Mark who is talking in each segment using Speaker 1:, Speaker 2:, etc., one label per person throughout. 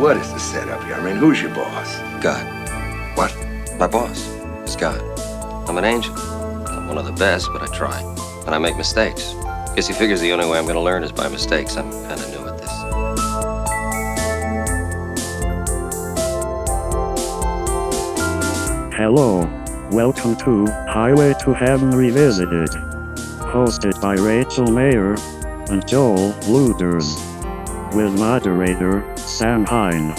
Speaker 1: what is the setup here? I mean, who's your boss?
Speaker 2: God.
Speaker 1: What?
Speaker 2: My boss is God. I'm an angel. I'm one of the best, but I try. And I make mistakes. Guess he figures the only way I'm going to learn is by mistakes. I'm kind of new at this.
Speaker 3: Hello. Welcome to Highway to Heaven Revisited. Hosted by Rachel Mayer and Joel Ludern. With moderator Sam Hine.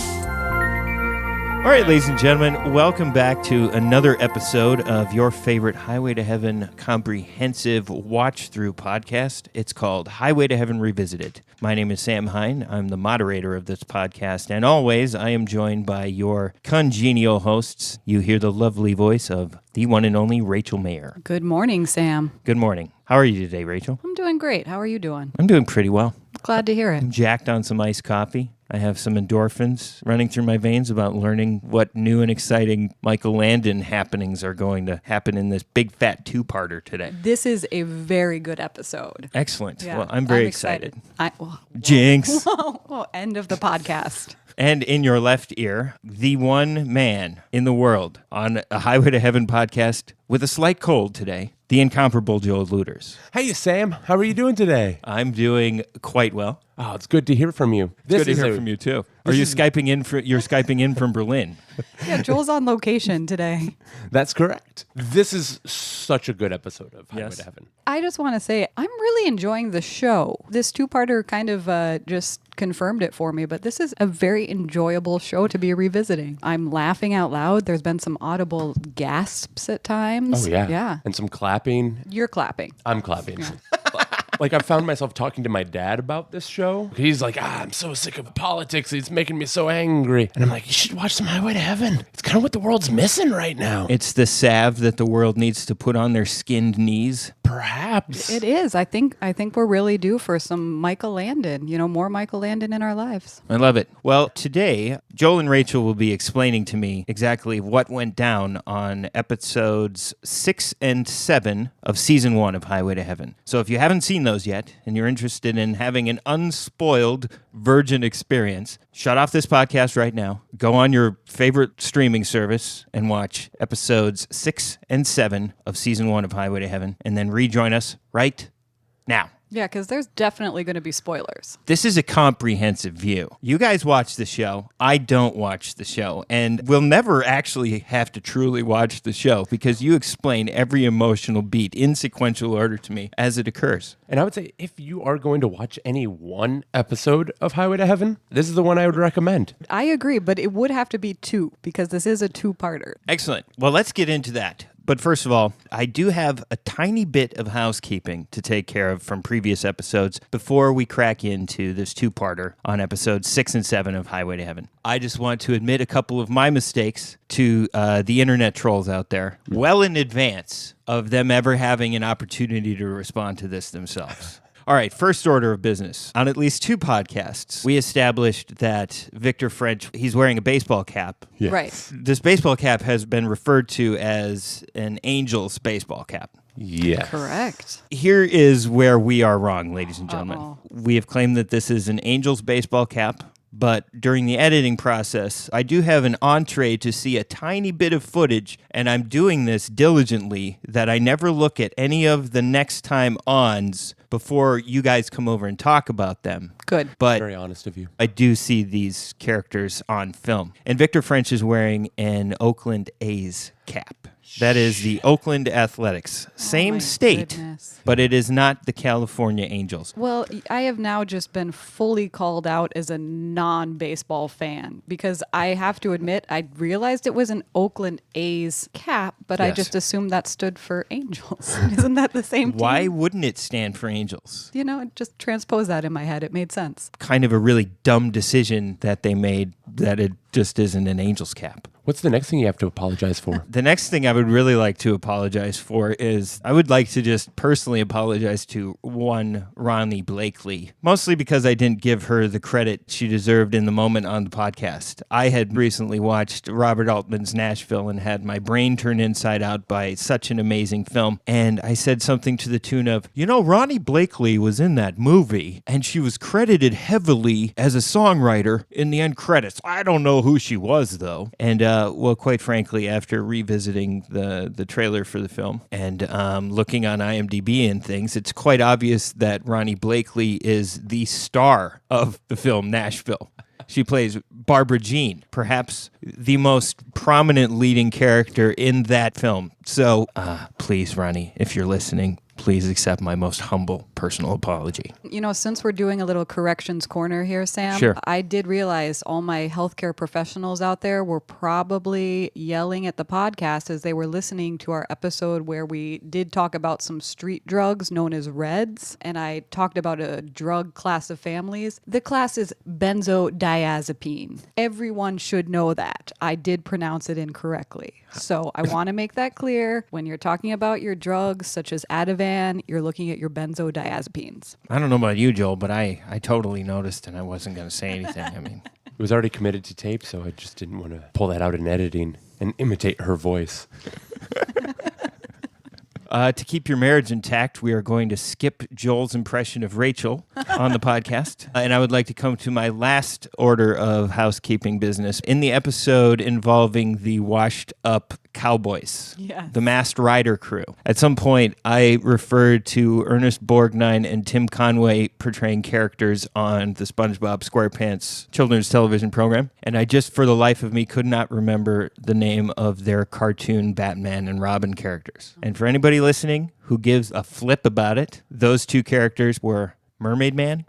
Speaker 4: All right, ladies and gentlemen, welcome back to another episode of your favorite Highway to Heaven comprehensive watch-through podcast. It's called Highway to Heaven Revisited. My name is Sam Hine. I'm the moderator of this podcast, and always I am joined by your congenial hosts. You hear the lovely voice of the one and only Rachel Mayer.
Speaker 5: Good morning, Sam.
Speaker 4: Good morning. How are you today, Rachel?
Speaker 5: I'm doing great. How are you doing?
Speaker 4: I'm doing pretty well.
Speaker 5: Glad to hear it.
Speaker 4: I'm jacked on some iced coffee. I have some endorphins running through my veins about learning what new and exciting Michael Landon happenings are going to happen in this big fat two-parter today.
Speaker 5: This is a very good episode.
Speaker 4: Excellent.
Speaker 5: Yeah,
Speaker 4: Well, I'm very excited. Jinx.
Speaker 5: Whoa, end of the podcast.
Speaker 4: And in your left ear, the one man in the world on a Highway to Heaven podcast with a slight cold today, the incomparable Joel Luders.
Speaker 6: Hey, Sam. How are you doing today?
Speaker 4: I'm doing quite well.
Speaker 6: Oh, it's good to hear from you.
Speaker 4: Good to hear from you, too. Are you Skyping in? You're Skyping in from Berlin.
Speaker 5: Yeah, Joel's on location today.
Speaker 6: That's correct. This is such a good episode of Highway to Heaven.
Speaker 5: I just want to say, I'm really enjoying the show. This two-parter kind of just confirmed it for me, but this is a very enjoyable show to be revisiting. I'm laughing out loud. There's been some audible gasps at times.
Speaker 6: Oh, yeah.
Speaker 5: Yeah.
Speaker 6: And some clapping.
Speaker 5: You're clapping.
Speaker 6: I'm clapping. Yeah. Like, I found myself talking to my dad about this show. He's like, I'm so sick of politics. It's making me so angry. And I'm like, you should watch some Highway to Heaven. It's kind of what the world's missing right now.
Speaker 4: It's the salve that the world needs to put on their skinned knees.
Speaker 6: Perhaps.
Speaker 5: It is. I think we're really due for some Michael Landon. More Michael Landon in our lives.
Speaker 4: I love it. Well, today, Joel and Rachel will be explaining to me exactly what went down on episodes 6 and 7 of Season 1 of Highway to Heaven. So if you haven't seen those yet, and you're interested in having an unspoiled virgin experience, shut off this podcast right now, go on your favorite streaming service, and watch episodes 6 and 7 of Season 1 of Highway to Heaven, and then rejoin us right now.
Speaker 5: Yeah, because there's definitely going to be spoilers.
Speaker 4: This is a comprehensive view. You guys watch the show. I don't watch the show. And we'll never actually have to truly watch the show because you explain every emotional beat in sequential order to me as it occurs.
Speaker 6: And I would say if you are going to watch any one episode of Highway to Heaven, this is the one I would recommend.
Speaker 5: I agree, but it would have to be 2 because this is a two-parter.
Speaker 4: Excellent. Well, let's get into that. But first of all, I do have a tiny bit of housekeeping to take care of from previous episodes before we crack into this two-parter on episodes 6 and 7 of Highway to Heaven. I just want to admit a couple of my mistakes to the internet trolls out there well in advance of them ever having an opportunity to respond to this themselves. All right, first order of business. On at least 2 podcasts, we established that Victor French, he's wearing a baseball cap.
Speaker 6: Yes.
Speaker 5: Right.
Speaker 4: This baseball cap has been referred to as an Angels baseball cap.
Speaker 6: Yes.
Speaker 5: Correct.
Speaker 4: Here is where we are wrong, ladies and gentlemen.
Speaker 5: Uh-oh.
Speaker 4: We have claimed that this is an Angels baseball cap. But during the editing process, I do have an entree to see a tiny bit of footage, and I'm doing this diligently that I never look at any of the next time ons before you guys come over and talk about them.
Speaker 5: Good.
Speaker 4: But
Speaker 6: Very honest of you.
Speaker 4: I do see these characters on film. And Victor French is wearing an Oakland A's cap. That is the Oakland Athletics. Same
Speaker 5: my
Speaker 4: state,
Speaker 5: goodness.
Speaker 4: but it is not the California Angels.
Speaker 5: Well, I have now just been fully called out as a non-baseball fan because I have to admit I realized it was an Oakland A's cap, but I
Speaker 4: Yes.
Speaker 5: just assumed that stood for Angels. Isn't that the same team?
Speaker 4: Why wouldn't it stand for Angels?
Speaker 5: Just transpose that in my head. It made sense.
Speaker 4: Kind of a really dumb decision that they made that it just isn't an Angels cap.
Speaker 6: What's the next thing you have to apologize for?
Speaker 4: The next thing I would really like to apologize for is I would like to just personally apologize to one Ronnie Blakely, mostly because I didn't give her the credit she deserved in the moment on the podcast. I had recently watched Robert Altman's Nashville and had my brain turned inside out by such an amazing film. And I said something to the tune of, Ronnie Blakely was in that movie and she was credited heavily as a songwriter in the end credits. I don't know who she was, though. And, well, quite frankly, after revisiting the trailer for the film and looking on IMDb and things, it's quite obvious that Ronnie Blakely is the star of the film Nashville. She plays Barbara Jean, perhaps the most prominent leading character in that film. So, please, Ronnie, if you're listening, please accept my most humble personal apology.
Speaker 5: Since we're doing a little corrections corner here, Sam,
Speaker 4: Sure.
Speaker 5: I did realize all my healthcare professionals out there were probably yelling at the podcast as they were listening to our episode where we did talk about some street drugs known as Reds, and I talked about a drug class of families. The class is benzodiazepine. Everyone should know that. I did pronounce it incorrectly. So I want to make that clear. When you're talking about your drugs, such as Ativan, you're looking at your benzodiazepines.
Speaker 4: I don't know about you, Joel, but I totally noticed and I wasn't going to say anything. I mean,
Speaker 6: It was already committed to tape, so I just didn't want to pull that out in editing and imitate her voice.
Speaker 4: to keep your marriage intact, we are going to skip Joel's impression of Rachel on the podcast. And I would like to come to my last order of housekeeping business. In the episode involving the washed up cowboys,
Speaker 5: Yes.
Speaker 4: the Masked Rider crew, at some point I referred to Ernest Borgnine and Tim Conway portraying characters on the SpongeBob SquarePants children's television program. And I just, for the life of me, could not remember the name of their cartoon Batman and Robin characters. And for anybody listening who gives a flip about it, those two characters were Mermaid Man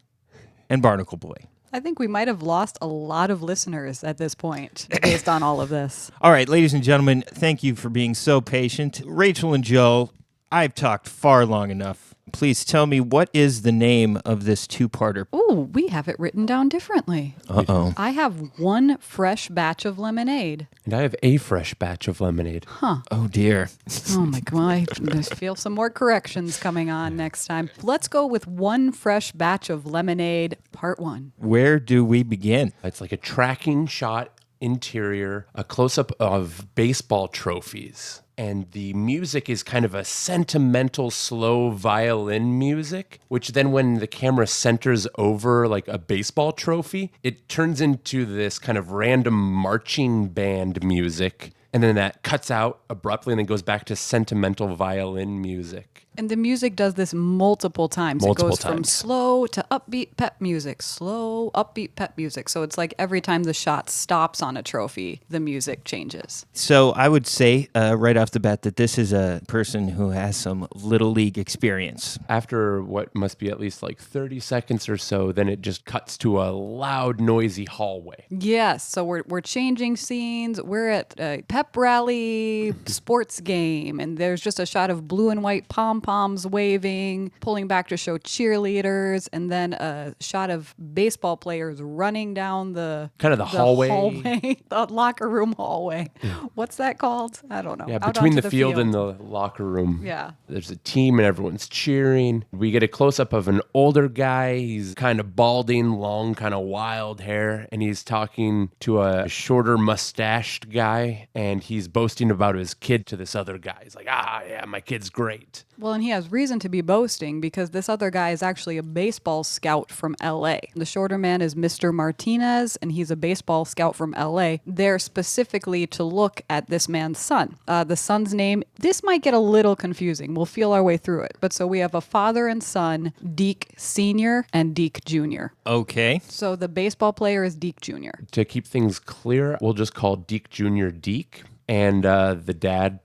Speaker 4: and Barnacle Boy.
Speaker 5: I think we might have lost a lot of listeners at this point based on all of this.
Speaker 4: All right, ladies and gentlemen, thank you for being so patient. Rachel and Joel, I've talked far long enough. Please tell me, what is the name of this two-parter?
Speaker 5: Oh, we have it written down differently.
Speaker 4: Uh-oh.
Speaker 5: I have one fresh batch of lemonade.
Speaker 6: And I have a fresh batch of lemonade.
Speaker 4: Oh, dear.
Speaker 5: Oh my God, I just feel some more corrections coming on next time. Let's go with one fresh batch of lemonade, part one.
Speaker 4: Where do we begin?
Speaker 6: It's like a tracking shot interior, a close-up of baseball trophies. And the music is kind of a sentimental, slow violin music, which then when the camera centers over like a baseball trophy, it turns into this kind of random marching band music. And then that cuts out abruptly and then goes back to sentimental violin music.
Speaker 5: And the music does this multiple times.
Speaker 6: Multiple
Speaker 5: it goes from
Speaker 6: times.
Speaker 5: slow to upbeat pep music, slow, upbeat pep music. So it's like every time the shot stops on a trophy, the music changes.
Speaker 4: So I would say right off the bat that this is a person who has some Little League experience.
Speaker 6: After what must be at least like 30 seconds or so, then it just cuts to a loud, noisy hallway.
Speaker 5: Yes, so we're changing scenes. We're at a pep rally sports game, and there's just a shot of blue and white pom-poms waving, pulling back to show cheerleaders, and then a shot of baseball players running down the
Speaker 6: Kind of the hallway.
Speaker 5: the locker room hallway. What's that called? I don't know.
Speaker 6: Yeah,
Speaker 5: Out
Speaker 6: between
Speaker 5: onto
Speaker 6: the field and the locker room.
Speaker 5: Yeah.
Speaker 6: There's a team and everyone's cheering. We get a close-up of an older guy. He's kind of balding, long, kind of wild hair. And he's talking to a shorter mustached guy. And he's boasting about his kid to this other guy. He's like, yeah, my kid's great.
Speaker 5: Well, and he has reason to be boasting because this other guy is actually a baseball scout from L.A. The shorter man is Mr. Martinez, and he's a baseball scout from L.A. There specifically to look at this man's son. The son's name, this might get a little confusing. We'll feel our way through it. But so we have a father and son, Deke Sr. and Deke Jr.
Speaker 4: Okay.
Speaker 5: So the baseball player is Deke Jr.
Speaker 6: To keep things clear, we'll just call Deke Jr. Deke. And the dad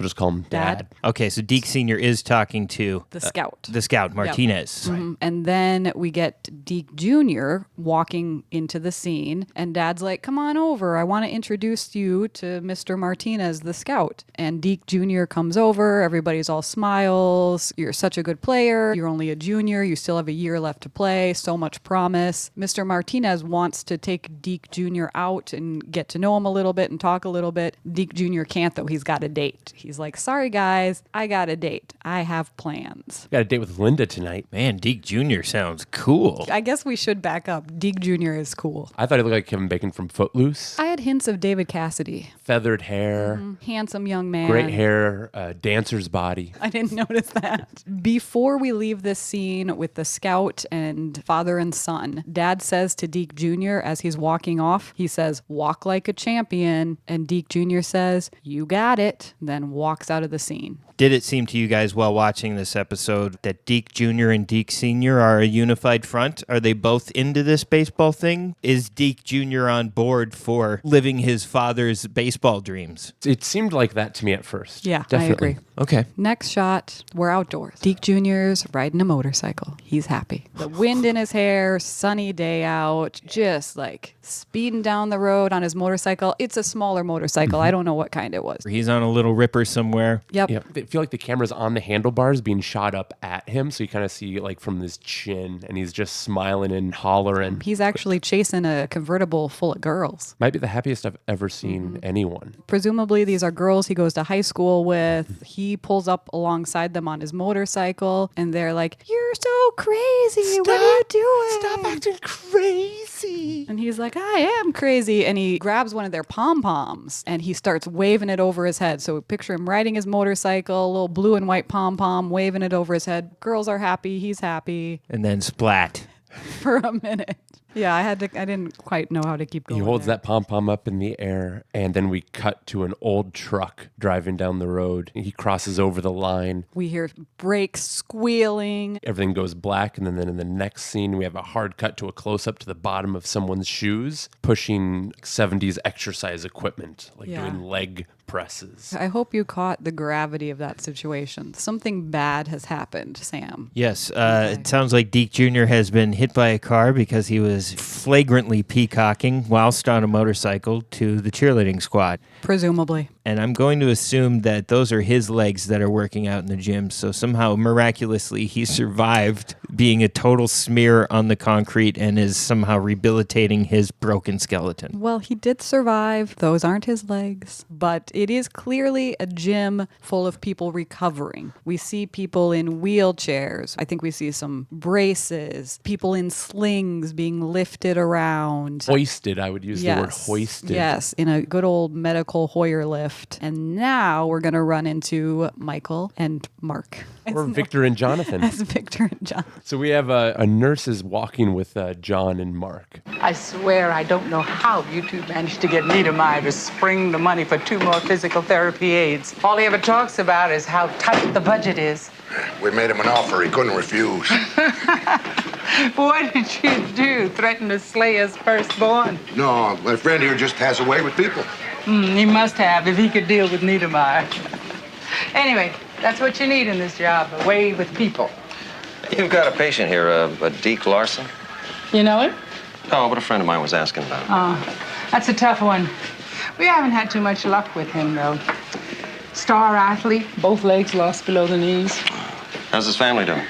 Speaker 6: We'll just call him Dad.
Speaker 4: Okay, so Deke Sr. is talking to
Speaker 5: The scout.
Speaker 4: the scout, Martinez.
Speaker 5: And then we get Deke Jr. walking into the scene, and Dad's like, come on over. I want to introduce you to Mr. Martinez, the scout. And Deke Jr. comes over. Everybody's all smiles. You're such a good player. You're only a junior. You still have a year left to play. So much promise. Mr. Martinez wants to take Deke Jr. out and get to know him a little bit and talk a little bit. Deke Jr. can't, though. He's got a date. He's like, sorry, guys. I got a date. I have plans.
Speaker 6: Got a date with Linda tonight.
Speaker 4: Man, Deke Jr. sounds cool.
Speaker 5: I guess we should back up. Deke Jr. is cool.
Speaker 6: I thought he looked like Kevin Bacon from Footloose.
Speaker 5: I had hints of David Cassidy.
Speaker 6: Feathered hair,
Speaker 5: Handsome young man.
Speaker 6: great hair, dancer's body.
Speaker 5: I didn't notice that. Before we leave this scene with the scout and father and son, Dad says to Deke Jr. as he's walking off, he says, walk like a champion. And Deke Jr. says, you got it. Then walks out of the scene.
Speaker 4: Did it seem to you guys while watching this episode that Deke Jr. and Deke Sr. are a unified front? Are they both into this baseball thing? Is Deke Jr. on board for living his father's baseball dreams?
Speaker 6: It seemed like that to me at first.
Speaker 5: Yeah,
Speaker 6: Definitely.
Speaker 5: I agree.
Speaker 4: Okay.
Speaker 5: Next shot, we're outdoors. Deke Jr.'s riding a motorcycle. He's happy. The wind in his hair, sunny day out, just like speeding down the road on his motorcycle. It's a smaller motorcycle. I don't know what kind it was.
Speaker 4: He's on a little ripper somewhere.
Speaker 5: Yep.
Speaker 6: Yeah, I feel like the camera's on the handlebars being shot up at him, so you kind of see like from his chin, and he's just smiling and hollering.
Speaker 5: He's actually chasing a convertible full of girls.
Speaker 6: Might be the happiest I've ever seen anyone.
Speaker 5: Presumably, these are girls he goes to high school with. He pulls up alongside them on his motorcycle, and they're like, you're so crazy. What are you doing?
Speaker 6: Stop acting crazy.
Speaker 5: And he's like, I am crazy. And he grabs one of their pom-poms, and he starts waving it over his head. So picture him riding his motorcycle, a little blue and white pom-pom, waving it over his head. Girls are happy. He's happy
Speaker 4: And then splat.
Speaker 5: for a minute. Yeah, I didn't quite know how to keep going.
Speaker 6: He holds
Speaker 5: there.
Speaker 6: that pom-pom up in the air, and then we cut to an old truck driving down the road. He crosses over the line.
Speaker 5: We hear brakes squealing.
Speaker 6: Everything goes black, and then in the next scene, we have a hard cut to a close-up to the bottom of someone's shoes, pushing 70s exercise equipment, like
Speaker 5: Yeah.
Speaker 6: doing leg presses.
Speaker 5: I hope you caught the gravity of that situation. Something bad has happened, Sam.
Speaker 4: Yes, it sounds like Deke Jr. has been hit by a car because he was flagrantly peacocking whilst on a motorcycle to the cheerleading squad.
Speaker 5: Presumably.
Speaker 4: And I'm going to assume that those are his legs that are working out in the gym. So somehow, miraculously, he survived being a total smear on the concrete and is somehow rehabilitating his broken skeleton.
Speaker 5: Well, he did survive. Those aren't his legs. But it is clearly a gym full of people recovering. We see people in wheelchairs. I think we see some braces, people in slings being lifted around.
Speaker 6: Hoisted, I would use the word hoisted.
Speaker 5: Yes, in a good old medical Hoyer lift. And now we're going to run into Michael and Mark.
Speaker 6: Or Victor and Jonathan.
Speaker 5: As Victor and John.
Speaker 6: So we have a nurses walking with John and Mark.
Speaker 7: I swear I don't know how you two managed to get Niedermeyer to spring the money for 2 more physical therapy aides. All he ever talks about is how tight the budget is.
Speaker 1: We made him an offer he couldn't refuse.
Speaker 7: What did you do? Threaten to slay his firstborn?
Speaker 1: No, my friend here just has a way with people.
Speaker 7: He must have if he could deal with Niedermeyer. Anyway, that's what you need in this job, a way with people.
Speaker 2: You've got a patient here, a Deke Larson.
Speaker 7: You know him?
Speaker 2: Oh, but a friend of mine was asking about him.
Speaker 7: Oh, that's a tough one. We haven't had too much luck with him, though. Star athlete, both legs lost below the knees.
Speaker 2: How's his family doing?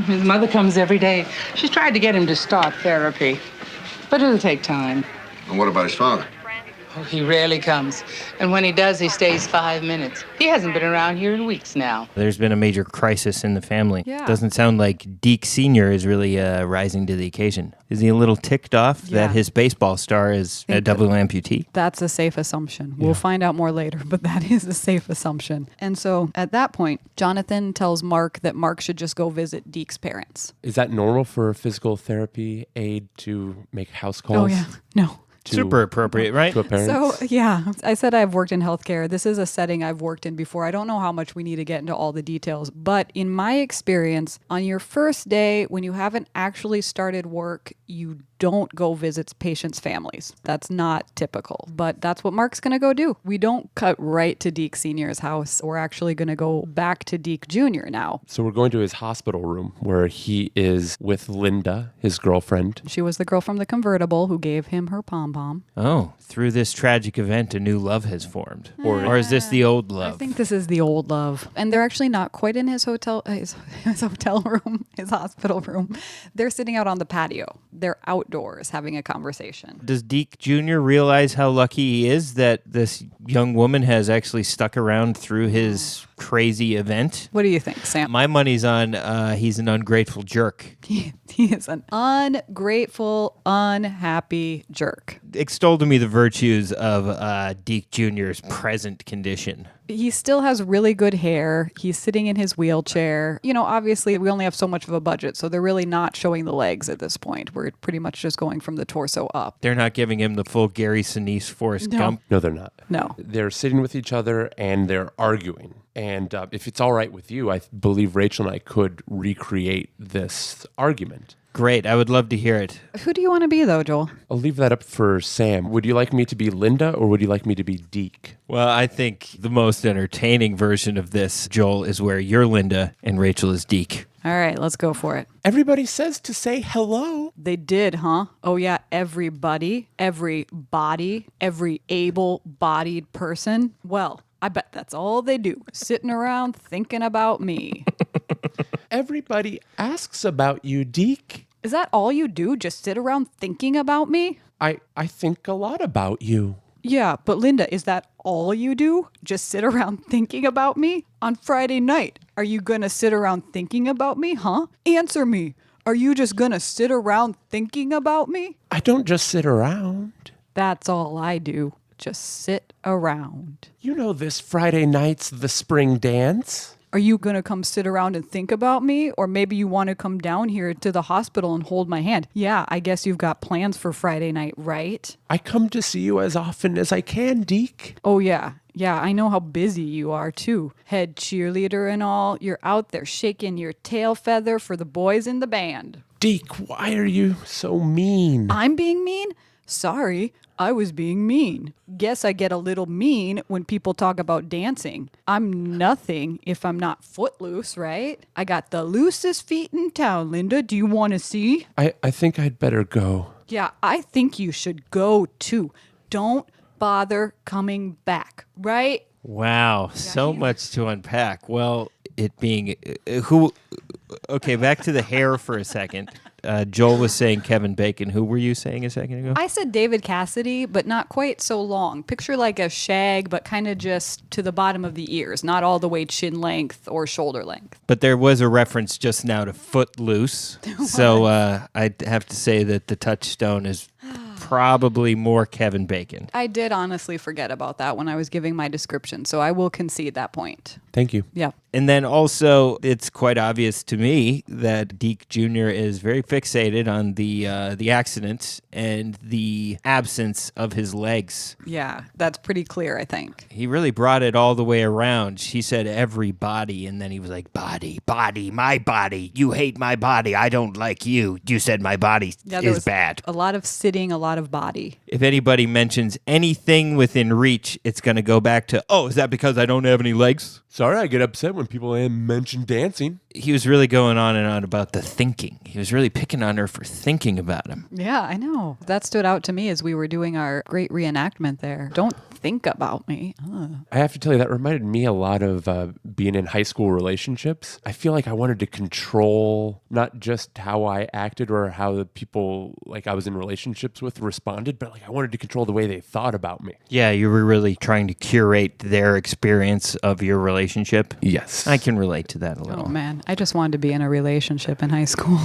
Speaker 7: His mother comes every day. She's tried to get him to start therapy, but it'll take time.
Speaker 1: And what about his father?
Speaker 7: Oh, he rarely comes. And when he does, he stays 5 minutes. He hasn't been around here in weeks now.
Speaker 4: There's been a major crisis in the family.
Speaker 5: Yeah.
Speaker 4: Doesn't sound like Deke Sr. is really rising to the occasion. Is he a little ticked off that his baseball star is a double amputee?
Speaker 5: That's a safe assumption. We'll find out more later, but that is a safe assumption. And so at that point, Jonathan tells Mark that Mark should just go visit Deke's parents.
Speaker 6: Is that normal for a physical therapy aide to make house calls?
Speaker 5: Oh, yeah. No.
Speaker 4: Super appropriate, right?
Speaker 6: to a parent.
Speaker 5: So, yeah, I said I've worked in healthcare. This is a setting I've worked in before. I don't know how much we need to get into all the details, but in my experience, on your first day, when you haven't actually started work, you don't go visit patients' families. That's not typical, but that's what Mark's going to go do. We don't cut right to Deke Sr.'s house. We're actually going to go back to Deke Jr. now.
Speaker 6: So we're going to his hospital room where he is with Linda, his girlfriend.
Speaker 5: She was the girl from the convertible who gave him her pom-pom.
Speaker 4: Oh, through this tragic event, a new love has formed. Or is this the old love?
Speaker 5: I think this is the old love. And they're actually not quite in his hotel room, his hospital room. They're sitting out on the patio. They're outdoors having a conversation.
Speaker 4: Does Deke Jr. realize how lucky he is that this young woman has actually stuck around through his crazy event?
Speaker 5: What do you think, Sam?
Speaker 4: My money's on he's an ungrateful jerk.
Speaker 5: He is an ungrateful, unhappy jerk.
Speaker 4: Extol to me the virtues of Deke Jr.'s present condition.
Speaker 5: He still has really good hair. He's sitting in his wheelchair. You know, obviously, we only have so much of a budget, so they're really not showing the legs at this point. We're pretty much just going from the torso up.
Speaker 4: They're not giving him the full Gary Sinise Forrest Gump.
Speaker 6: No, they're not.
Speaker 5: No.
Speaker 6: They're sitting with each other and they're arguing. And if it's all right with you, I believe Rachel and I could recreate this argument.
Speaker 4: Great. I would love to hear it.
Speaker 5: Who do you want to be, though, Joel?
Speaker 6: I'll leave that up for Sam. Would you like me to be Linda or would you like me to be Deke?
Speaker 4: Well, I think the most entertaining version of this, Joel, is where you're Linda and Rachel is Deke.
Speaker 5: All right, let's go for it.
Speaker 6: Everybody says to say hello.
Speaker 5: They did, huh? Oh, yeah, everybody, every body, every able-bodied person. Well, I bet that's all they do, sitting around thinking about me.
Speaker 6: Everybody asks about you, Deke.
Speaker 5: Is that all you do, just sit around thinking about me?
Speaker 6: I think a lot about you.
Speaker 5: Yeah, but Linda, is that all you do? Just sit around thinking about me? On Friday night, are you gonna sit around thinking about me, huh? Answer me. Are you just gonna sit around thinking about me?
Speaker 6: I don't just sit around.
Speaker 5: That's all I do. Just sit around.
Speaker 6: You know this Friday night's the spring dance.
Speaker 5: Are you going to come sit around and think about me? Or maybe you want to come down here to the hospital and hold my hand. Yeah, I guess you've got plans for Friday night, right?
Speaker 6: I come to see you as often as I can, Deke.
Speaker 5: Oh, yeah. Yeah, I know how busy you are, too. Head cheerleader and all. You're out there shaking your tail feather for the boys in the band.
Speaker 6: Deke, why are you so mean?
Speaker 5: I'm being mean? Sorry, I was being mean. Guess I get a little mean when people talk about dancing. I'm nothing if I'm not footloose, right? I got the loosest feet in town, Linda. Do you want to see?
Speaker 6: I think I'd better go.
Speaker 5: Yeah, I think you should go too. Don't bother coming back, right?
Speaker 4: Wow, so much to unpack. Well, it being okay, back to the hair for a second. Joel was saying Kevin Bacon. Who were you saying a second ago?
Speaker 5: I said David Cassidy, but not quite so long. Picture like a shag, but kind of just to the bottom of the ears, not all the way chin length or shoulder length.
Speaker 4: But there was a reference just now to Footloose. So I'd have to say that the touchstone is probably more Kevin Bacon.
Speaker 5: I did honestly forget about that when I was giving my description, so I will concede that point.
Speaker 6: Thank you.
Speaker 5: Yeah.
Speaker 4: And then also, it's quite obvious to me that Deke Jr. is very fixated on the accident and the absence of his legs.
Speaker 5: Yeah, that's pretty clear, I think.
Speaker 4: He really brought it all the way around. She said every body, and then he was like, body, my body. You hate my body. I don't like you. You said my body
Speaker 5: Yeah, there
Speaker 4: is
Speaker 5: was
Speaker 4: bad.
Speaker 5: A lot of sitting, a lot of body.
Speaker 4: If anybody mentions anything within reach, it's going to go back to, oh, is that because I don't have any legs?
Speaker 6: Sorry, I get upset when people mention dancing.
Speaker 4: He was really going on and on about the thinking. He was really picking on her for thinking about him.
Speaker 5: Yeah, I know. That stood out to me as we were doing our great reenactment there. Don't think about me.
Speaker 6: I have to tell you, that reminded me a lot of being in high school relationships. I feel like I wanted to control not just how I acted or how the people like I was in relationships with responded, but like I wanted to control the way they thought about me.
Speaker 4: Yeah, you were really trying to curate their experience of your relationship.
Speaker 6: Yes.
Speaker 4: I can relate to that a little.
Speaker 5: Oh, man. I just wanted to be in a relationship in high school.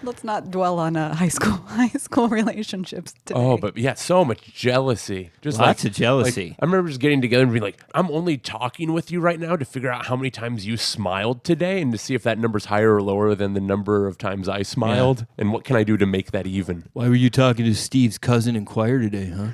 Speaker 5: Let's not dwell on high school relationships today.
Speaker 6: Oh, but yeah, so much jealousy. Just
Speaker 4: Lots of jealousy.
Speaker 6: I remember just getting together and being like, I'm only talking with you right now to figure out how many times you smiled today and to see if that number's higher or lower than the number of times I smiled. And what can I do to make that even?
Speaker 4: Why were you talking to Steve's cousin in choir today, huh?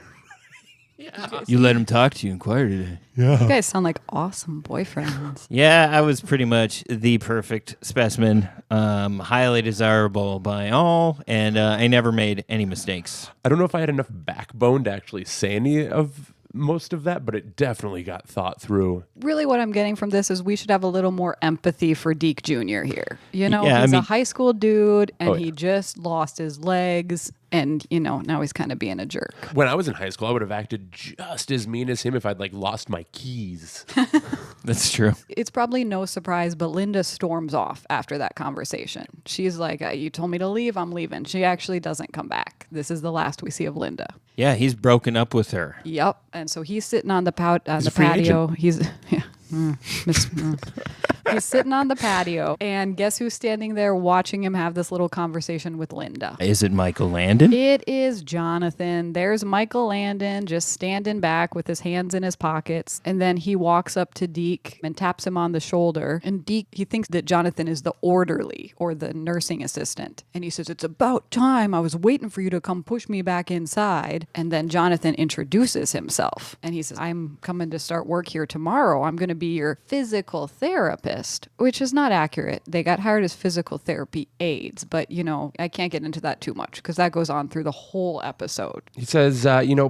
Speaker 4: You let him talk to you in choir today.
Speaker 5: You guys sound like awesome boyfriends.
Speaker 4: Yeah, I was pretty much the perfect specimen, highly desirable by all, and I never made any mistakes.
Speaker 6: I don't know if I had enough backbone to actually say any of most of that, but it definitely got thought through.
Speaker 5: Really what I'm getting from this is we should have a little more empathy for Deke Jr. here. You know,
Speaker 4: Yeah,
Speaker 5: he's
Speaker 4: I mean-
Speaker 5: a high school dude, and
Speaker 6: Oh, yeah.
Speaker 5: he just lost his legs, and, you know, now he's kind of being a jerk.
Speaker 6: When I was in high school, I would have acted just as mean as him if I'd lost my keys.
Speaker 4: That's true.
Speaker 5: It's probably no surprise, but Linda storms off after that conversation. She's like, you told me to leave, I'm leaving. She actually doesn't come back. This is the last we see of Linda.
Speaker 4: Yeah, he's broken up with her.
Speaker 5: Yep. And so he's sitting on the
Speaker 6: a free
Speaker 5: patio. He's he's sitting on the patio, and guess who's standing there watching him have this little conversation with Linda?
Speaker 4: Is it Michael Landon?
Speaker 5: It is Jonathan. There's Michael Landon just standing back with his hands in his pockets. And then he walks up to Deke and taps him on the shoulder. And Deke, he thinks that Jonathan is the orderly or the nursing assistant. And he says, "It's about time. I was waiting for you to come push me back inside." And then Jonathan introduces himself. And he says, "I'm coming to start work here tomorrow. I'm going to be your physical therapist," which is not accurate. They got hired as physical therapy aides. But, you know, I can't get into that too much because that goes on through the whole episode.
Speaker 6: He says,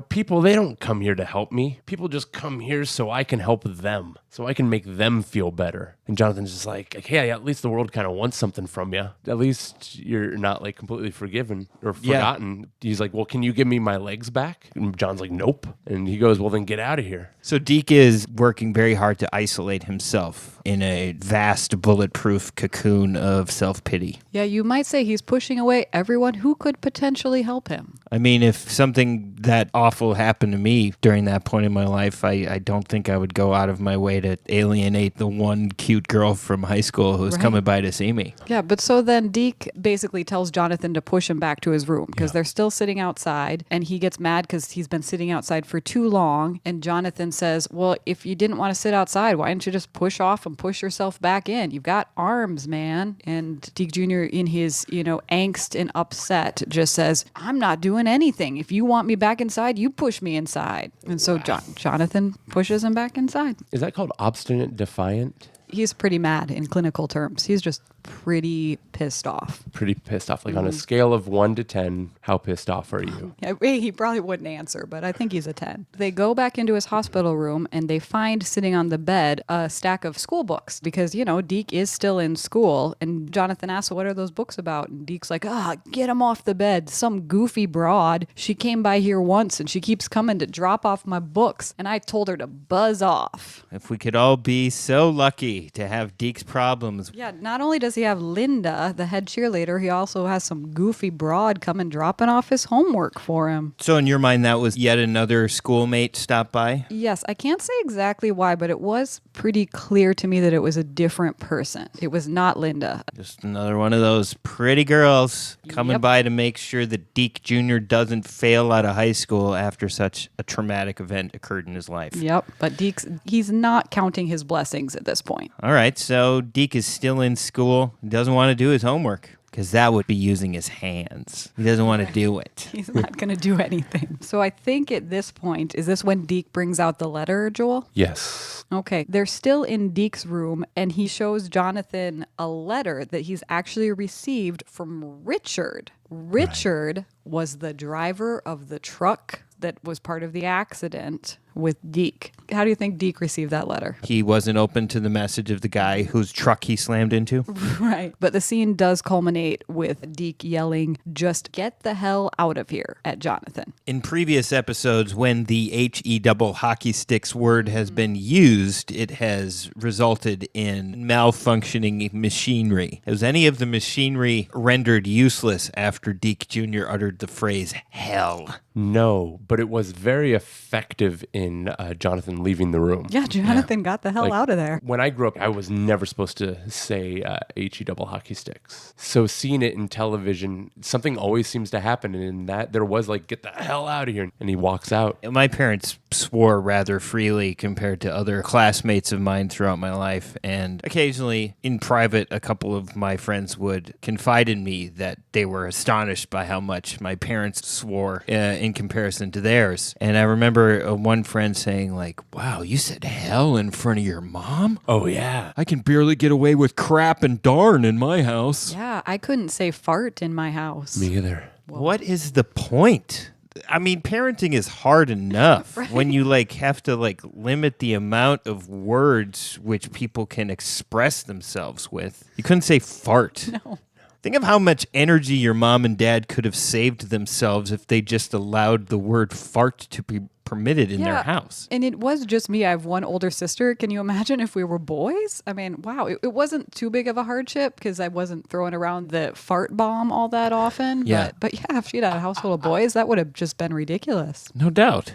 Speaker 6: people, they don't come here to help me. People just come here so I can help them, so I can make them feel better. And Jonathan's just like, hey, at least the world kind of wants something from you. At least you're not like completely forgiven or forgotten. He's like, well, can you give me my legs back? And John's like, nope. And he goes, well, then get out of here.
Speaker 4: So Deke is working very hard to isolate himself in a vast bulletproof cocoon of self-pity.
Speaker 5: Yeah, you might say he's pushing away everyone who could potentially help him.
Speaker 4: I mean, if something that awful happened to me during that point in my life, I don't think I would go out of my way to alienate the one cute girl from high school who's
Speaker 5: Right.
Speaker 4: coming by to see me.
Speaker 5: Yeah, but so then Deke basically tells Jonathan to push him back to his room because they're still sitting outside, and he gets mad because he's been sitting outside for too long. And Jonathan says, well, if you didn't want to sit outside, why didn't you just push off and push yourself back in? You've got arms, man. And Deke Jr. in his, angst and upset just says, I'm not doing anything. If you want me back inside, you push me inside. And so Jonathan pushes him back inside.
Speaker 6: Is that called obstinate defiant?
Speaker 5: He's pretty mad in clinical terms. He's just pretty pissed off.
Speaker 6: Pretty pissed off. Like on a scale of 1 to 10, how pissed off are you?
Speaker 5: Yeah, he probably wouldn't answer, but I think he's a 10. They go back into his hospital room and they find sitting on the bed a stack of school books because, Deke is still in school. And Jonathan asks, what are those books about? And Deke's like, get him off the bed. Some goofy broad. She came by here once and she keeps coming to drop off my books. And I told her to buzz off.
Speaker 4: If we could all be so lucky to have Deke's problems.
Speaker 5: Yeah, not only does he have Linda, the head cheerleader, he also has some goofy broad coming dropping off his homework for him.
Speaker 4: So in your mind, that was yet another schoolmate stop by?
Speaker 5: Yes, I can't say exactly why, but it was pretty clear to me that it was a different person. It was not Linda.
Speaker 4: Just another one of those pretty girls coming
Speaker 5: Yep.
Speaker 4: by to make sure that Deke Jr. doesn't fail out of high school after such a traumatic event occurred in his life.
Speaker 5: Yep, but he's not counting his blessings at this point.
Speaker 4: All right, so Deke is still in school, doesn't want to do his homework because that would be using his hands. He doesn't want to do it.
Speaker 5: He's not going to do anything. So I think at this point, is this when Deke brings out the letter, Joel?
Speaker 6: Yes.
Speaker 5: Okay, they're still in Deke's room, and he shows Jonathan a letter that he's actually received from Richard. Richard was the driver of the truck that was part of the accident with Deke. How do you think Deke received that letter?
Speaker 4: He wasn't open to the message of the guy whose truck he slammed into.
Speaker 5: Right. But the scene does culminate with Deke yelling, just get the hell out of here at Jonathan.
Speaker 4: In previous episodes, when the HE double hockey sticks word has been used, it has resulted in malfunctioning machinery. Was any of the machinery rendered useless after Deke Jr. uttered the phrase hell?
Speaker 6: No, but it was very effective in in Jonathan leaving the room.
Speaker 5: Yeah, Jonathan got the hell
Speaker 6: Like,
Speaker 5: out of there.
Speaker 6: When I grew up, I was never supposed to say HE double hockey sticks. So seeing it in television, something always seems to happen. And in that, there was like, get the hell out of here. And he walks out.
Speaker 4: My parents swore rather freely compared to other classmates of mine throughout my life. And occasionally, in private, a couple of my friends would confide in me that they were astonished by how much my parents swore in comparison to theirs. And I remember one friend saying, like, wow, you said hell in front of your mom?
Speaker 6: Oh, yeah.
Speaker 4: I can barely get away with crap and darn in my house.
Speaker 5: Yeah, I couldn't say fart in my house.
Speaker 6: Me either.
Speaker 4: What is the point? I mean, parenting is hard enough when you have to limit the amount of words which people can express themselves with. You couldn't say fart.
Speaker 5: No.
Speaker 4: Think of how much energy your mom and dad could have saved themselves if they just allowed the word fart to be permitted in their house.
Speaker 5: And it was just me. I have one older sister. Can you imagine if we were boys? I mean, wow, it wasn't too big of a hardship because I wasn't throwing around the fart bomb all that often.
Speaker 4: Yeah.
Speaker 5: But yeah, if she had a household of boys, that would have just been ridiculous.
Speaker 4: No doubt.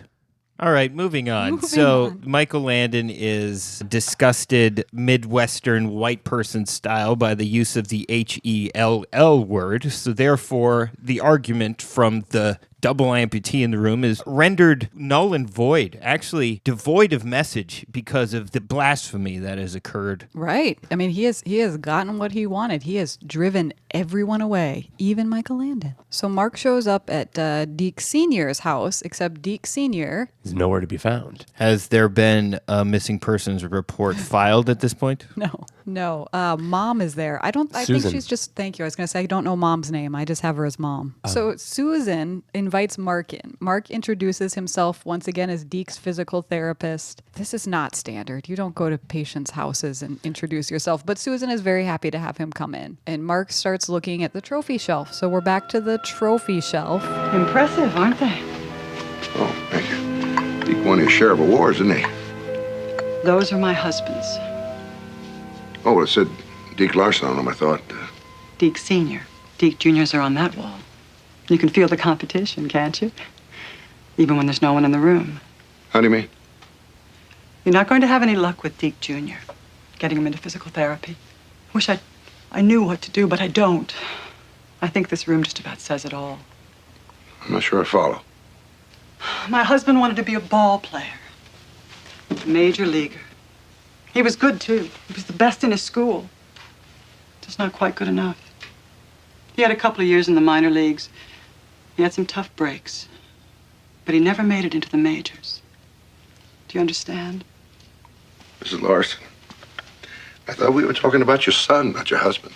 Speaker 4: All right, moving on. Michael Landon is disgusted Midwestern white person style by the use of the HELL word. So therefore, the argument from the double amputee in the room is rendered null and void, actually devoid of message because of the blasphemy that has occurred.
Speaker 5: Right. I mean, he has gotten what he wanted. He has driven everyone away, even Michael Landon. So Mark shows up at Deke Sr.'s house, except Deke Sr.
Speaker 6: He's nowhere to be found.
Speaker 4: Has there been a missing persons report filed at this point?
Speaker 5: No. Mom is there. I think
Speaker 6: Susan.
Speaker 5: she's just, thank you. I was going to say, I don't know mom's name. I just have her as mom. So Susan invites Mark in. Mark introduces himself once again as Deke's physical therapist. This is not standard. You don't go to patients' houses and introduce yourself. But Susan is very happy to have him come in. And Mark starts looking at the trophy shelf. So we're back to the trophy shelf.
Speaker 7: Impressive, aren't they?
Speaker 1: Oh, thank you. Deke won his share of awards, didn't he?
Speaker 7: Those are my husbands.
Speaker 1: Oh, well, it said Deke Larson on them, I thought.
Speaker 7: Deke Sr. Deke Juniors are on that wall. You can feel the competition, can't you? Even when there's no one in the room.
Speaker 1: How do you mean?
Speaker 7: You're not going to have any luck with Deke Jr., getting him into physical therapy. Wish I knew what to do, but I don't. I think this room just about says it all.
Speaker 1: I'm not sure I follow.
Speaker 7: My husband wanted to be a ball player. A major leaguer. He was good, too. He was the best in his school. Just not quite good enough. He had a couple of years in the minor leagues. He had some tough breaks. But he never made it into the majors. Do you understand?
Speaker 1: Mrs. Larson, I thought we were talking about your son, not your husband.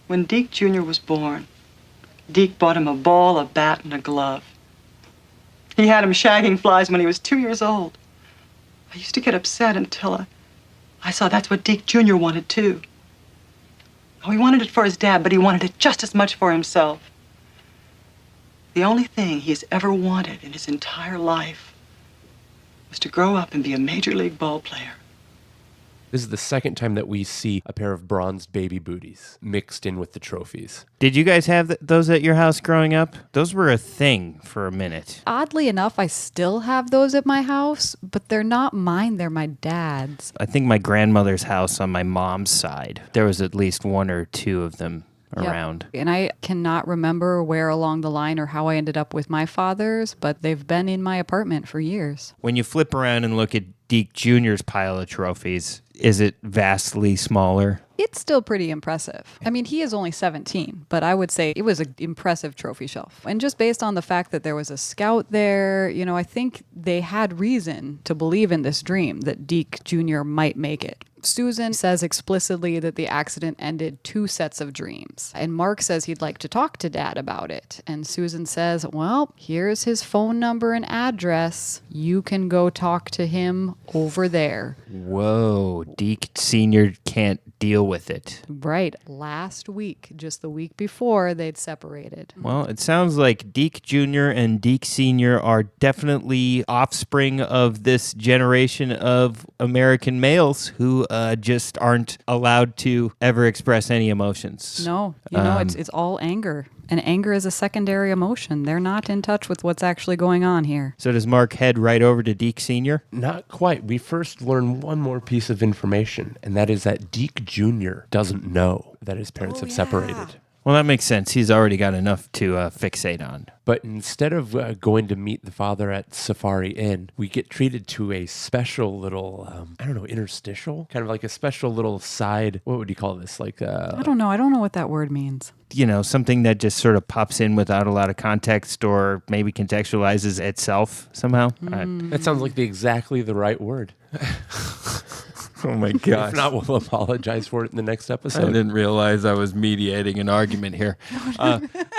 Speaker 7: When Deke Jr. was born, Deke bought him a ball, a bat, and a glove. He had him shagging flies when he was 2 years old. I used to get upset until I saw that's what Deke Jr. wanted, too. Oh, he wanted it for his dad, but he wanted it just as much for himself. The only thing he has ever wanted in his entire life was to grow up and be a major league ball player.
Speaker 6: This is the second time that we see a pair of bronzed baby booties mixed in with the trophies.
Speaker 4: Did you guys have those at your house growing up? Those were a thing for a minute.
Speaker 5: Oddly enough, I still have those at my house, but they're not mine. They're my dad's.
Speaker 4: I think my grandmother's house on my mom's side, there was at least one or two of them around.
Speaker 5: Yep. And I cannot remember where along the line or how I ended up with my father's, but they've been in my apartment for years.
Speaker 4: When you flip around and look at Deke Jr.'s pile of trophies, is it vastly smaller?
Speaker 5: It's still pretty impressive. I mean, he is only 17, but I would say it was an impressive trophy shelf. And just based on the fact that there was a scout there, I think they had reason to believe in this dream that Deke Jr. might make it. Susan says explicitly that the accident ended 2 sets of dreams. And Mark says he'd like to talk to Dad about it. And Susan says, well, here's his phone number and address. You can go talk to him over there.
Speaker 4: Whoa, Deke Sr. can't deal with it.
Speaker 5: Right. Last week, just the week before, they'd separated.
Speaker 4: Well, it sounds like Deke Jr. and Deke Sr. are definitely offspring of this generation of American males who just aren't allowed to ever express any emotions.
Speaker 5: No, it's all anger. And anger is a secondary emotion. They're not in touch with what's actually going on here.
Speaker 4: So does Mark head right over to Deke Sr.?
Speaker 6: Not quite. We first learn one more piece of information, and that is that Deke Jr. doesn't know that his parents have separated.
Speaker 4: Well, that makes sense. He's already got enough to fixate on.
Speaker 6: But instead of going to meet the father at Safari Inn, we get treated to a special little, interstitial? Kind of like a special little side, what would you call this? Like
Speaker 5: I don't know. I don't know what that word means.
Speaker 4: Something that just sort of pops in without a lot of context or maybe contextualizes itself somehow.
Speaker 6: That sounds like exactly the right word.
Speaker 4: Oh my gosh.
Speaker 6: If not, we'll apologize for it in the next
Speaker 4: I
Speaker 6: episode.
Speaker 4: didn't realize I was mediating an argument here.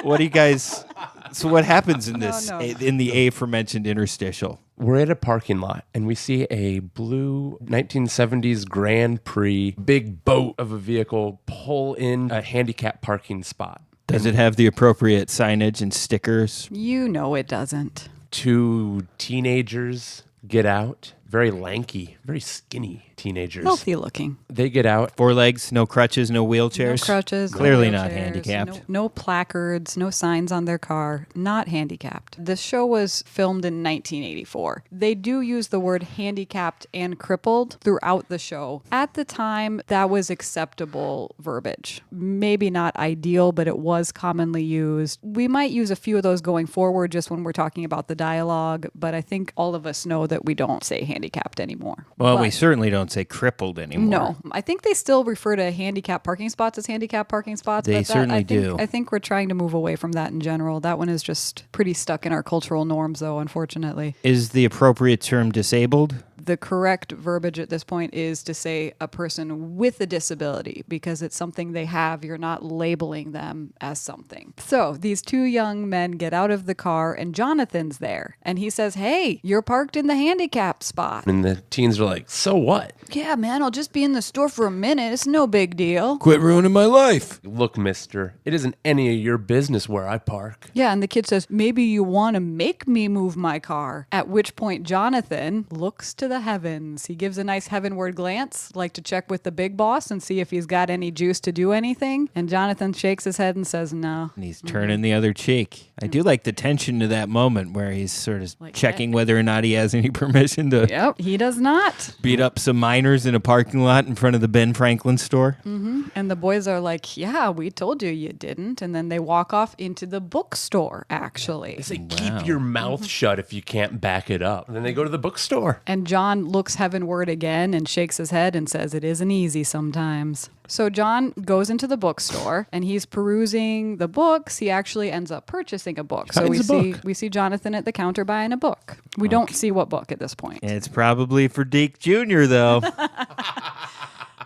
Speaker 4: What do you guys... So what happens in this, in the aforementioned interstitial?
Speaker 6: We're at a parking lot, and we see a blue 1970s Grand Prix big boat of a vehicle pull in a handicap parking spot.
Speaker 4: Does it have the appropriate signage and stickers?
Speaker 5: You know it doesn't.
Speaker 6: Two teenagers get out. Very lanky, very skinny teenagers.
Speaker 5: Healthy looking.
Speaker 6: They get out.
Speaker 4: 4 legs, no crutches, no wheelchairs.
Speaker 5: No crutches.
Speaker 4: Clearly
Speaker 5: no
Speaker 4: not
Speaker 5: wheelchairs,
Speaker 4: handicapped.
Speaker 5: No placards, no signs on their car. Not handicapped. The show was filmed in 1984. They do use the word handicapped and crippled throughout the show. At the time, that was acceptable verbiage. Maybe not ideal, but it was commonly used. We might use a few of those going forward just when we're talking about the dialogue, but I think all of us know that we don't say handicapped anymore.
Speaker 4: Well, we certainly don't say crippled anymore.
Speaker 5: No, I think they still refer to handicapped parking spots as handicapped parking spots.
Speaker 4: They
Speaker 5: but
Speaker 4: certainly do.
Speaker 5: I think we're trying to move away from that in general. That one is just pretty stuck in our cultural norms, though, unfortunately.
Speaker 4: Is the appropriate term disabled?
Speaker 5: The correct verbiage at this point is to say a person with a disability because it's something they have. You're not labeling them as something. So these 2 young men get out of the car and Jonathan's there. And he says, "Hey, you're parked in the handicap spot."
Speaker 6: And the teens are like, so what?
Speaker 5: "Yeah, man, I'll just be in the store for a minute. It's no big deal."
Speaker 4: Quit ruining my life.
Speaker 6: Look, mister, it isn't any of your business where I park.
Speaker 5: Yeah, and the kid says, "Maybe you want to make me move my car." At which point Jonathan looks to the heavens. He gives a nice heavenward glance, like to check with the big boss and see if he's got any juice to do anything. And Jonathan shakes his head and says, "No."
Speaker 4: And he's turning the other cheek. I do like the tension to that moment where he's sort of
Speaker 5: Like
Speaker 4: checking whether or not he has any permission to
Speaker 5: Yep, he does not.
Speaker 4: beat up some minors in a parking lot in front of the Ben Franklin store.
Speaker 5: And the boys are like, "Yeah, we told you you didn't." And then they walk off into the bookstore, actually.
Speaker 6: They say, keep your mouth shut if you can't back it up. And then they go to the bookstore.
Speaker 5: And John looks heavenward again and shakes his head and says, "It isn't easy sometimes." So John goes into the bookstore and he's perusing the books. He actually ends up purchasing a book. So we see Jonathan at the counter buying a book. We don't see what book at this point.
Speaker 4: It's probably for Deke Jr., though.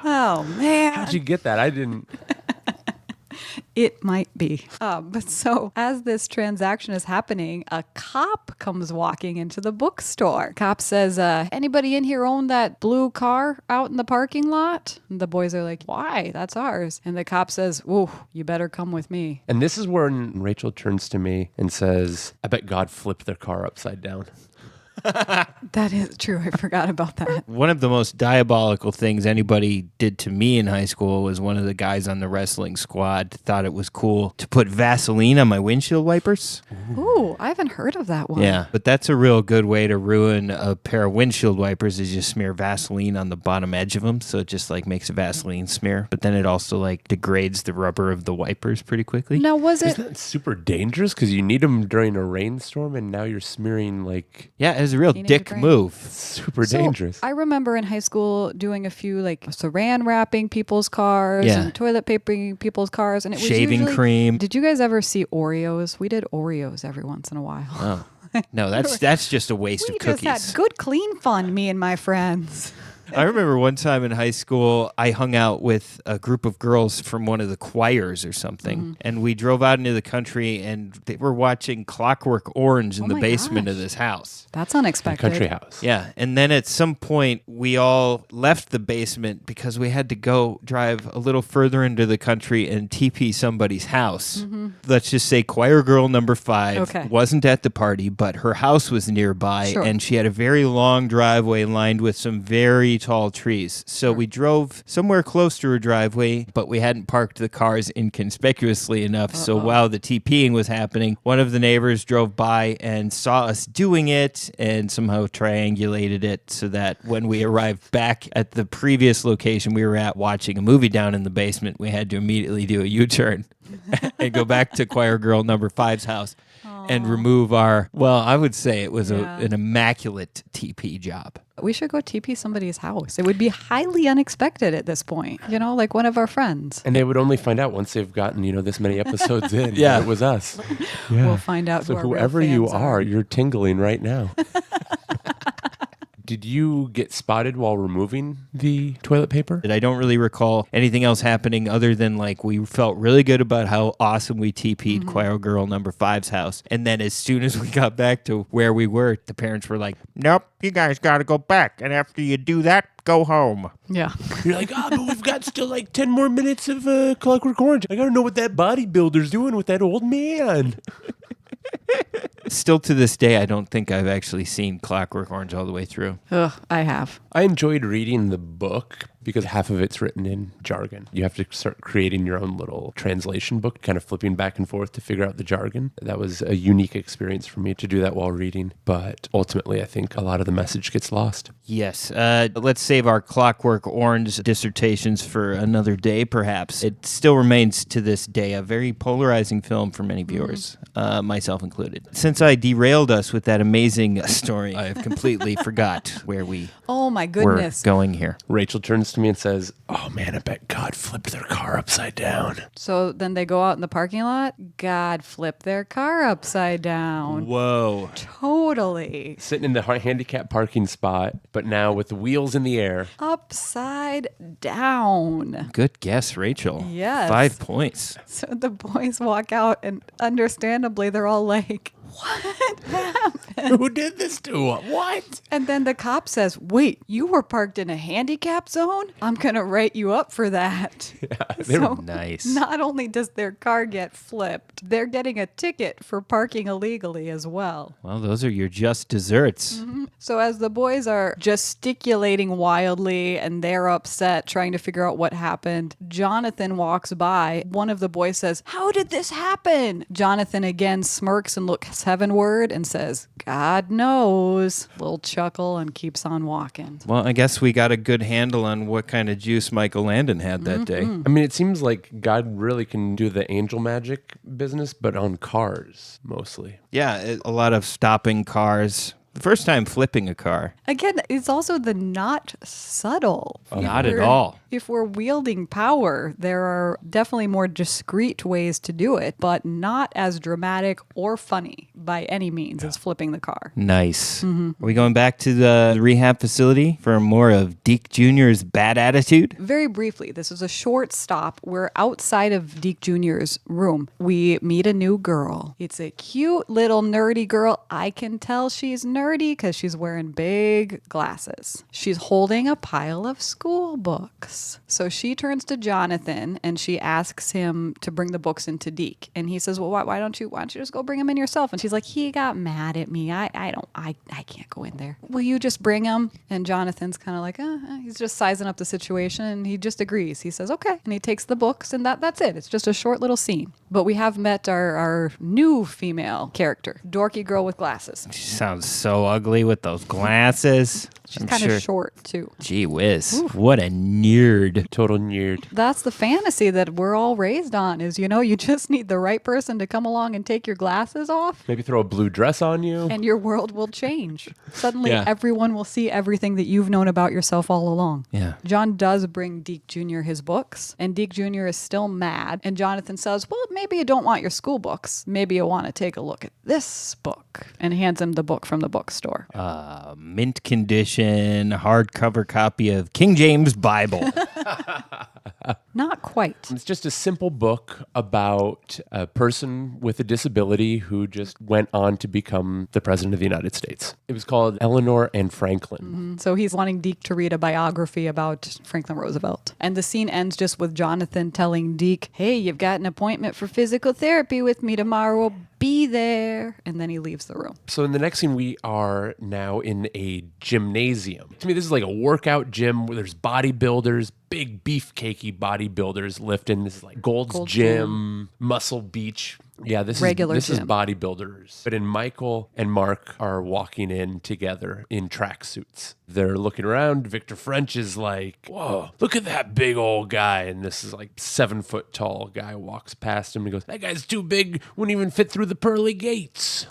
Speaker 5: Oh, man.
Speaker 6: How'd you get that? I didn't.
Speaker 5: It might be. But so as this transaction is happening, a cop comes walking into the bookstore. Cop says, "Anybody in here own that blue car out in the parking lot?" And the boys are like, "Why? That's ours." And the cop says, "Ooh, you better come with me."
Speaker 6: And this is when Rachel turns to me and says, I bet God flipped their car upside down.
Speaker 5: That is true. I forgot about that.
Speaker 4: One of the most diabolical things anybody did to me in high school was one of the guys on the wrestling squad thought it was cool to put Vaseline on my windshield wipers.
Speaker 5: Ooh, I haven't heard of that one.
Speaker 4: Yeah, but that's a real good way to ruin a pair of windshield wipers is you smear Vaseline on the bottom edge of them, so it just like makes a Vaseline smear. But then it also like degrades the rubber of the wipers pretty quickly.
Speaker 5: Now, was it?
Speaker 6: Isn't that super dangerous? Because you need them during a rainstorm and now you're smearing like...
Speaker 4: Yeah, it was a real
Speaker 5: Teenage
Speaker 4: dick
Speaker 5: brain.
Speaker 4: move.
Speaker 6: Super
Speaker 5: So,
Speaker 6: dangerous.
Speaker 5: I remember in high school doing a few like saran wrapping people's cars
Speaker 4: Yeah.
Speaker 5: and toilet papering people's cars, and it was
Speaker 4: Shaving
Speaker 5: usually-
Speaker 4: cream.
Speaker 5: Did you guys ever see Oreos? We did Oreos every once in a while.
Speaker 4: Oh. No, that's just a waste
Speaker 5: We
Speaker 4: of
Speaker 5: just
Speaker 4: cookies.
Speaker 5: had good clean fun, me and my friends.
Speaker 4: I remember one time in high school, I hung out with a group of girls from one of the choirs or something, and we drove out into the country, and they were watching Clockwork Orange in
Speaker 5: Oh
Speaker 4: the
Speaker 5: my
Speaker 4: basement
Speaker 5: gosh.
Speaker 4: of this house.
Speaker 5: That's unexpected.
Speaker 6: Country house.
Speaker 4: Yeah, and then at some point, we all left the basement because we had to go drive a little further into the country and TP somebody's house. Let's just say choir girl number 5
Speaker 5: Okay.
Speaker 4: wasn't at the party, but her house was nearby,
Speaker 5: Sure.
Speaker 4: and she had a very long driveway lined with some very tall trees. So we drove somewhere close to her driveway, but we hadn't parked the cars inconspicuously enough. So while the TPing was happening, one of the neighbors drove by and saw us doing it and somehow triangulated it so that when we arrived back at the previous location we were at watching a movie down in the basement, we had to immediately do a U-turn and go back to choir girl number 5's house and remove our, well, I would say it was an immaculate TP job.
Speaker 5: We should go TP somebody's house. It would be highly unexpected at this point, like one of our friends.
Speaker 6: And they would only find out once they've gotten, this many episodes in.
Speaker 4: Yeah.
Speaker 6: It was us.
Speaker 5: We'll find out
Speaker 6: So
Speaker 5: who our real
Speaker 6: whoever you
Speaker 5: fans
Speaker 6: are, you're tingling right now. Did you get spotted while removing the toilet paper?
Speaker 4: I don't really recall anything else happening other than we felt really good about how awesome we TP'd choir girl number 5's house. And then as soon as we got back to where we were, the parents were like, nope, you guys got to go back. And after you do that, go home.
Speaker 5: Yeah.
Speaker 6: You're like, but we've got still 10 more minutes of Clockwork Orange. I got to know what that bodybuilder's doing with that old man.
Speaker 4: Still to this day, I don't think I've actually seen Clockwork Orange all the way through.
Speaker 5: Ugh, I have.
Speaker 6: I enjoyed reading the book because half of it's written in jargon. You have to start creating your own little translation book, kind of flipping back and forth to figure out the jargon. That was a unique experience for me to do that while reading. But ultimately, I think a lot of the message gets lost.
Speaker 4: Yes. Let's save our Clockwork Orange dissertations for another day, perhaps. It still remains to this day a very polarizing film for many viewers, myself included. Since I derailed us with that amazing story, I have completely forgot where we
Speaker 5: Oh my
Speaker 4: were
Speaker 5: goodness.
Speaker 4: going here.
Speaker 6: Rachel turns to me and says, oh man, I bet God flipped their car upside down.
Speaker 5: So then they go out in the parking lot. God flipped their car upside down.
Speaker 4: Whoa.
Speaker 5: Totally.
Speaker 6: Sitting in the handicap parking spot, but now with the wheels in the air.
Speaker 5: Upside down.
Speaker 4: Good guess, Rachel.
Speaker 5: Yes.
Speaker 4: 5 points.
Speaker 5: So the boys walk out, and understandably, they're all like, what happened?
Speaker 6: Who did this to him? What?
Speaker 5: And then the cop says, wait, you were parked in a handicap zone? I'm going to write you up for that.
Speaker 6: they were
Speaker 4: Nice.
Speaker 5: Not only does their car get flipped, they're getting a ticket for parking illegally as well.
Speaker 4: Well, those are your just desserts.
Speaker 5: So as the boys are gesticulating wildly and they're upset trying to figure out what happened, Jonathan walks by. One of the boys says, how did this happen? Jonathan again smirks and looks heavenward and says, God knows. Little chuckle and keeps on walking.
Speaker 4: Well, I guess we got a good handle on what kind of juice Michael Landon had that day.
Speaker 6: I mean, it seems like God really can do the angel magic business, but on cars mostly.
Speaker 4: Yeah, a lot of stopping cars. The first time flipping a car.
Speaker 5: Again, it's also the not subtle.
Speaker 4: Not at all.
Speaker 5: If we're wielding power, there are definitely more discreet ways to do it, but not as dramatic or funny by any means as flipping the car.
Speaker 4: Nice. Are we going back to the rehab facility for more of Deke Jr.'s bad attitude?
Speaker 5: Very briefly, this is a short stop. We're outside of Deke Jr.'s room. We meet a new girl. It's a cute little nerdy girl. I can tell she's nerdy because she's wearing big glasses. She's holding a pile of school books. So she turns to Jonathan and she asks him to bring the books into Deke. And he says, well, why don't you just go bring them in yourself? And she's like, he got mad at me. I can't go in there. Will you just bring them? And Jonathan's kind of like, he's just sizing up the situation and he just agrees. He says, okay. And he takes the books and that's it. It's just a short little scene. But we have met our new female character, dorky girl with glasses.
Speaker 4: She sounds so ugly with those glasses.
Speaker 5: She's kind of short, too.
Speaker 4: Gee whiz. What a nerd.
Speaker 6: Total nerd.
Speaker 5: That's the fantasy that we're all raised on is, you just need the right person to come along and take your glasses off
Speaker 6: Maybe throw a blue dress on you.
Speaker 5: and your world will change. Suddenly,
Speaker 4: Yeah.
Speaker 5: everyone will see everything that you've known about yourself all along.
Speaker 4: Yeah.
Speaker 5: John does bring Deke Jr. his books, and Deke Jr. is still mad. And Jonathan says, well, maybe you don't want your school books. Maybe you want to take a look at this book. And hands him the book from the bookstore.
Speaker 4: Mint condition, hardcover copy of King James Bible.
Speaker 5: Not quite.
Speaker 6: It's just a simple book about a person with a disability who just went on to become the president of the United States. It was called Eleanor and Franklin.
Speaker 5: So he's wanting Deke to read a biography about Franklin Roosevelt. And the scene ends just with Jonathan telling Deke, hey, you've got an appointment for physical therapy with me tomorrow. be there. And then he leaves the room.
Speaker 6: So in the next scene, we are now in a gymnasium. To me, this is like a workout gym where there's bodybuilders, big beefcakey bodybuilders lifting. This is like Gold's Gym, Muscle Beach. Yeah, this
Speaker 5: Regular
Speaker 6: is
Speaker 5: gym.
Speaker 6: bodybuilders. But Michael and Mark are walking in together in tracksuits. They're looking around. Victor French is like, whoa, look at that big old guy. And this is like 7-foot tall guy walks past him and goes, that guy's too big, wouldn't even fit through the pearly gates.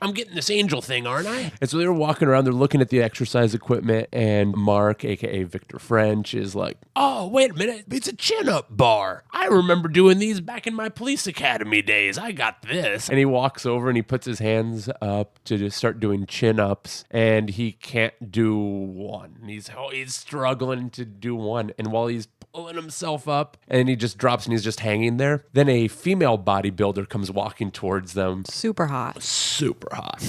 Speaker 6: I'm getting this angel thing, aren't I? And so they're walking around, they're looking at the exercise equipment, and Mark, aka Victor French, is like, oh, wait a minute, it's a chin-up bar. I remember doing these back in my police academy days. I got this. And he walks over and he puts his hands up to just start doing chin-ups, and he can't do one. He's struggling to do one. And while he's pulling himself up, and he just drops and he's just hanging there, then a female bodybuilder comes walking towards them.
Speaker 5: Super hot.
Speaker 6: Super hot.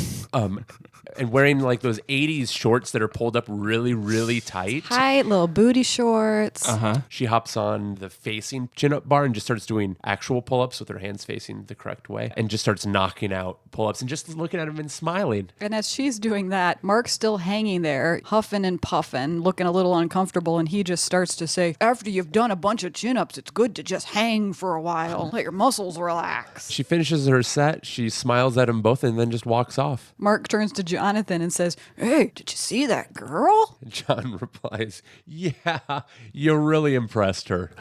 Speaker 6: And wearing like those 80s shorts that are pulled up really, really tight.
Speaker 5: Tight little booty shorts.
Speaker 6: She hops on the facing chin-up bar and just starts doing actual pull-ups with her hands facing the correct way and just starts knocking out pull-ups and just looking at him and smiling.
Speaker 5: And as she's doing that, Mark's still hanging there, huffing and puffing, looking a little uncomfortable, and he just starts to say, after you've done a bunch of chin-ups, it's good to just hang for a while. Let your muscles relax.
Speaker 6: She finishes her set, she smiles at them both, and then just walks off.
Speaker 5: Mark turns to Jonathan and says, hey, did you see that girl?
Speaker 6: And John replies, yeah, you really impressed her.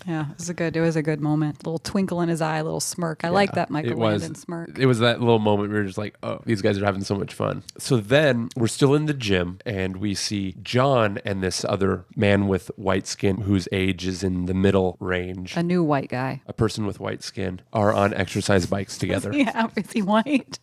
Speaker 5: Yeah, it was a good moment. Little twinkle in his eye, a little smirk. I like that Michael Landon smirk.
Speaker 6: It was that little moment where we were just like, oh, these guys are having so much fun. So then we're still in the gym and we see John and this other man with white skin whose age is in the middle range.
Speaker 5: A new white guy.
Speaker 6: A person with white skin are on exercise bikes together.
Speaker 5: Yeah, is he white?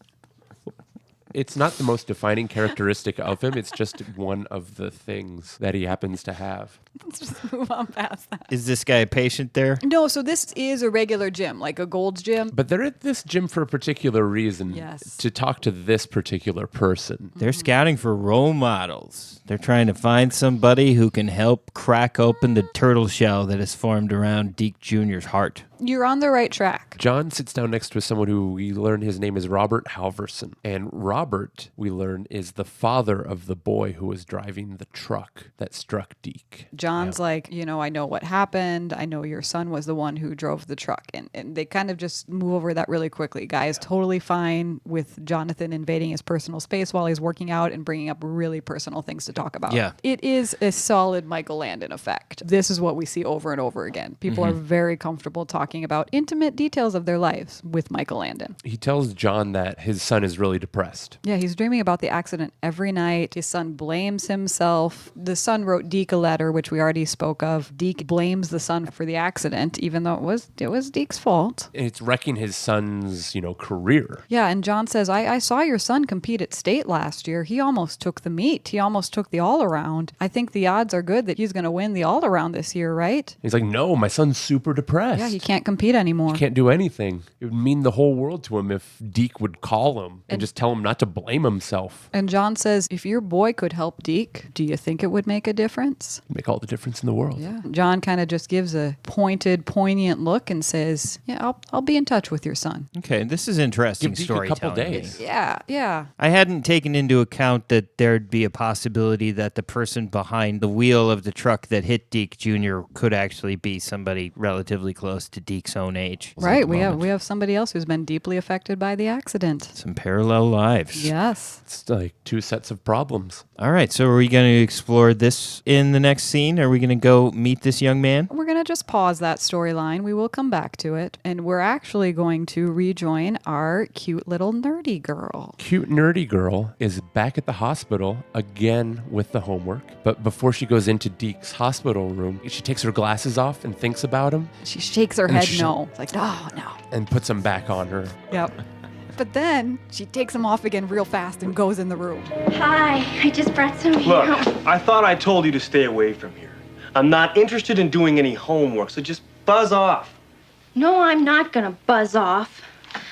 Speaker 6: It's not the most defining characteristic of him. It's just one of the things that he happens to have.
Speaker 5: Let's just move on past that.
Speaker 4: Is this guy a patient there?
Speaker 5: No, so this is a regular gym, like a Gold's Gym.
Speaker 6: But they're at this gym for a particular reason.
Speaker 5: Yes.
Speaker 6: To talk to this particular person.
Speaker 4: They're scouting for role models. They're trying to find somebody who can help crack open the turtle shell that has formed around Deke Jr.'s heart.
Speaker 5: You're on the right track.
Speaker 6: John sits down next to someone who we learn his name is Robert Halverson. And Robert, we learn, is the father of the boy who was driving the truck that struck Deke.
Speaker 5: John's like, I know what happened. I know your son was the one who drove the truck. And they kind of just move over that really quickly. Guy is totally fine with Jonathan invading his personal space while he's working out and bringing up really personal things to talk about.
Speaker 4: Yeah.
Speaker 5: It is a solid Michael Landon effect. This is what we see over and over again. People are very comfortable talking about intimate details of their lives with Michael Landon.
Speaker 6: He tells John that his son is really depressed.
Speaker 5: Yeah, he's dreaming about the accident every night. His son blames himself. The son wrote Deke a letter, which we already spoke of. Deke blames the son for the accident, even though it was Deke's fault.
Speaker 6: It's wrecking his son's, career.
Speaker 5: Yeah, and John says, I saw your son compete at state last year. He almost took the meet. He almost took the all-around. I think the odds are good that he's going to win the all-around this year, right?
Speaker 6: He's like, no, my son's super depressed.
Speaker 5: Yeah, he can't compete anymore.
Speaker 6: He can't do anything. It would mean the whole world to him if Deke would call him and just tell him not to blame himself.
Speaker 5: And John says, if your boy could help Deke, do you think it would make a difference?
Speaker 6: Make all the difference in the world.
Speaker 5: Yeah. John kind of just gives a pointed, poignant look and says, yeah, I'll be in touch with your son.
Speaker 4: Okay, this is interesting
Speaker 6: Give Deke a
Speaker 4: storytelling.
Speaker 6: couple days.
Speaker 5: Yeah.
Speaker 4: I hadn't taken into account that there'd be a possibility that the person behind the wheel of the truck that hit Deke Jr. could actually be somebody relatively close to Deke's own age.
Speaker 5: Right. We have somebody else who's been deeply affected by the accident.
Speaker 4: Some parallel lives.
Speaker 5: Yes.
Speaker 6: It's like two sets of problems.
Speaker 4: All right, so are we going to explore this in the next scene? Are we going to go meet this young man?
Speaker 5: We're going to just pause that storyline. We will come back to it. And we're actually going to rejoin our cute little nerdy girl.
Speaker 6: Cute nerdy girl is back at the hospital again with the homework. But before she goes into Deke's hospital room, she takes her glasses off and thinks about him.
Speaker 5: She shakes her head no. It's like, no.
Speaker 6: And puts them back on her.
Speaker 5: Yep. But then she takes them off again real fast and goes in the room.
Speaker 8: Hi, I just brought some
Speaker 9: Look, I thought I told you to stay away from here. I'm not interested in doing any homework, so just buzz off.
Speaker 8: No, I'm not gonna buzz off.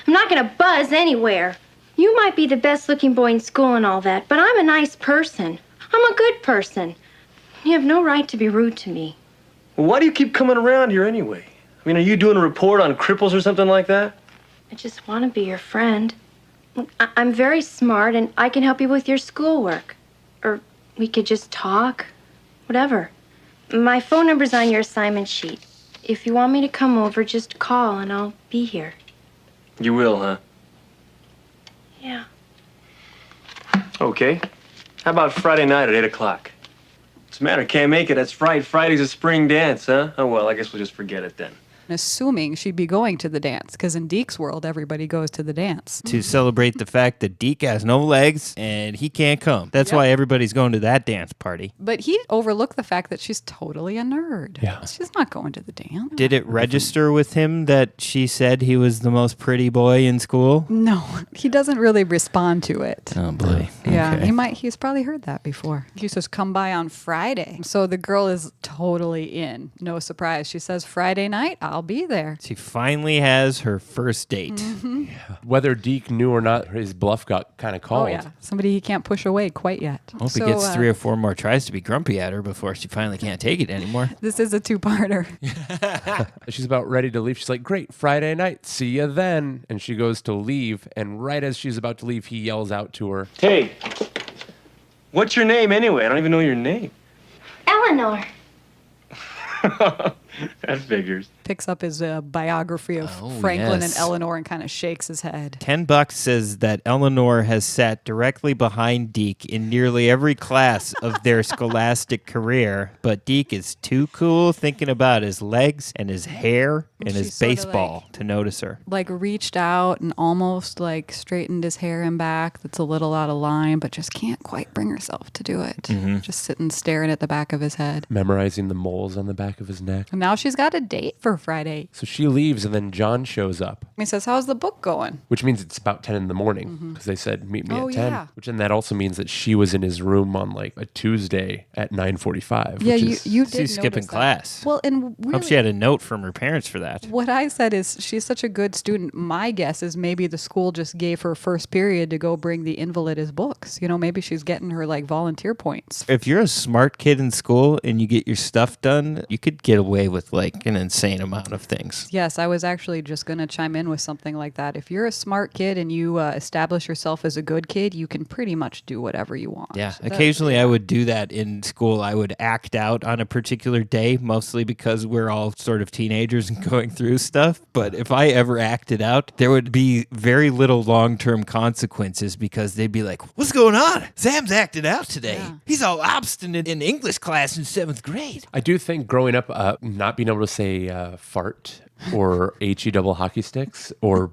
Speaker 8: I'm not gonna buzz anywhere. You might be the best looking boy in school and all that, but I'm a nice person. I'm a good person. You have no right to be rude to me.
Speaker 9: Well, why do you keep coming around here anyway? I mean, are you doing a report on cripples or something like that?
Speaker 8: I just want to be your friend. Look, I'm very smart and I can help you with your schoolwork. Or we could just talk. Whatever. My phone number's on your assignment sheet. If you want me to come over, just call and I'll be here.
Speaker 9: You will, huh?
Speaker 8: Yeah.
Speaker 9: Okay. How about Friday night at 8 o'clock? What's the matter? Can't make it. That's right. Friday's a spring dance, huh? Oh, well, I guess we'll just forget it then.
Speaker 5: Assuming she'd be going to the dance, because in Deke's world, everybody goes to the dance.
Speaker 4: To celebrate the fact that Deke has no legs and he can't come. That's
Speaker 5: Yep.
Speaker 4: why everybody's going to that dance party.
Speaker 5: But he overlooked the fact that she's totally a nerd.
Speaker 6: Yeah.
Speaker 5: She's not going to the dance.
Speaker 4: Did it register with him that she said he was the most pretty boy in school?
Speaker 5: No, he doesn't really respond to it.
Speaker 4: Oh, boy.
Speaker 5: Yeah,
Speaker 4: Okay.
Speaker 5: he's probably heard that before. He says, come by on Friday. So the girl is totally in. No surprise. She says, Friday night, I'll be there.
Speaker 4: She finally has her first date.
Speaker 5: Mm-hmm.
Speaker 6: Whether Deke knew or not, his bluff got kind of called.
Speaker 5: Oh, yeah. Somebody he can't push away quite yet.
Speaker 4: Hope he
Speaker 5: So,
Speaker 4: gets 3 or 4 more tries to be grumpy at her before she finally can't take it anymore.
Speaker 5: This is a two-parter.
Speaker 6: She's about ready to leave. She's like, great, Friday night. See you then. And she goes to leave. And right as she's about to leave, he yells out to her.
Speaker 9: Hey, what's your name anyway? I don't even know your name.
Speaker 8: Eleanor.
Speaker 9: That figures.
Speaker 5: Picks up his biography of
Speaker 4: Oh,
Speaker 5: Franklin
Speaker 4: yes.
Speaker 5: and Eleanor and kind of shakes his head.
Speaker 4: $10 says that Eleanor has sat directly behind Deke in nearly every class of their scholastic career, but Deke is too cool thinking about his legs and his hair and
Speaker 5: She's
Speaker 4: his
Speaker 5: sorta
Speaker 4: baseball to notice her.
Speaker 5: Like reached out and almost like straightened his hair in back. That's a little out of line, but just can't quite bring herself to do it. Just sitting staring at the back of his head.
Speaker 6: Memorizing the moles on the back of his neck.
Speaker 5: And now she's got a date for Friday.
Speaker 6: So she leaves, and then John shows up,
Speaker 5: He says, how's the book going?
Speaker 6: which means it's about 10 in the morning because they said meet me
Speaker 5: Oh,
Speaker 6: at 10.
Speaker 5: yeah.
Speaker 6: Which then that also means that she was in his room on like a Tuesday at 9:45.
Speaker 5: Yeah,
Speaker 6: which
Speaker 5: you,
Speaker 6: is,
Speaker 5: you did
Speaker 4: She's skipping
Speaker 5: notice that.
Speaker 4: class.
Speaker 5: Well, and really,
Speaker 4: Hope she had a note from her parents for that.
Speaker 5: what I said is she's such a good student. My guess is maybe the school just gave her first period to go bring the invalid his books. You know, maybe she's getting her like volunteer points.
Speaker 4: If you're a smart kid in school and you get your stuff done, you could get away with like an insane amount of things.
Speaker 5: Yes, I was actually just going to chime in with something like that. If you're a smart kid and you establish yourself as a good kid, you can pretty much do whatever you want.
Speaker 4: Yeah,
Speaker 5: That-
Speaker 4: occasionally I would do that in school. I would act out on a particular day, mostly because we're all sort of teenagers and going through stuff. But if I ever acted out, there would be very little long-term consequences because they'd be like, what's going on? Sam's acting out today.
Speaker 5: Yeah.
Speaker 4: He's all obstinate in English class in 7th grade.
Speaker 6: I do think growing up, not being able to say fart or HE double hockey sticks or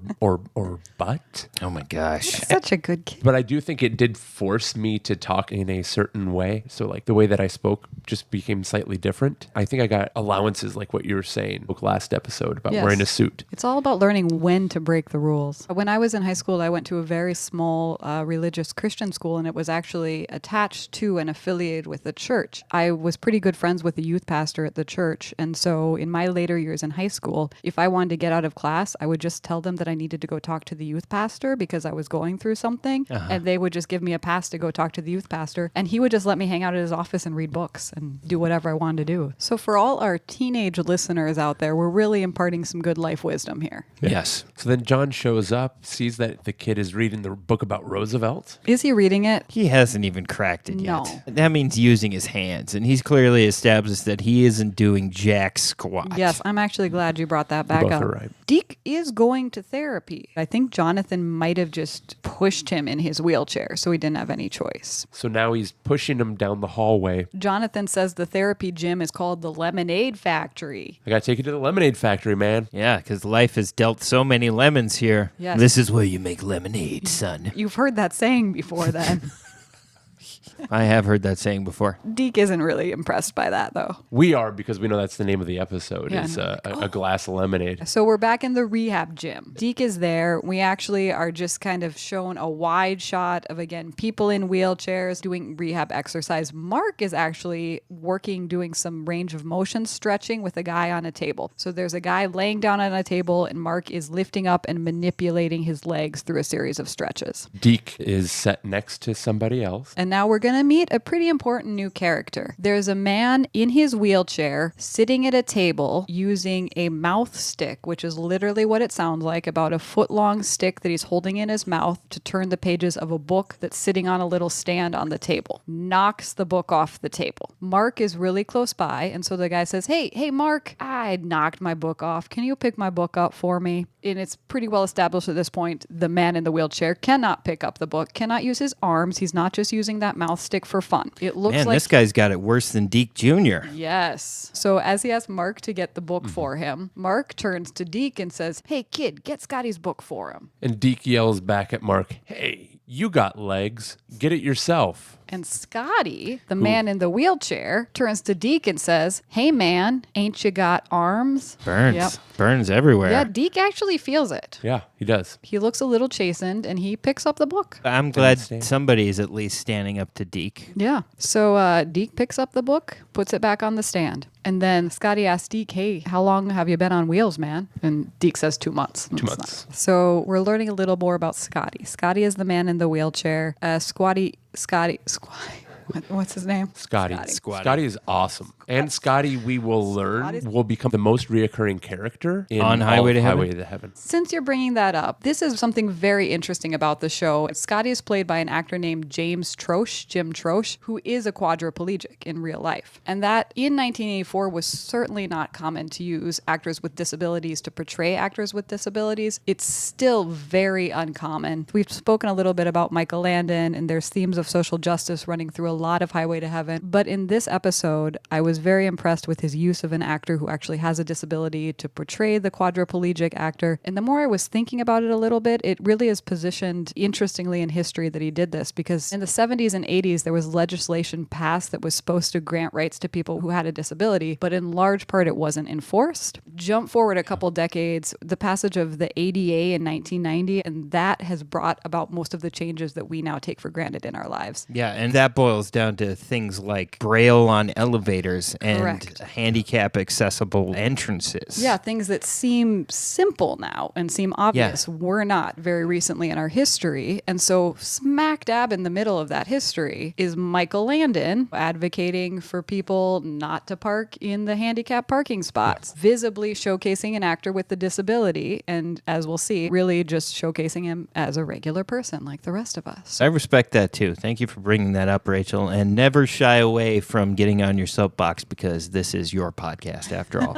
Speaker 6: butt.
Speaker 4: Oh my gosh.
Speaker 5: Such a good kid.
Speaker 6: But I do think it did force me to talk in a certain way. So like the way that I spoke just became slightly different. I think I got allowances like what you were saying last episode about
Speaker 5: Yes.
Speaker 6: wearing a suit.
Speaker 5: It's all about learning when to break the rules. When I was in high school, I went to a very small religious Christian school, and it was actually attached to and affiliated with the church. I was pretty good friends with the youth pastor at the church, and so in my later years in high school, if I wanted to get out of class, I would just tell them that I needed to go talk to the youth pastor because I was going through something, and they would just give me a pass to go talk to the youth pastor, and he would just let me hang out at his office and read books and do whatever I wanted to do. So for all our teenage listeners out there, we're really imparting some good life wisdom here.
Speaker 4: Yes.
Speaker 6: So then John shows up, sees that the kid is reading the book about Roosevelt.
Speaker 5: Is he reading it?
Speaker 4: He hasn't even cracked it
Speaker 5: No.
Speaker 4: yet. That means using his hands, and he's clearly established that he isn't doing jack squat.
Speaker 5: Yes, I'm actually glad you brought that back
Speaker 6: both
Speaker 5: up.
Speaker 6: are right.
Speaker 5: Deke is going to therapy. I think Jonathan might have just pushed him in his wheelchair, so he didn't have any choice.
Speaker 6: So now he's pushing him down the hallway.
Speaker 5: Jonathan says the therapy gym is called the Lemonade Factory.
Speaker 6: I gotta take you to the lemonade factory, man.
Speaker 4: Yeah, because life has dealt so many lemons here.
Speaker 5: Yes.
Speaker 4: This is where you make lemonade, son.
Speaker 5: You've heard that saying before then.
Speaker 4: I have heard that saying before.
Speaker 5: Deke isn't really impressed by that, though.
Speaker 6: We are, because we know that's the name of the episode,
Speaker 5: Yeah,
Speaker 6: is
Speaker 5: and I'm like,
Speaker 6: a glass of lemonade.
Speaker 5: So we're back in the rehab gym. Deke is there. We actually are just kind of shown a wide shot of, again, people in wheelchairs doing rehab exercise. Mark is actually doing some range of motion stretching with a guy on a table. So there's a guy laying down on a table, and Mark is lifting up and manipulating his legs through a series of stretches.
Speaker 6: Deke is set next to somebody else.
Speaker 5: And now we're going to meet a pretty important new character. There's a man in his wheelchair sitting at a table using a mouth stick, which is literally what it sounds like, about a foot-long stick that he's holding in his mouth to turn the pages of a book that's sitting on a little stand on the table. Knocks the book off the table. Mark is really close by, and so the guy says, hey, Mark, I knocked my book off. Can you pick my book up for me? And it's pretty well established at this point, the man in the wheelchair cannot pick up the book, cannot use his arms. He's not just using that mouth stick for fun. It looks
Speaker 4: Man,
Speaker 5: like
Speaker 4: this guy's got it worse than Deke Jr.
Speaker 5: Yes. So as he asks Mark to get the book for him, Mark turns to Deke and says, hey, kid, get Scotty's book for him.
Speaker 6: And Deke yells back at Mark, hey, you got legs. Get it yourself.
Speaker 5: And Scotty, the man in the wheelchair, turns to Deke and says, hey, man, ain't you got arms?
Speaker 4: Burns.
Speaker 5: Yep.
Speaker 4: Burns everywhere.
Speaker 5: Yeah, Deke actually feels it.
Speaker 6: Yeah, he does.
Speaker 5: He looks a little chastened, and he picks up the book.
Speaker 4: I'm glad somebody is at least standing up to Deke.
Speaker 5: Yeah. So Deke picks up the book, puts it back on the stand. And then Scotty asks Deke, hey, how long have you been on wheels, man? And Deke says 2 months.
Speaker 6: 2 months.
Speaker 5: So we're learning a little more about Scotty. Scotty is the man in the wheelchair. Scotty. What's his name?
Speaker 6: Scotty. Scotty is awesome. And Scotty, we will learn, will become the most reoccurring character in
Speaker 4: On Highway to
Speaker 6: Highway to Heaven.
Speaker 5: Since you're bringing that up, this is something very interesting about the show. Scotty is played by an actor named Jim Troche, who is a quadriplegic in real life. And that in 1984 was certainly not common to use actors with disabilities to portray actors with disabilities. It's still very uncommon. We've spoken a little bit about Michael Landon, and there's themes of social justice running through a lot of Highway to Heaven. But in this episode, I was very impressed with his use of an actor who actually has a disability to portray the quadriplegic actor. And the more I was thinking about it a little bit, it really is positioned interestingly in history that he did this, because in the 70s and 80s, there was legislation passed that was supposed to grant rights to people who had a disability, but in large part, it wasn't enforced. Jump forward a couple decades, the passage of the ADA in 1990, and that has brought about most of the changes that we now take for granted in our lives.
Speaker 4: Yeah, and that boils down to things like Braille on elevators and
Speaker 5: Correct.
Speaker 4: handicap accessible entrances.
Speaker 5: Yeah, things that seem simple now and seem obvious were not very recently in our history. And so smack dab in the middle of that history is Michael Landon advocating for people not to park in the handicap parking spots, visibly showcasing an actor with the disability. And as we'll see, really just showcasing him as a regular person like the rest of us.
Speaker 4: I respect that too. Thank you for bringing that up, Rachel. And never shy away from getting on your soapbox, because this is your podcast after all.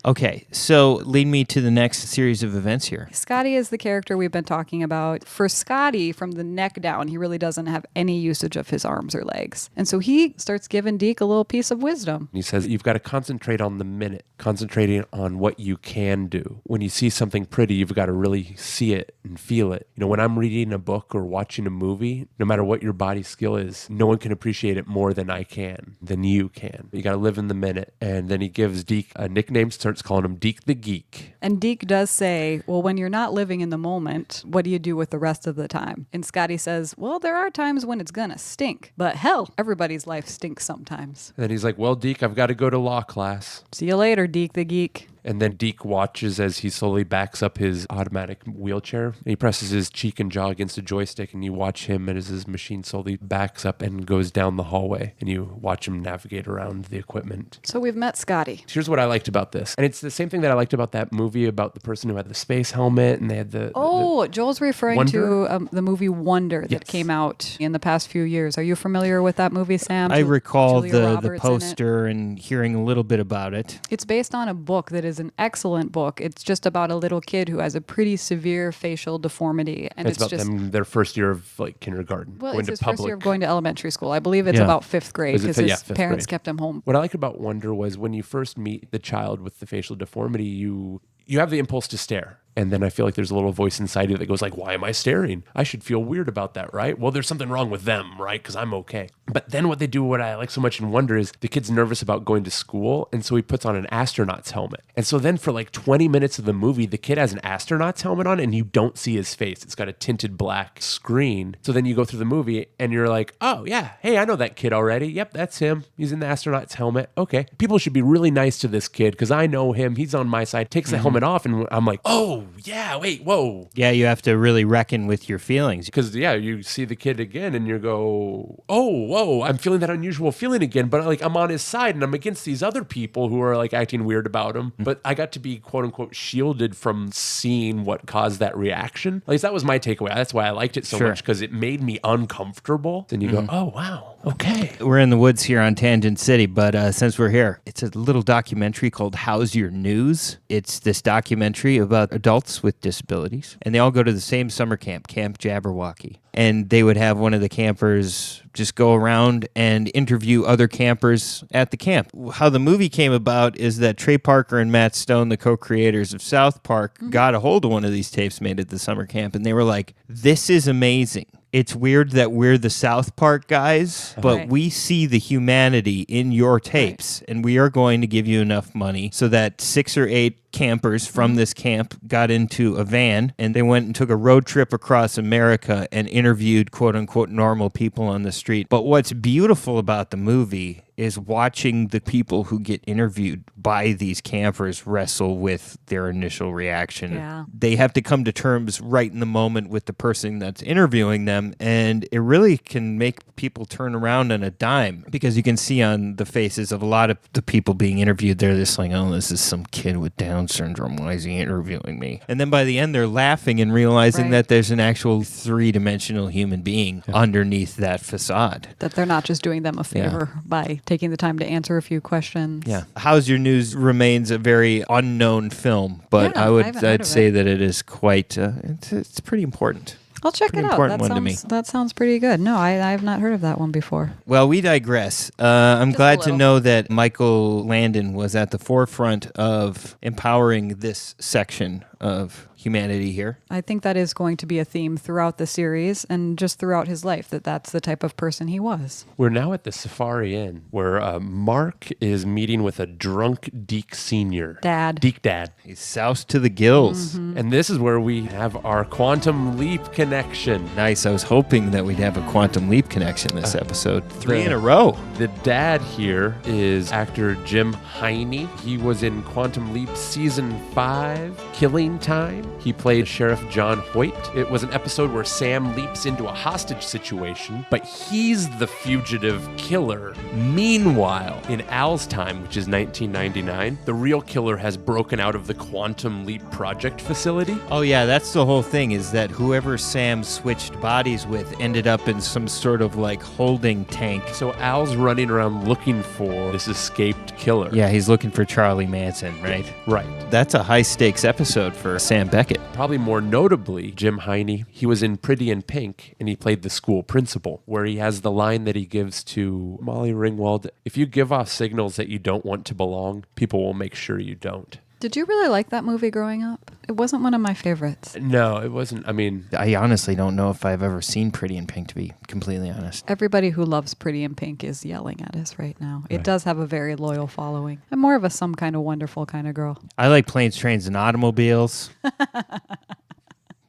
Speaker 4: Okay, so lead me to the next series of events here.
Speaker 5: Scotty is the character we've been talking about. For Scotty, from the neck down, he really doesn't have any usage of his arms or legs. And so he starts giving Deke a little piece of wisdom.
Speaker 6: He says, you've got to concentrate on the minute, concentrating on what you can do. When you see something pretty, you've got to really see it and feel it. You know, when I'm reading a book or watching a movie, no matter what your body skill is, no one can appreciate it more than I can, than you can. You got to live in the minute. And then he gives Deke a nickname, starts calling him Deke the Geek.
Speaker 5: And Deke does say, well, when you're not living in the moment, what do you do with the rest of the time? And Scotty says, well, there are times when it's gonna stink. But hell, everybody's life stinks sometimes.
Speaker 6: And then he's like, well, Deke, I've got to go to law class.
Speaker 5: See you later, Deke the Geek.
Speaker 6: And then Deke watches as he slowly backs up his automatic wheelchair. And he presses his cheek and jaw against a joystick, and you watch him as his machine slowly backs up and goes down the hallway. And you watch him navigate around the equipment.
Speaker 5: So we've met Scotty.
Speaker 6: Here's what I liked about this. And it's the same thing that I liked about that movie about the person who had the space helmet and they had the...
Speaker 5: Joel's referring
Speaker 6: Wonder?
Speaker 5: to the movie Wonder that came out in the past few years. Are you familiar with that movie, Sam?
Speaker 4: I recall
Speaker 5: Julia
Speaker 4: the
Speaker 5: Roberts in it.
Speaker 4: poster and hearing a little bit about it.
Speaker 5: It's based on a book that is an excellent book. It's just about a little kid who has a pretty severe facial deformity. And
Speaker 6: it's about
Speaker 5: just
Speaker 6: them, their first year of like kindergarten.
Speaker 5: Well,
Speaker 6: going
Speaker 5: it's
Speaker 6: to
Speaker 5: his
Speaker 6: public.
Speaker 5: first year of going to elementary school. I believe it's
Speaker 4: Yeah.
Speaker 5: about fifth grade
Speaker 6: Is it
Speaker 5: because
Speaker 6: fifth?
Speaker 5: his
Speaker 6: Yeah, fifth
Speaker 5: parents
Speaker 6: grade.
Speaker 5: kept him home.
Speaker 6: What I liked about Wonder was when you first meet the child with the facial deformity, you have the impulse to stare. And then I feel like there's a little voice inside you that goes like, why am I staring? I should feel weird about that, right? Well, there's something wrong with them, right? Because I'm okay. But then what they do, what I like so much in Wonder is the kid's nervous about going to school. And so he puts on an astronaut's helmet. And so then for like 20 minutes of the movie, the kid has an astronaut's helmet on and you don't see his face. It's got a tinted black screen. So then you go through the movie and you're like, oh yeah, hey, I know that kid already. Yep, that's him. He's in the astronaut's helmet. Okay. People should be really nice to this kid because I know him. He's on my side. Takes the helmet off and I'm like, oh, oh, yeah, wait, whoa.
Speaker 4: Yeah, you have to really reckon with your feelings.
Speaker 6: Because, yeah, you see the kid again and you go, oh, whoa, I'm feeling that unusual feeling again, but like I'm on his side and I'm against these other people who are like acting weird about him. But I got to be quote unquote shielded from seeing what caused that reaction. At least that was my takeaway. That's why I liked it so
Speaker 4: Sure.
Speaker 6: much, because it made me uncomfortable. Then you go, oh, wow, okay.
Speaker 4: We're in the woods here on Tangent City, but since we're here, it's a little documentary called How's Your News? It's this documentary about adults with disabilities, and they all go to the same summer camp, Camp Jabberwocky. And they would have one of the campers just go around and interview other campers at the camp. How the movie came about is that Trey Parker and Matt Stone, the co-creators of South Park, got a hold of one of these tapes made at the summer camp, and they were like, this is amazing. It's weird that we're the South Park guys, but
Speaker 5: Right.
Speaker 4: we see the humanity in your tapes, and we are going to give you enough money so that 6 or 8 campers from this camp got into a van, and they went and took a road trip across America and interviewed quote-unquote normal people on the street. But what's beautiful about the movie is watching the people who get interviewed by these campers wrestle with their initial reaction.
Speaker 5: Yeah.
Speaker 4: They have to come to terms right in the moment with the person that's interviewing them, and it really can make people turn around on a dime, because you can see on the faces of a lot of the people being interviewed, they're just like, oh, this is some kid with Down syndrome. Why is he interviewing me? And then by the end, they're laughing and realizing
Speaker 5: Right.
Speaker 4: that there's an actual three-dimensional human being underneath that facade.
Speaker 5: That they're not just doing them a favor by taking the time to answer a few questions.
Speaker 4: Yeah. How's Your News remains a very unknown film, but
Speaker 5: Yeah, I haven't heard
Speaker 4: I'd
Speaker 5: of
Speaker 4: say
Speaker 5: it.
Speaker 4: that it is quite, it's pretty important.
Speaker 5: I'll check
Speaker 4: Pretty
Speaker 5: it out.
Speaker 4: important
Speaker 5: That
Speaker 4: one to me.
Speaker 5: sounds, that sounds pretty good. No, I have not heard of that one before.
Speaker 4: Well, we digress. I'm
Speaker 5: Just a
Speaker 4: glad to
Speaker 5: little.
Speaker 4: know that Michael Landon was at the forefront of empowering this section of humanity here.
Speaker 5: I think that is going to be a theme throughout the series and just throughout his life, that's the type of person he was.
Speaker 6: We're now at the Safari Inn, where Mark is meeting with a drunk Deke Sr.
Speaker 5: Dad.
Speaker 6: Deke Dad.
Speaker 4: He's soused to the gills.
Speaker 6: And this is where we have our quantum leap connection.
Speaker 4: Nice. I was hoping that we'd have a quantum leap connection this episode. 3 in a row.
Speaker 6: The dad here is actor Jim Heine. He was in Quantum Leap Season 5, Killing Time. He played Sheriff John Hoyt. It was an episode where Sam leaps into a hostage situation, but he's the fugitive killer. Meanwhile, in Al's time, which is 1999, the real killer has broken out of the Quantum Leap Project facility.
Speaker 4: Oh, yeah, that's the whole thing, is that whoever Sam switched bodies with ended up in some sort of like holding tank.
Speaker 6: So Al's running around looking for this escaped killer.
Speaker 4: Yeah, he's looking for Charlie Manson, right?
Speaker 6: Right.
Speaker 4: That's a high stakes episode for Sam Beckett.
Speaker 6: Probably more notably, Jim Heine, he was in Pretty in Pink, and he played the school principal, where he has the line that he gives to Molly Ringwald, if you give off signals that you don't want to belong, people will make sure you don't.
Speaker 5: Did you really like that movie growing up? It wasn't one of my favorites.
Speaker 6: No, it wasn't. I mean,
Speaker 4: I honestly don't know if I've ever seen Pretty in Pink, to be completely honest.
Speaker 5: Everybody who loves Pretty in Pink is yelling at us right now. It does have a very loyal following. I'm more of a Some Kind of Wonderful kind of girl.
Speaker 4: I like Planes, Trains, and Automobiles.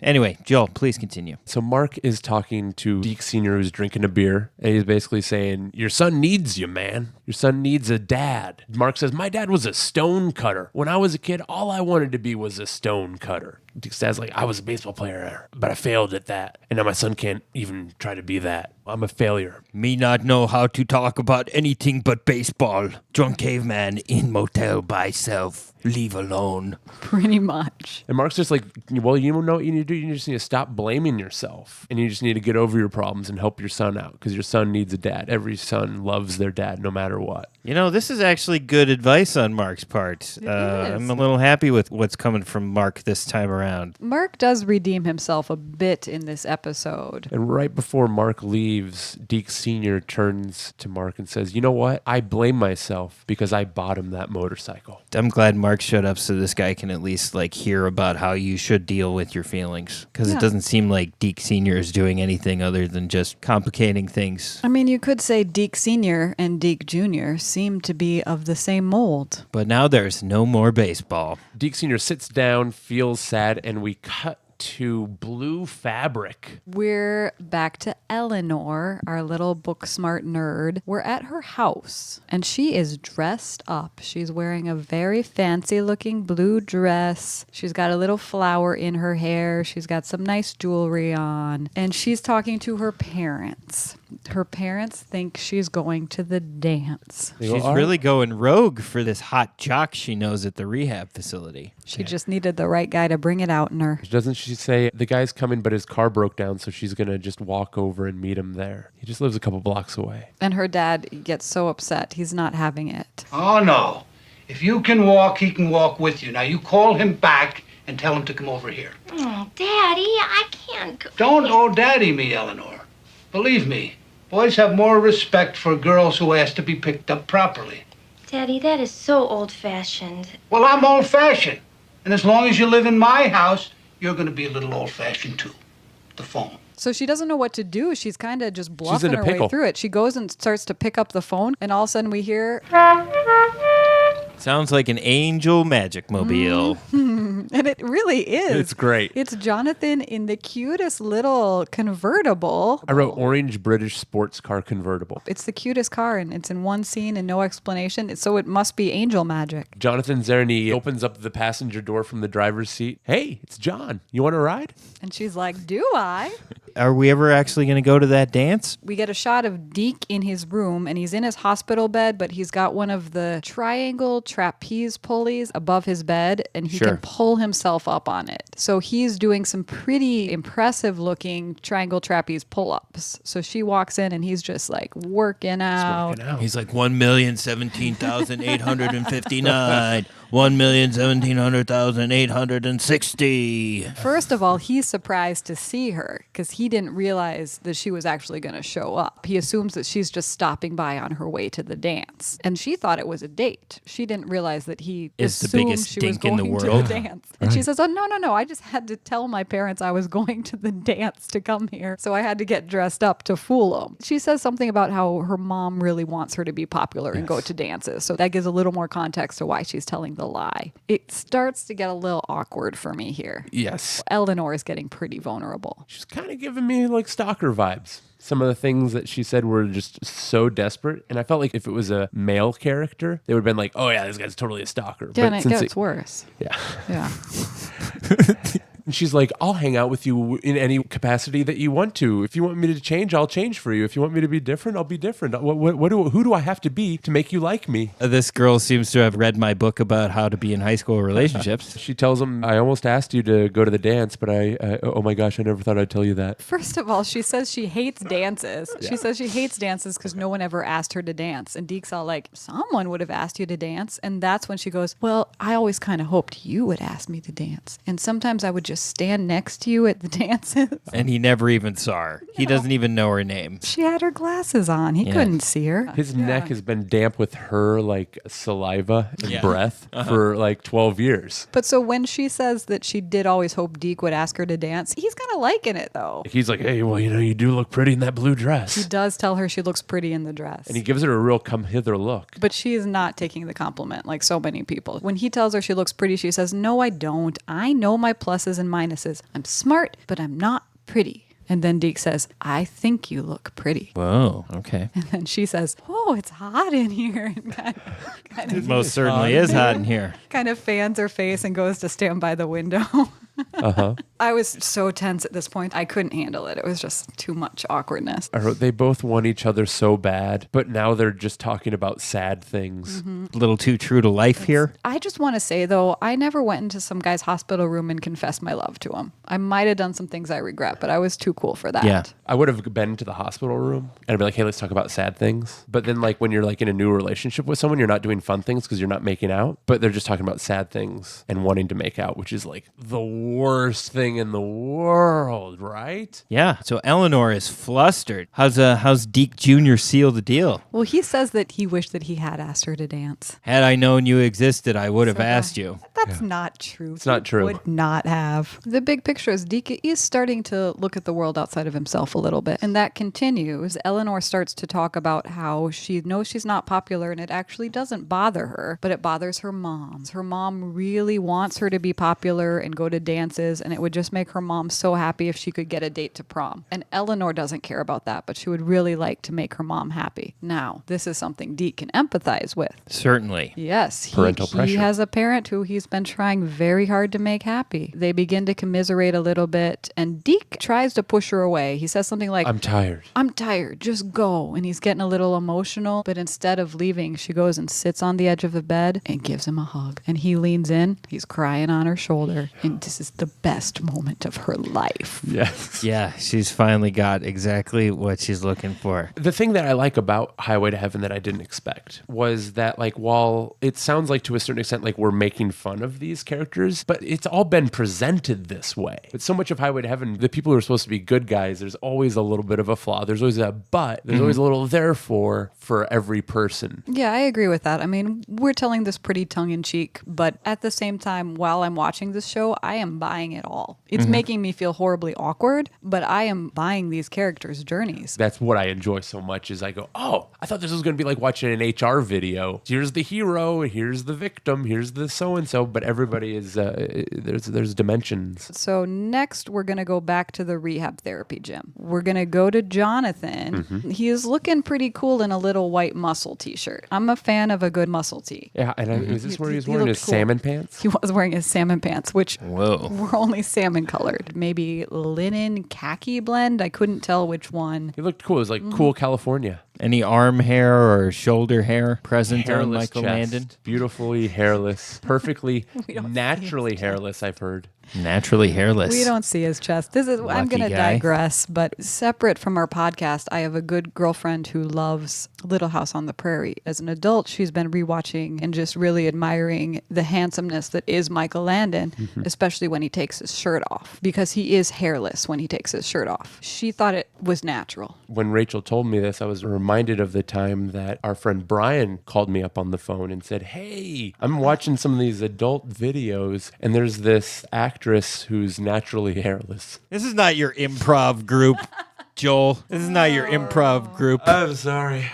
Speaker 4: Anyway, Joel, please continue.
Speaker 6: so Mark is talking to Deke Sr., who's drinking a beer, and he's basically saying, your son needs you, man. Your son needs a dad. Mark says, my dad was a stone cutter. When I was a kid, all I wanted to be was a stone cutter. Deke's dad's like, I was a baseball player, but I failed at that. And now my son can't even try to be that. I'm a failure.
Speaker 4: Me not know how to talk about anything but baseball. Drunk caveman in motel by self. Leave alone.
Speaker 5: Pretty much.
Speaker 6: And Mark's just like, well, you know what you need to do? You just need to stop blaming yourself. And you just need to get over your problems and help your son out, because your son needs a dad. Every son loves their dad no matter what.
Speaker 4: You know, this is actually good advice on Mark's part.
Speaker 5: It is.
Speaker 4: I'm a little happy with what's coming from Mark this time around.
Speaker 5: Mark does redeem himself a bit in this episode.
Speaker 6: And right before Mark leaves, Deke Sr. turns to Mark and says, you know what? I blame myself because I bought him that motorcycle.
Speaker 4: I'm glad Mark showed up so this guy can at least like hear about how you should deal with your feelings, because
Speaker 5: Yeah.
Speaker 4: it doesn't seem like Deke Sr. is doing anything other than just complicating things.
Speaker 5: I mean, you could say Deke Sr. and Deke Jr. seem to be of the same mold.
Speaker 4: But now there's no more baseball.
Speaker 6: Deke Sr. sits down, feels sad, and we cut to blue fabric.
Speaker 5: We're back to Eleanor, our little book smart nerd. We're at her house, and she is dressed up. She's wearing a very fancy looking blue dress. She's got a little flower in her hair. She's got some nice jewelry on, and she's talking to her parents. Her parents think she's going to the dance.
Speaker 4: She's really going rogue for this hot jock she knows at the rehab facility.
Speaker 5: She just needed the right guy to bring it out in her.
Speaker 6: Doesn't she say the guy's coming, but his car broke down, so she's going to just walk over and meet him there? He just lives a couple blocks away.
Speaker 5: And her dad gets so upset. He's not having it.
Speaker 10: Oh, no. If you can walk, he can walk with you. Now, you call him back and tell him to come over here.
Speaker 8: Oh, Daddy, I can't go.
Speaker 10: Don't owe Daddy me, Eleanor. Believe me, boys have more respect for girls who ask to be picked up properly.
Speaker 8: Daddy, that is so old-fashioned.
Speaker 10: Well, I'm old-fashioned. And as long as you live in my house, you're going to be a little old-fashioned, too. The phone.
Speaker 5: So she doesn't know what to do. She's kind of just bluffing
Speaker 6: in a
Speaker 5: her way
Speaker 6: pickle.
Speaker 5: through it. She goes and starts to pick up the phone, and all of a sudden we hear...
Speaker 4: Sounds like an angel magic mobile.
Speaker 5: And it really is.
Speaker 6: It's great.
Speaker 5: It's Jonathan in the cutest little convertible.
Speaker 6: I wrote orange British sports car convertible.
Speaker 5: It's the cutest car, and it's in one scene and no explanation. So it must be angel magic.
Speaker 6: Jonathan's there and he opens up the passenger door from the driver's seat. Hey, it's John. You want to ride?
Speaker 5: And she's like, do I?
Speaker 4: Are we ever actually going to go to that dance?
Speaker 5: We get a shot of Deke in his room, and he's in his hospital bed, but he's got one of the triangle trapeze pulleys above his bed, and he can pull himself up on it. So he's doing some pretty impressive looking triangle trapeze pull-ups. So she walks in, and he's just like working out.
Speaker 4: He's like 1,017,859. 1,017,860.
Speaker 5: First of all, he's surprised to see her because he didn't realize that she was actually going to show up. He assumes that she's just stopping by on her way to the dance. And she thought it was a date. She didn't realize that he
Speaker 4: Is the
Speaker 5: assumed
Speaker 4: biggest
Speaker 5: she was
Speaker 4: dink in
Speaker 5: going
Speaker 4: the
Speaker 5: to
Speaker 4: world.
Speaker 5: the dance. And she says, oh, no. I just had to tell my parents I was going to the dance to come here. So I had to get dressed up to fool them. She says something about how her mom really wants her to be popular and go to dances. So that gives a little more context to why she's telling the lie. It starts to get a little awkward for me here.
Speaker 6: Yes.
Speaker 5: Eleanor is getting pretty vulnerable.
Speaker 6: She's kind of giving me like stalker vibes. Some of the things that she said were just so desperate. And I felt like if it was a male character, they would have been like, oh yeah, this guy's totally a stalker.
Speaker 5: Yeah, and it gets worse.
Speaker 6: Yeah.
Speaker 5: Yeah.
Speaker 6: And she's like, I'll hang out with you in any capacity that you want to. If you want me to change, I'll change for you. If you want me to be different, I'll be different. Who do I have to be to make you like me?
Speaker 4: This girl seems to have read my book about how to be in high school relationships.
Speaker 6: She tells him, I almost asked you to go to the dance, but oh my gosh, I never thought I'd tell you that.
Speaker 5: First of all, she says she hates dances. Yeah. She says she hates dances because no one ever asked her to dance. And Deke's all like, someone would have asked you to dance. And that's when she goes, well, I always kind of hoped you would ask me to dance. And sometimes I would just stand next to you at the dances.
Speaker 4: And he never even saw her. He doesn't even know her name.
Speaker 5: She had her glasses on. He couldn't see her.
Speaker 6: His neck has been damp with her like saliva and breath for like 12 years.
Speaker 5: But so when she says that she did always hope Deke would ask her to dance, he's kind of liking it though.
Speaker 6: He's like, hey, well, you do look pretty in that blue dress.
Speaker 5: He does tell her she looks pretty in the dress.
Speaker 6: And he gives her a real come hither look.
Speaker 5: But she is not taking the compliment like so many people. When he tells her she looks pretty, she says, no, I don't. I know my pluses and minuses. I'm smart, but I'm not pretty. And then Deke says, I think you look pretty.
Speaker 4: Whoa, okay.
Speaker 5: And then she says, oh, it's hot in here. And
Speaker 4: It most certainly is hot in here.
Speaker 5: Kind of fans her face and goes to stand by the window. I was so tense at this point. I couldn't handle it. It was just too much awkwardness.
Speaker 6: I wrote, they both want each other so bad, but now they're just talking about sad things.
Speaker 5: Mm-hmm.
Speaker 4: A little too true to life here.
Speaker 5: I just want to say, though, I never went into some guy's hospital room and confessed my love to him. I might have done some things I regret, but I was too cool for that.
Speaker 4: Yeah.
Speaker 6: I would have been to the hospital room and I'd be like, hey, let's talk about sad things. But then like when you're like in a new relationship with someone, you're not doing fun things because you're not making out, but they're just talking about sad things and wanting to make out, which is like the worst thing in the world, right?
Speaker 4: Yeah. So Eleanor is flustered. How's Deke Jr. seal the deal?
Speaker 5: Well, he says that he wished that he had asked her to dance.
Speaker 4: Had I known you existed, I would have asked you.
Speaker 5: That's not true.
Speaker 6: It's not true.
Speaker 5: Would not have. The big picture is Deke is starting to look at the world outside of himself a little bit. And that continues. Eleanor starts to talk about how she knows she's not popular and it actually doesn't bother her, but it bothers her mom. Her mom really wants her to be popular and go to dances, and it would just make her mom so happy if she could get a date to prom. And Eleanor doesn't care about that, but she would really like to make her mom happy. Now, this is something Deke can empathize with.
Speaker 4: Certainly.
Speaker 5: Yes,
Speaker 6: Parental
Speaker 5: he
Speaker 6: pressure.
Speaker 5: has a parent who he's been trying very hard to make happy. They begin to commiserate a little bit, and Deke tries to push her away. He says something like,
Speaker 6: I'm tired.
Speaker 5: I'm tired, just go. And he's getting a little emotional, but instead of leaving, she goes and sits on the edge of the bed and gives him a hug. And he leans in, he's crying on her shoulder, and this is the best moment of her life.
Speaker 6: Yes.
Speaker 4: Yeah, she's finally got exactly what she's looking for.
Speaker 6: The thing that I like about Highway to Heaven that I didn't expect was that, like, while it sounds like to a certain extent like we're making fun of these characters, but it's all been presented this way. But so much of Highway to Heaven, the people who are supposed to be good guys, there's always a little bit of a flaw. There's always a but. There's always a little therefore for every person.
Speaker 5: Yeah, I agree with that. I mean, we're telling this pretty tongue-in-cheek, but at the same time, while I'm watching this show, I am buying it all. It's making me feel horribly awkward, but I am buying these characters' journeys.
Speaker 6: That's what I enjoy so much is I go, oh, I thought this was going to be like watching an HR video. Here's the hero, here's the victim, here's the so-and-so, but everybody is, there's dimensions.
Speaker 5: So next, we're going to go back to the rehab therapy gym. We're going to go to Jonathan. He is looking pretty cool in a little white muscle t-shirt. I'm a fan of a good muscle tee.
Speaker 6: Yeah, and is this where he's
Speaker 5: He
Speaker 6: wearing
Speaker 5: looked
Speaker 6: his
Speaker 5: cool.
Speaker 6: salmon pants?
Speaker 5: He was wearing his salmon pants, which
Speaker 4: Whoa.
Speaker 5: were only salmon colored. Maybe linen khaki blend. I couldn't tell which one.
Speaker 6: He looked cool. It was like cool California.
Speaker 4: Any arm hair or shoulder hair present on
Speaker 6: Hairless
Speaker 4: Michael
Speaker 6: chest,
Speaker 4: Landon?
Speaker 6: beautifully hairless, perfectly
Speaker 5: We don't see
Speaker 6: naturally
Speaker 5: his
Speaker 6: hairless, I've heard.
Speaker 4: Naturally hairless.
Speaker 5: We don't see his chest. This is I'm
Speaker 4: Lucky
Speaker 5: going to
Speaker 4: guy.
Speaker 5: digress, but separate from our podcast, I have a good girlfriend who loves Little House on the Prairie. As an adult, she's been rewatching and just really admiring the handsomeness that is Michael Landon, especially when he takes his shirt off, because he is hairless when he takes his shirt off. She thought it was natural.
Speaker 6: When Rachel told me this, I was reminded of the time that our friend Brian called me up on the phone and said, hey, I'm watching some of these adult videos, and there's this actress who's naturally hairless.
Speaker 4: This is not your improv group, Joel. This is not your improv group.
Speaker 6: I'm sorry.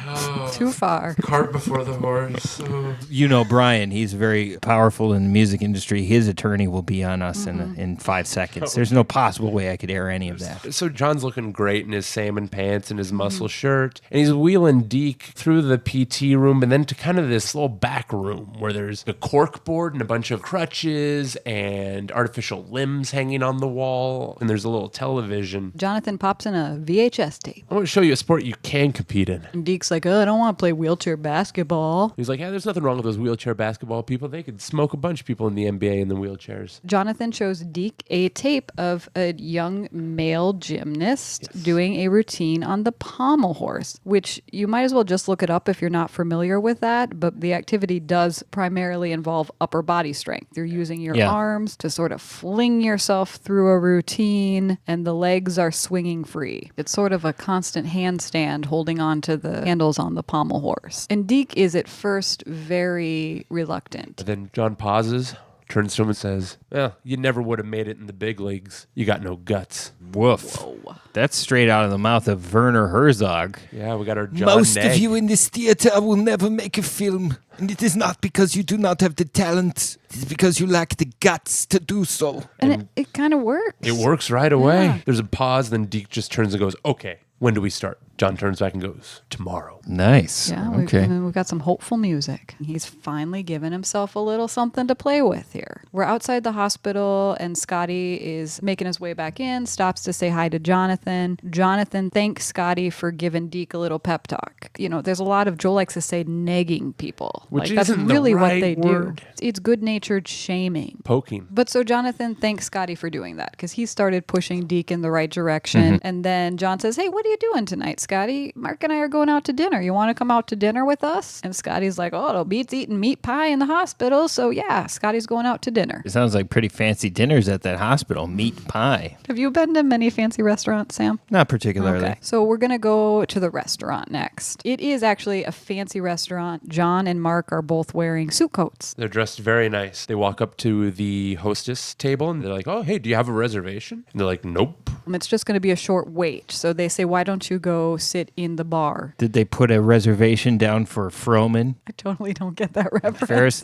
Speaker 5: Too far.
Speaker 6: Cart before the horse.
Speaker 4: You know Brian, he's very powerful in the music industry. His attorney will be on us in 5 seconds. There's no possible way I could air any of that.
Speaker 6: So John's looking great in his salmon pants and his muscle shirt, and he's wheeling Deke through the PT room and then to kind of this little back room where there's a cork board and a bunch of crutches and artificial limbs hanging on the wall, and there's a little television.
Speaker 5: Jonathan pops in a VHS tape.
Speaker 6: I want to show you a sport you can compete in.
Speaker 5: And Deke's like, oh, I don't want to play wheelchair basketball.
Speaker 6: He's like, yeah, there's nothing wrong with those wheelchair basketball people. They could smoke a bunch of people in the NBA in the wheelchairs.
Speaker 5: Jonathan shows Deke a tape of a young male gymnast doing a routine on the pommel horse, which you might as well just look it up if you're not familiar with that. But the activity does primarily involve upper body strength. You're using your arms to sort of fling yourself through a routine, and the legs are swinging free. It's sort of a constant handstand holding on to the handles on the pommel horse. And Deke is at first very reluctant.
Speaker 6: And then John pauses, turns to him and says, well, you never would have made it in the big leagues. You got no guts.
Speaker 4: Woof. That's straight out of the mouth of Werner Herzog.
Speaker 6: Yeah, we got our John
Speaker 11: Most
Speaker 6: Nag.
Speaker 11: of you in this theater will never make a film. And it is not because you do not have the talent. It is because you lack the guts to do so.
Speaker 5: And it kind of works.
Speaker 6: It works right away.
Speaker 5: Yeah.
Speaker 6: There's a pause, then Deke just turns and goes, okay, when do we start? John turns back and goes, tomorrow.
Speaker 4: Nice.
Speaker 5: Yeah,
Speaker 4: Okay.
Speaker 5: we've got some hopeful music. He's finally given himself a little something to play with here. We're outside the hospital, and Scotty is making his way back in, stops to say hi to Jonathan. Jonathan thanks Scotty for giving Deke a little pep talk. You know, there's a lot of, Joel likes to say, negging people.
Speaker 6: Which
Speaker 5: that's
Speaker 6: isn't the
Speaker 5: really what
Speaker 6: right
Speaker 5: they
Speaker 6: word.
Speaker 5: do. It's good-natured shaming.
Speaker 6: Poking.
Speaker 5: But so Jonathan thanks Scotty for doing that because he started pushing Deke in the right direction. And then John says, hey, what are you doing tonight, Scotty? Mark and I are going out to dinner. You want to come out to dinner with us? And Scotty's like, oh, it'll beats eating meat pie in the hospital. So yeah, Scotty's going out to dinner.
Speaker 4: It sounds like pretty fancy dinners at that hospital. Meat pie.
Speaker 5: Have you been to many fancy restaurants, Sam?
Speaker 4: Not particularly.
Speaker 5: Okay. So we're going to go to the restaurant next. It is actually a fancy restaurant. John and Mark are both wearing suit coats.
Speaker 6: They're dressed very nice. They walk up to the hostess table and they're like, oh, hey, do you have a reservation? And they're like, nope.
Speaker 5: It's just going to be a short wait. So they say, why don't you go sit in the bar?
Speaker 4: Did they put a reservation down for Froman?
Speaker 5: I totally don't get that reference.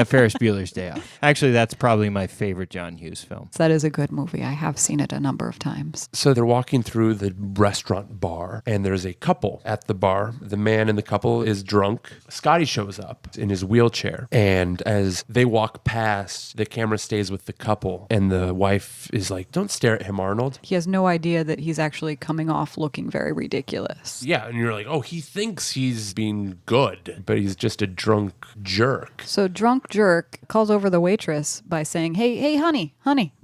Speaker 4: Ferris Bueller's Day Off. Actually, that's probably my favorite John Hughes film.
Speaker 5: That is a good movie. I have seen it a number of times.
Speaker 6: So they're walking through the restaurant bar, and there's a couple at the bar. The man in the couple is drunk. Scotty shows up in his wheelchair, and as they walk past, the camera stays with the couple, and the wife is like, don't stare at him, Arnold.
Speaker 5: He has no idea that he's actually coming off looking very ridiculous.
Speaker 6: Yeah, and you're like, oh, he thinks he's being good, but he's just a drunk jerk.
Speaker 5: So drunk jerk calls over the waitress by saying, hey, honey,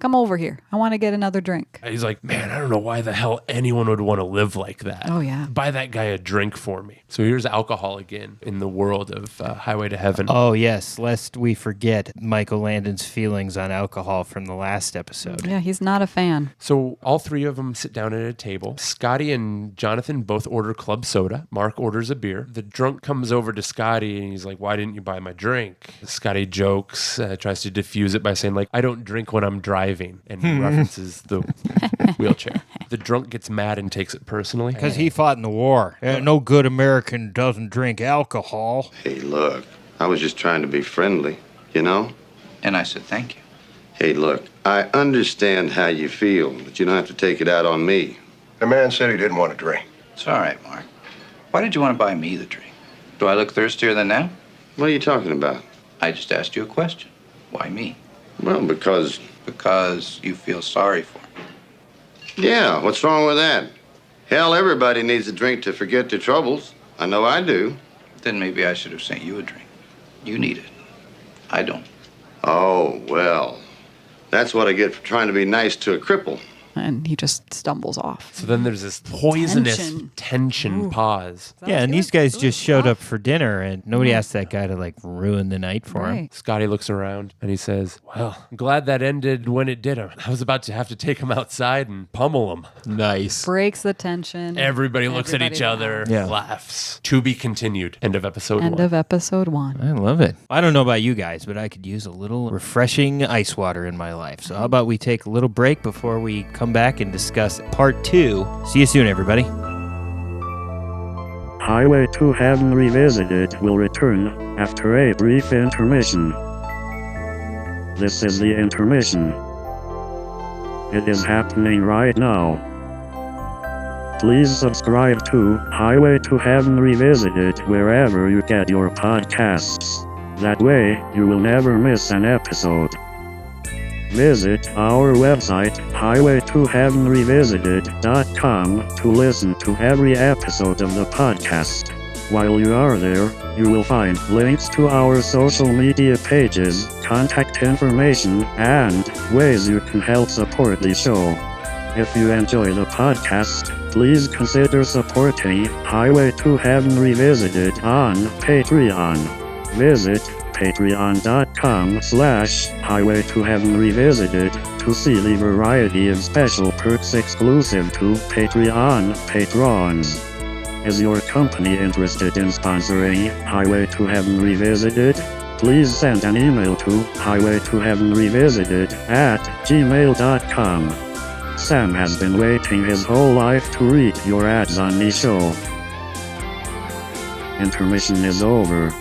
Speaker 5: come over here. I want to get another drink.
Speaker 6: He's like, man, I don't know why the hell anyone would want to live like that.
Speaker 5: Oh, yeah.
Speaker 6: Buy that guy a drink for me. So here's alcohol again in the world of Highway to Heaven.
Speaker 4: Oh, yes. Lest we forget Michael Landon's feelings on alcohol from the last episode.
Speaker 5: Yeah, he's not a fan.
Speaker 6: So all three of them sit down at a table. Scotty and Jonathan both order club soda. Mark orders a beer. The drunk comes over to Scotty and he's like, why didn't you buy my drink? Scotty jokes, tries to diffuse it by saying, like, I don't drink when I'm driving, and references the wheelchair. The drunk gets mad and takes it personally.
Speaker 4: Because he fought in the war. No good American doesn't drink alcohol.
Speaker 1: Hey, look, I was just trying to be friendly, you know?
Speaker 12: And I said, thank you.
Speaker 1: Hey, look, I understand how you feel, but you don't have to take it out on me.
Speaker 13: The man said he didn't want to drink.
Speaker 12: It's all right, Mark. Why did you want to buy me the drink? Do I look thirstier than now?
Speaker 1: What are you talking about?
Speaker 12: I just asked you a question. Why me?
Speaker 1: Well, because...
Speaker 12: Because you feel sorry for me.
Speaker 1: Yeah, what's wrong with that? Hell, everybody needs a drink to forget their troubles. I know I do.
Speaker 12: Then maybe I should have sent you a drink. You need it. I don't.
Speaker 1: Oh, well. That's what I get for trying to be nice to a cripple.
Speaker 5: And he just stumbles off.
Speaker 6: So then there's this poisonous tension pause.
Speaker 4: Yeah, and these guys just showed up for dinner, and nobody asked that guy to, like, ruin the night for him.
Speaker 6: Scotty looks around, and he says, well, I'm glad that ended when it did. I was about to have to take him outside and pummel him.
Speaker 4: Nice.
Speaker 5: Breaks the tension.
Speaker 6: Everybody looks at each other, laughs. To be continued. End of episode 1.
Speaker 5: End of episode 1.
Speaker 4: I love it. I don't know about you guys, but I could use a little refreshing ice water in my life. So how about we take a little break before we come back and discuss part 2. See you soon, everybody.
Speaker 3: Highway to Heaven Revisited will return after a brief intermission. This is the intermission. It is happening right now. Please subscribe to Highway to Heaven Revisited wherever you get your podcasts. That way, you will never miss an episode. Visit our website, highwaytoheavenrevisited.com, to listen to every episode of the podcast. While you are there, you will find links to our social media pages, contact information, and ways you can help support the show. If you enjoy the podcast, please consider supporting Highway to Heaven Revisited on Patreon. Visit patreon.com/Highway to Heaven Revisited to see the variety of special perks exclusive to Patreon patrons. Is your company interested in sponsoring Highway to Heaven Revisited? Please send an email to highwaytoheavenrevisited@gmail.com. Sam has been waiting his whole life to read your ads on the show. Intermission is over.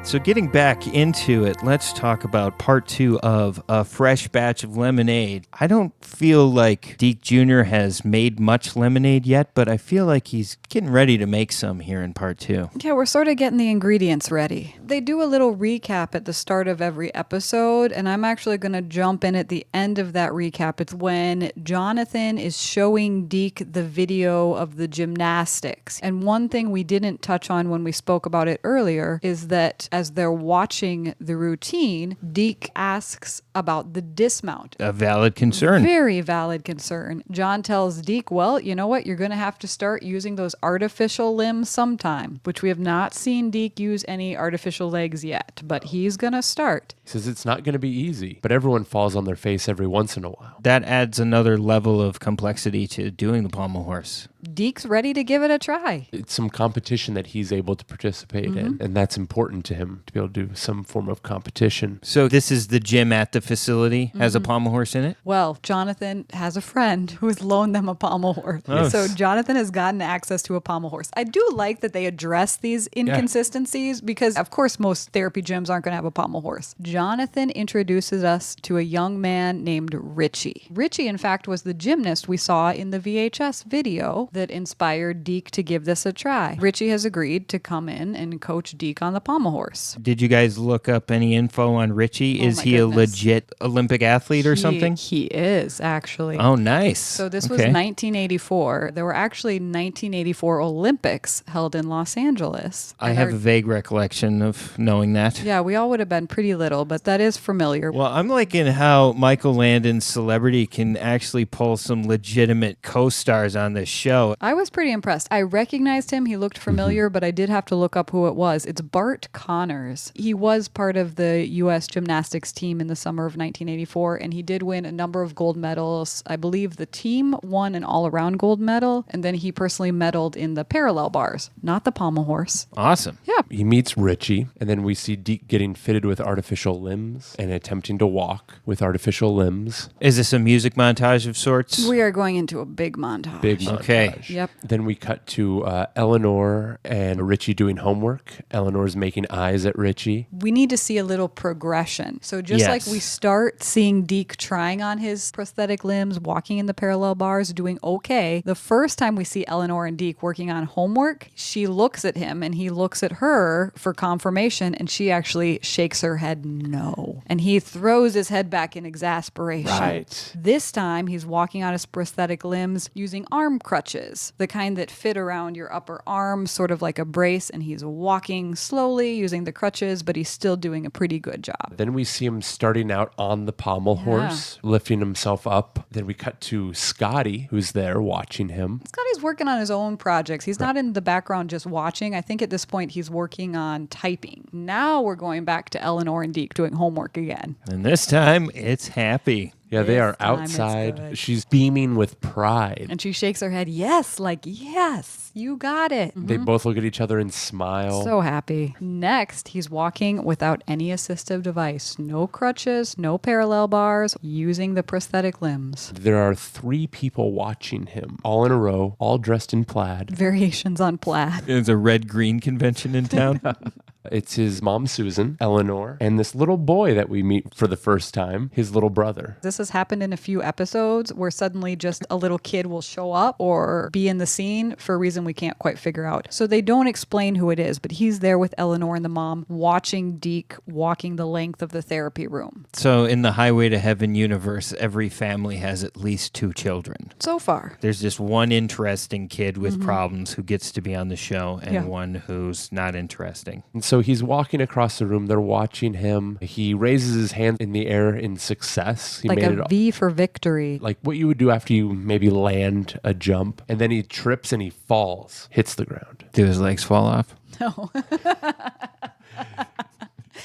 Speaker 4: So getting back into it, let's talk about part 2 of A Fresh Batch of Lemonade. I don't feel like Deke Jr. has made much lemonade yet, but I feel like he's getting ready to make some here in part 2.
Speaker 5: Yeah, we're sort of getting the ingredients ready. They do a little recap at the start of every episode, and I'm actually going to jump in at the end of that recap. It's when Jonathan is showing Deke the video of the gymnastics. And one thing we didn't touch on when we spoke about it earlier is that as they're watching the routine, Deke asks about the dismount.
Speaker 4: A valid concern.
Speaker 5: Very valid concern. John tells Deke, well, you know what? You're going to have to start using those artificial limbs sometime, which we have not seen Deke use any artificial legs yet, but he's going to start.
Speaker 6: He says it's not going to be easy, but everyone falls on their face every once in a while.
Speaker 4: That adds another level of complexity to doing the pommel horse.
Speaker 5: Deke's ready to give it a try.
Speaker 6: It's some competition that he's able to participate in, and that's important to him to be able to do some form of competition.
Speaker 4: So this is the gym at the facility, has a pommel horse in it?
Speaker 5: Well, Jonathan has a friend who has loaned them a pommel horse.
Speaker 4: Oh.
Speaker 5: So Jonathan has gotten access to a pommel horse. I do like that they address these inconsistencies because, of course, most therapy gyms aren't going to have a pommel horse. Jonathan introduces us to a young man named Richie. Richie, in fact, was the gymnast we saw in the VHS video that inspired Deke to give this a try. Richie has agreed to come in and coach Deke on the pommel horse.
Speaker 4: Did you guys look up any info on Richie? Is
Speaker 5: my
Speaker 4: he
Speaker 5: goodness.
Speaker 4: a legit Olympic athlete or something?
Speaker 5: He is, actually.
Speaker 4: Oh, nice.
Speaker 5: So this was 1984. There were actually 1984 Olympics held in Los Angeles.
Speaker 4: I have a vague recollection of knowing that.
Speaker 5: Yeah, we all would have been pretty little, but that is familiar.
Speaker 4: Well, I'm liking how Michael Landon's celebrity can actually pull some legitimate co-stars on this show.
Speaker 5: I was pretty impressed. I recognized him. He looked familiar, but I did have to look up who it was. It's Bart Connors. He was part of the U.S. gymnastics team in the summer of 1984, and he did win a number of gold medals. I believe the team won an all-around gold medal, and then he personally medaled in the parallel bars, not the pommel horse.
Speaker 4: Awesome.
Speaker 5: Yeah.
Speaker 6: He meets Richie, and then we see Deke getting fitted with artificial limbs and attempting to walk with artificial limbs.
Speaker 4: Is this a music montage of sorts?
Speaker 5: We are going into a big montage.
Speaker 6: Big montage.
Speaker 4: Okay.
Speaker 5: Yep.
Speaker 6: Then we cut to Eleanor and Richie doing homework. Eleanor's making eyes at Richie.
Speaker 5: We need to see a little progression. So just like we start seeing Deke trying on his prosthetic limbs, walking in the parallel bars, doing okay, the first time we see Eleanor and Deke working on homework, she looks at him and he looks at her for confirmation, and she actually shakes her head no. And he throws his head back in exasperation.
Speaker 6: Right.
Speaker 5: This time he's walking on his prosthetic limbs using arm crutches, the kind that fit around your upper arm, sort of like a brace, and he's walking slowly using the crutches, but he's still doing a pretty good job.
Speaker 6: Then we see him starting out on the pommel horse, lifting himself up. Then we cut to Scotty, who's there watching him.
Speaker 5: Scotty's working on his own projects. He's not in the background just watching. I think at this point he's working on typing. Now we're going back to Eleanor and Deke doing homework again.
Speaker 4: And this time, it's happy.
Speaker 6: Yeah, they are
Speaker 5: time it's
Speaker 6: outside.
Speaker 5: good.
Speaker 6: She's beaming with pride.
Speaker 5: And she shakes her head, yes, like, yes, you got it.
Speaker 6: They both look at each other and smile.
Speaker 5: So happy. Next, he's walking without any assistive device. No crutches, no parallel bars, using the prosthetic limbs.
Speaker 6: There are 3 people watching him, all in a row, all dressed in plaid.
Speaker 5: Variations on plaid.
Speaker 4: There's a red-green convention in town.
Speaker 6: It's his mom, Susan, Eleanor, and this little boy that we meet for the first time, his little brother.
Speaker 5: This has happened in a few episodes where suddenly just a little kid will show up or be in the scene for a reason we can't quite figure out. So they don't explain who it is, but he's there with Eleanor and the mom watching Deke walking the length of the therapy room.
Speaker 4: So in the Highway to Heaven universe, every family has at least 2 children.
Speaker 5: So far.
Speaker 4: There's just one interesting kid with problems who gets to be on the show and one who's not interesting.
Speaker 6: And so he's walking across the room. They're watching him. He raises his hand in the air in success. He
Speaker 5: Like
Speaker 6: made
Speaker 5: a
Speaker 6: it
Speaker 5: V for victory.
Speaker 6: like what you would do after you maybe land a jump. And then he trips and he falls, hits the ground.
Speaker 4: Do his legs fall off?
Speaker 5: No.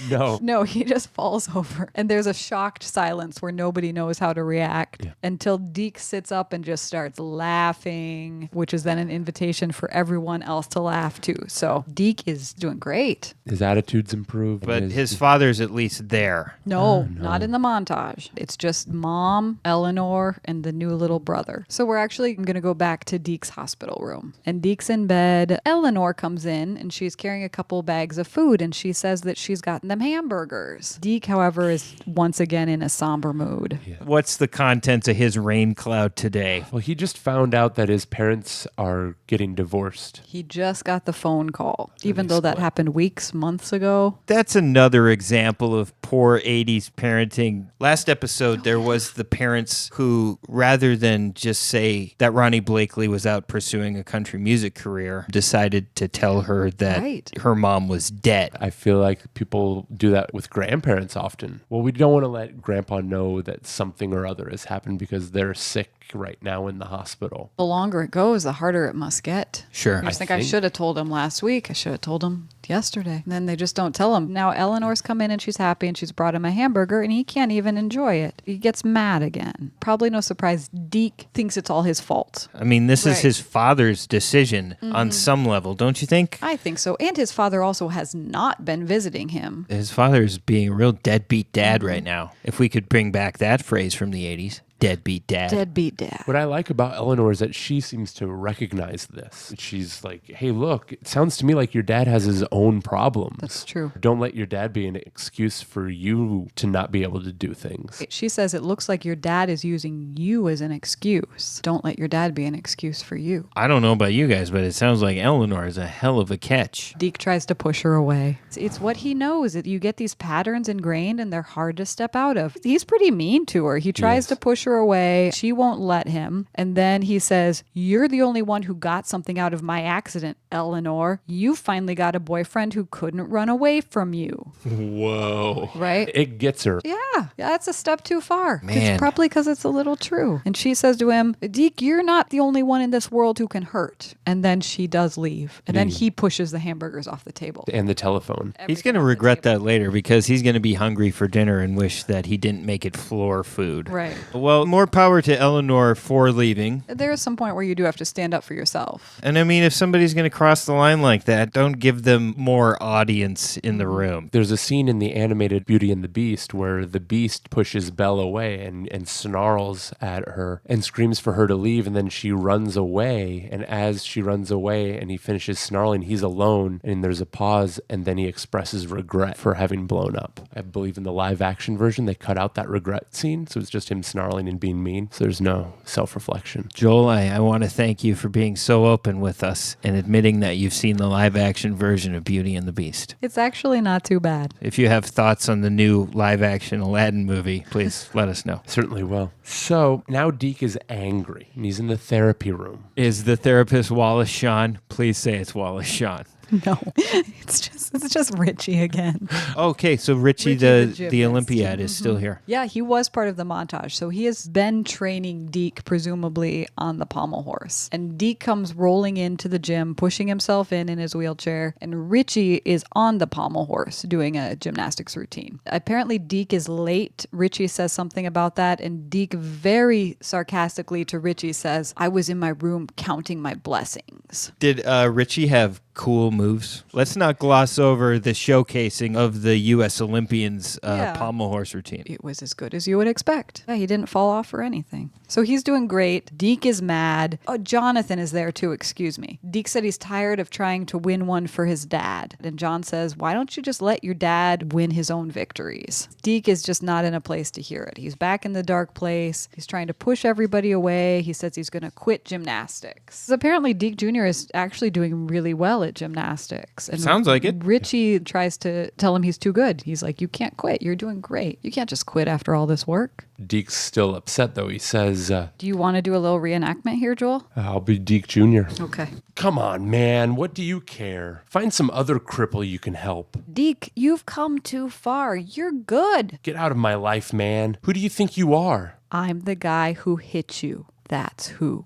Speaker 6: No.
Speaker 5: No, he just falls over. And there's a shocked silence where nobody knows how to react until Deke sits up and just starts laughing, which is then an invitation for everyone else to laugh too. So Deke is doing great.
Speaker 6: His attitude's improved.
Speaker 4: But his father's at least there.
Speaker 5: No, not in the montage. It's just mom, Eleanor, and the new little brother. So we're actually going to go back to Deke's hospital room. And Deke's in bed. Eleanor comes in and she's carrying a couple bags of food, and she says that she's got them hamburgers. Deke, however, is once again in a somber mood.
Speaker 4: What's the contents of his rain cloud today?
Speaker 6: Well, he just found out that his parents are getting divorced.
Speaker 5: He just got the phone call, even though that happened weeks, months ago.
Speaker 4: That's another example of poor 80s parenting. Last episode, there was the parents who, rather than just say that Ronnie Blakely was out pursuing a country music career, decided to tell her that her mom was dead.
Speaker 6: I feel like people do that with grandparents often. Well, we don't want to let grandpa know that something or other has happened because they're sick right now in the hospital.
Speaker 5: The longer it goes, the harder it must get.
Speaker 4: Sure.
Speaker 5: You just think I should have told him last week. I should have told him yesterday. And then they just don't tell him. Now Eleanor's come in and she's happy and she's brought him a hamburger and he can't even enjoy it. He gets mad again. Probably no surprise. Deke thinks it's all his fault.
Speaker 4: I mean, this is his father's decision on some level, don't you think?
Speaker 5: I think so. And his father also has not been visiting him.
Speaker 4: His father's being a real deadbeat dad right now. If we could bring back that phrase from the 80s. Deadbeat dad.
Speaker 5: Deadbeat dad.
Speaker 6: What I like about Eleanor is that she seems to recognize this. She's like, hey, look, it sounds to me like your dad has his own problems.
Speaker 5: That's true.
Speaker 6: Don't let your dad be an excuse for you to not be able to do things.
Speaker 5: She says it looks like your dad is using you as an excuse. Don't let your dad be an excuse for you.
Speaker 4: I don't know about you guys, but it sounds like Eleanor is a hell of a catch.
Speaker 5: Deke tries to push her away. It's what he knows. That you get these patterns ingrained and they're hard to step out of. He's pretty mean to her. He tries to push her away. She won't let him. And then he says, you're the only one who got something out of my accident, Eleanor. You finally got a boyfriend who couldn't run away from you.
Speaker 6: Whoa.
Speaker 5: Right?
Speaker 6: It gets her.
Speaker 5: Yeah, that's a step too far.
Speaker 4: Man.
Speaker 5: It's probably because it's a little true. And she says to him, Deke, you're not the only one in this world who can hurt. And then she does leave. And then he pushes the hamburgers off the table.
Speaker 6: And the telephone.
Speaker 4: He's going to regret that later because he's going to be hungry for dinner and wish that he didn't make it floor food.
Speaker 5: Right.
Speaker 4: Well, more power to Eleanor for leaving.
Speaker 5: There is some point where you do have to stand up for yourself.
Speaker 4: And I mean, if somebody's going to cross the line like that, don't give them more audience in the room.
Speaker 6: There's a scene in the animated Beauty and the Beast where the Beast pushes Belle away and snarls at her and screams for her to leave. And then she runs away. And as she runs away and he finishes snarling, he's alone. And there's a pause. And then he expresses regret for having blown up. I believe in the live action version, they cut out that regret scene. So it's just him snarling and being mean. So there's no self-reflection.
Speaker 4: Joel, I want to thank you for being so open with us and admitting that you've seen the live action version of Beauty and the Beast.
Speaker 5: It's actually not too bad.
Speaker 4: If you have thoughts on the new live action Aladdin movie, please let us know.
Speaker 6: Certainly will. So now Deke is angry and he's in the therapy room.
Speaker 4: Is the therapist Wallace Shawn? Please say it's Wallace Shawn.
Speaker 5: No, it's just Richie again.
Speaker 4: Okay, so Richie the
Speaker 5: gymnast.
Speaker 4: Olympiad is still here.
Speaker 5: Yeah, he was part of the montage. So he has been training Deke, presumably on the pommel horse. And Deke comes rolling into the gym, pushing himself in his wheelchair. And Richie is on the pommel horse doing a gymnastics routine. Apparently, Deke is late. Richie says something about that. And Deke very sarcastically to Richie says, I was in my room counting my blessings.
Speaker 4: Did Richie have cool moves? Let's not gloss over the showcasing of the U.S. Olympians' pommel horse routine.
Speaker 5: It was as good as you would expect. Yeah, he didn't fall off or anything. So he's doing great. Deke is mad. Oh, Jonathan is there too, excuse me. Deke said he's tired of trying to win one for his dad. And John says, why don't you just let your dad win his own victories? Deke is just not in a place to hear it. He's back in the dark place. He's trying to push everybody away. He says he's going to quit gymnastics. Apparently, Deke Jr. is actually doing really well at gymnastics. And
Speaker 4: sounds like it.
Speaker 5: Richie tries to tell him he's too good. He's like, you can't quit. You're doing great. You can't just quit after all this work.
Speaker 6: Deke's still upset, though. He says,
Speaker 5: do you want to do a little reenactment here, Joel?
Speaker 6: I'll be Deke Jr.
Speaker 5: Okay.
Speaker 6: Come on, man. What do you care? Find some other cripple you can help.
Speaker 5: Deke, you've come too far. You're good.
Speaker 6: Get out of my life, man. Who do you think you are?
Speaker 5: I'm the guy who hit you. That's who.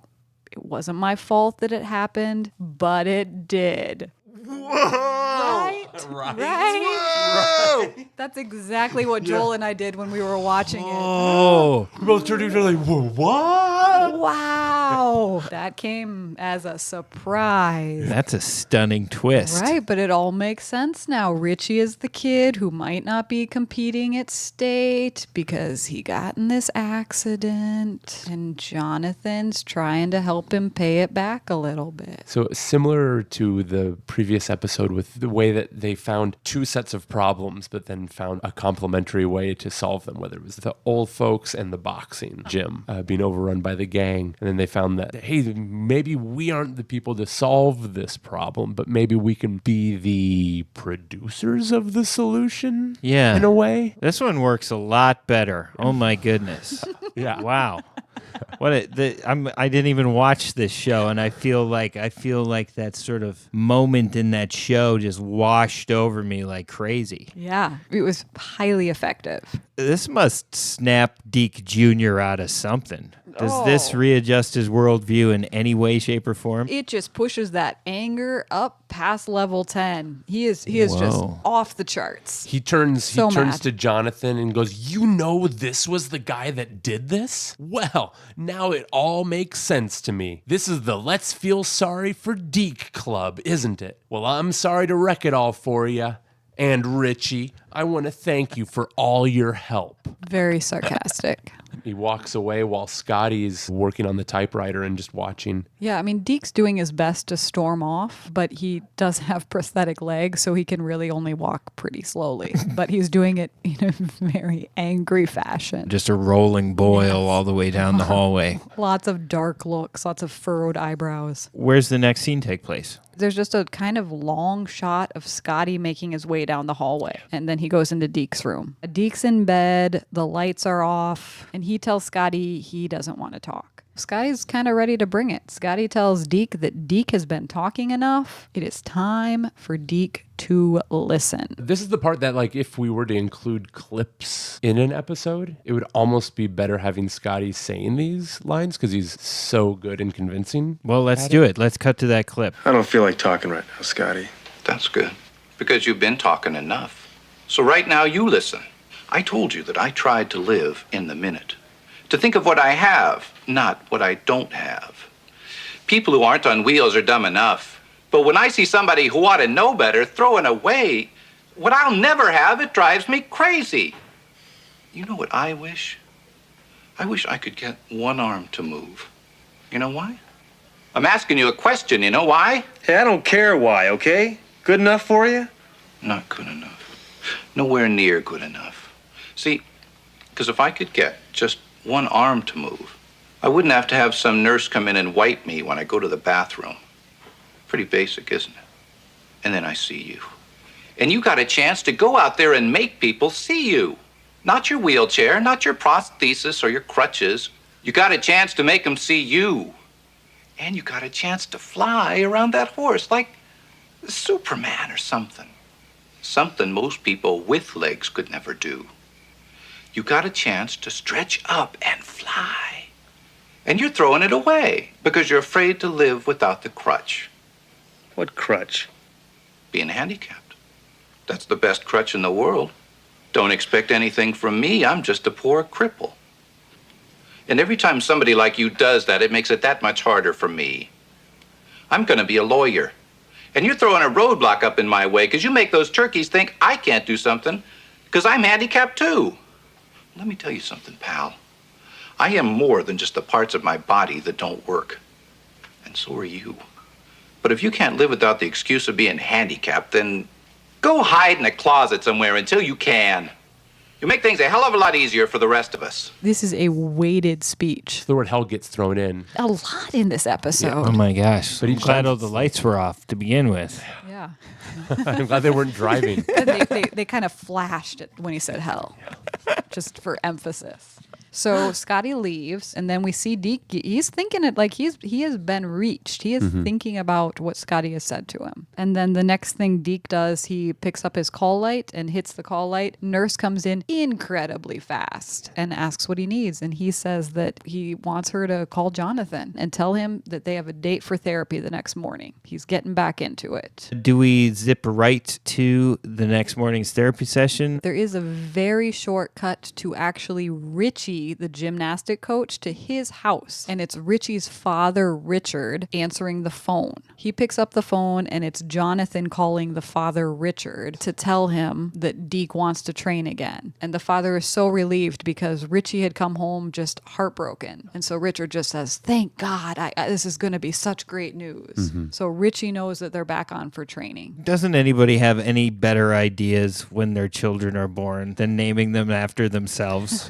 Speaker 5: It wasn't my fault that it happened, but it did.
Speaker 6: Whoa!
Speaker 5: Right. That's exactly what Joel and I did when we were watching it.
Speaker 4: Oh.
Speaker 6: We both turned to each other like, whoa, what?
Speaker 5: Wow. Wow. That came as a surprise.
Speaker 4: That's a stunning twist.
Speaker 5: Right, but it all makes sense now. Richie is the kid who might not be competing at state because he got in this accident, and Jonathan's trying to help him pay it back a little bit.
Speaker 6: So similar to the previous episode with the way that they found two sets of problems, but then found a complementary way to solve them, whether it was the old folks and the boxing gym being overrun by the gang. And then they found that, hey, maybe we aren't the people to solve this problem, but maybe we can be the producers of the solution.
Speaker 4: Yeah.
Speaker 6: In a way.
Speaker 4: This one works a lot better. Oh my goodness.
Speaker 6: Yeah.
Speaker 4: Wow. I didn't even watch this show, and I feel like that sort of moment in that show just washed over me like crazy.
Speaker 5: Yeah, it was highly effective.
Speaker 4: This must snap Deke Jr. out of something. Does this readjust his worldview in any way, shape, or form?
Speaker 5: It just pushes that anger up past level 10. He is just off the charts.
Speaker 6: He turns
Speaker 5: mad.
Speaker 6: to Jonathan and goes, "You know this was the guy that did this? Well, now it all makes sense to me. This is the Let's Feel Sorry for Deke Club, isn't it? Well, I'm sorry to wreck it all for you. And Richie, I want to thank you for all your help."
Speaker 5: Very sarcastic.
Speaker 6: He walks away while Scotty's working on the typewriter and just watching.
Speaker 5: Yeah, I mean, Deke's doing his best to storm off, but he does have prosthetic legs, so he can really only walk pretty slowly. But he's doing it in a very angry fashion.
Speaker 4: Just a rolling boil all the way down the hallway.
Speaker 5: Lots of dark looks, lots of furrowed eyebrows.
Speaker 4: Where's the next scene take place?
Speaker 5: There's just a kind of long shot of Scotty making his way down the hallway. And then he goes into Deke's room. Deke's in bed, the lights are off, and he tells Scotty he doesn't want to talk. Scotty's kind of ready to bring it. Scotty tells Deke that Deke has been talking enough. It is time for Deke to listen.
Speaker 6: This is the part that, like, if we were to include clips in an episode, it would almost be better having Scotty saying these lines because he's so good and convincing.
Speaker 4: Well, let's do it. Let's cut to that clip.
Speaker 13: I don't feel like talking right now, Scotty.
Speaker 12: That's good, because you've been talking enough. So right now, you listen. I told you that I tried to live in the minute, to think of what I have, not what I don't have. People who aren't on wheels are dumb enough. But when I see somebody who ought to know better throwing away what I'll never have, it drives me crazy. You know what I wish? I wish I could get one arm to move. You know why? I'm asking you a question. You know why?
Speaker 9: Hey, I don't care why, okay? Good enough for you?
Speaker 12: Not good enough. Nowhere near good enough. See, because if I could get just one arm to move, I wouldn't have to have some nurse come in and wipe me when I go to the bathroom. Pretty basic, isn't it? And then I see you. And you got a chance to go out there and make people see you. Not your wheelchair, not your prosthesis or your crutches. You got a chance to make them see you. And you got a chance to fly around that horse like Superman or something. Something most people with legs could never do. You got a chance to stretch up and fly. And you're throwing it away because you're afraid to live without the crutch.
Speaker 9: What crutch?
Speaker 12: Being handicapped. That's the best crutch in the world. Don't expect anything from me. I'm just a poor cripple. And every time somebody like you does that, it makes it that much harder for me. I'm going to be a lawyer. And you're throwing a roadblock up in my way because you make those turkeys think I can't do something because I'm handicapped too. Let me tell you something, pal. I am more than just the parts of my body that don't work. And so are you. But if you can't live without the excuse of being handicapped, then go hide in a closet somewhere until you can. You make things a hell of a lot easier for the rest of us.
Speaker 5: This is a weighted speech.
Speaker 6: The word hell gets thrown in.
Speaker 5: A lot in this episode.
Speaker 4: Oh my gosh.
Speaker 6: But
Speaker 4: I'm
Speaker 6: each
Speaker 4: glad
Speaker 6: time-
Speaker 4: all the lights were off to begin with.
Speaker 5: Yeah.
Speaker 6: I'm glad they weren't driving.
Speaker 5: they kind of flashed it when he said hell, just for emphasis. So Scotty leaves, and then we see Deke. He's thinking it like he has been reached. He is thinking about what Scotty has said to him. And then the next thing Deke does, he picks up his call light and hits the call light. Nurse comes in incredibly fast and asks what he needs. And he says that he wants her to call Jonathan and tell him that they have a date for therapy the next morning. He's getting back into it.
Speaker 4: Do we zip right to the next morning's therapy session?
Speaker 5: There is a very short cut to actually Richie Richie, the gymnastic coach, to his house. And it's Richie's father, Richard, answering the phone. He picks up the phone and it's Jonathan calling the father, Richard, to tell him that Deke wants to train again. And the father is so relieved because Richie had come home just heartbroken. And so Richard just says, thank God, this is going to be such great news. So Richie knows that they're back on for training.
Speaker 4: Doesn't anybody have any better ideas when their children are born than naming them after themselves?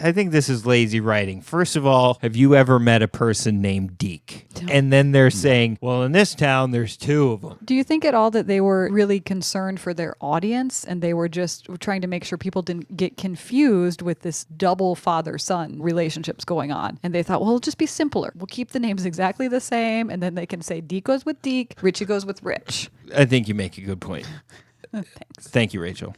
Speaker 4: I think this is lazy writing. First of all, have you ever met a person named Deke? And then they're saying, well, in this town, there's two of them.
Speaker 5: Do you think at all that they were really concerned for their audience and they were just trying to make sure people didn't get confused with this double father-son relationships going on? And they thought, well, it'll just be simpler. We'll keep the names exactly the same, and then they can say Deke goes with Deke, Richie goes with Rich.
Speaker 4: I think you make a good point.
Speaker 5: Thanks.
Speaker 4: Thank you, Rachel.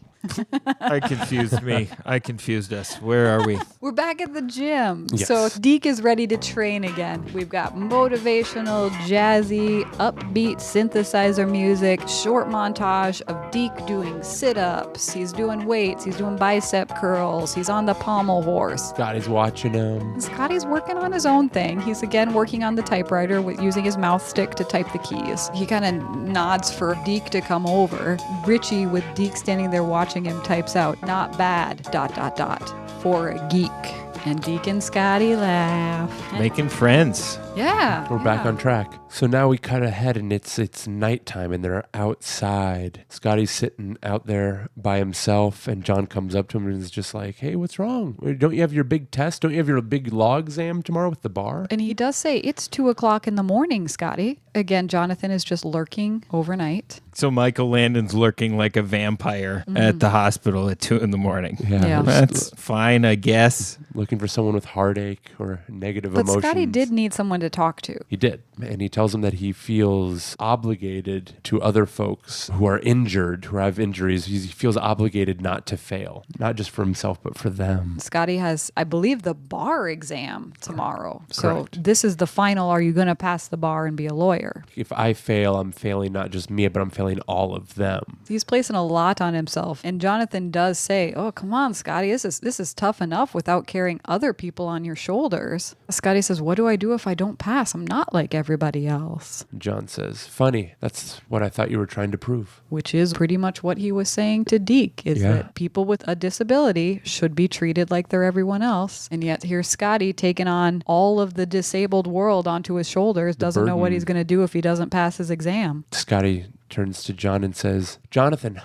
Speaker 4: I confused me. I confused us. Where are we?
Speaker 5: We're back at the gym.
Speaker 6: Yes.
Speaker 5: So Deke is ready to train again. We've got motivational, jazzy, upbeat synthesizer music, short montage of Deke doing sit-ups. He's doing weights. He's doing bicep curls. He's on the pommel horse.
Speaker 6: Scotty's watching him.
Speaker 5: Scotty's working on his own thing. He's again working on the typewriter with using his mouth stick to type the keys. He kind of nods for Deke to come over. Richie, with Deke standing there watching him, types out, not bad, ... for a geek. And Deke and Scotty laugh.
Speaker 4: Making friends.
Speaker 5: Yeah.
Speaker 6: We're back on track. So now we cut ahead and it's nighttime and they're outside. Scotty's sitting out there by himself and John comes up to him and is just like, hey, what's wrong? Don't you have your big test? Don't you have your big law exam tomorrow with the bar?
Speaker 5: And he does say, it's 2:00 in the morning, Scotty. Again, Jonathan is just lurking overnight.
Speaker 4: So Michael Landon's lurking like a vampire at the hospital at 2 a.m.
Speaker 5: Yeah.
Speaker 4: That's fine, I guess.
Speaker 6: Looking for someone with heartache or negative
Speaker 5: But
Speaker 6: emotions.
Speaker 5: Scotty did need someone to talk to.
Speaker 6: He did. And he tells him that he feels obligated to other folks who are injured, who have injuries. He feels obligated not to fail, not just for himself, but for them.
Speaker 5: Scotty has, I believe, the bar exam tomorrow. So
Speaker 6: Correct.
Speaker 5: this is the final, are you going to pass the bar and be a lawyer?
Speaker 6: If I fail, I'm failing not just me, but I'm failing all of them.
Speaker 5: He's placing a lot on himself. And Jonathan does say, oh, come on, Scotty, this is tough enough without carrying other people on your shoulders. Scotty says, what do I do if I don't pass? I'm not like everybody else.
Speaker 6: John says, funny, that's what I thought you were trying to prove.
Speaker 5: Which is pretty much what he was saying to Deke, is that people with a disability should be treated like they're everyone else. And yet here's Scotty taking on all of the disabled world onto his shoulders, doesn't know what he's going to do if he doesn't pass his exam.
Speaker 6: Scotty turns to John and says, Jonathan,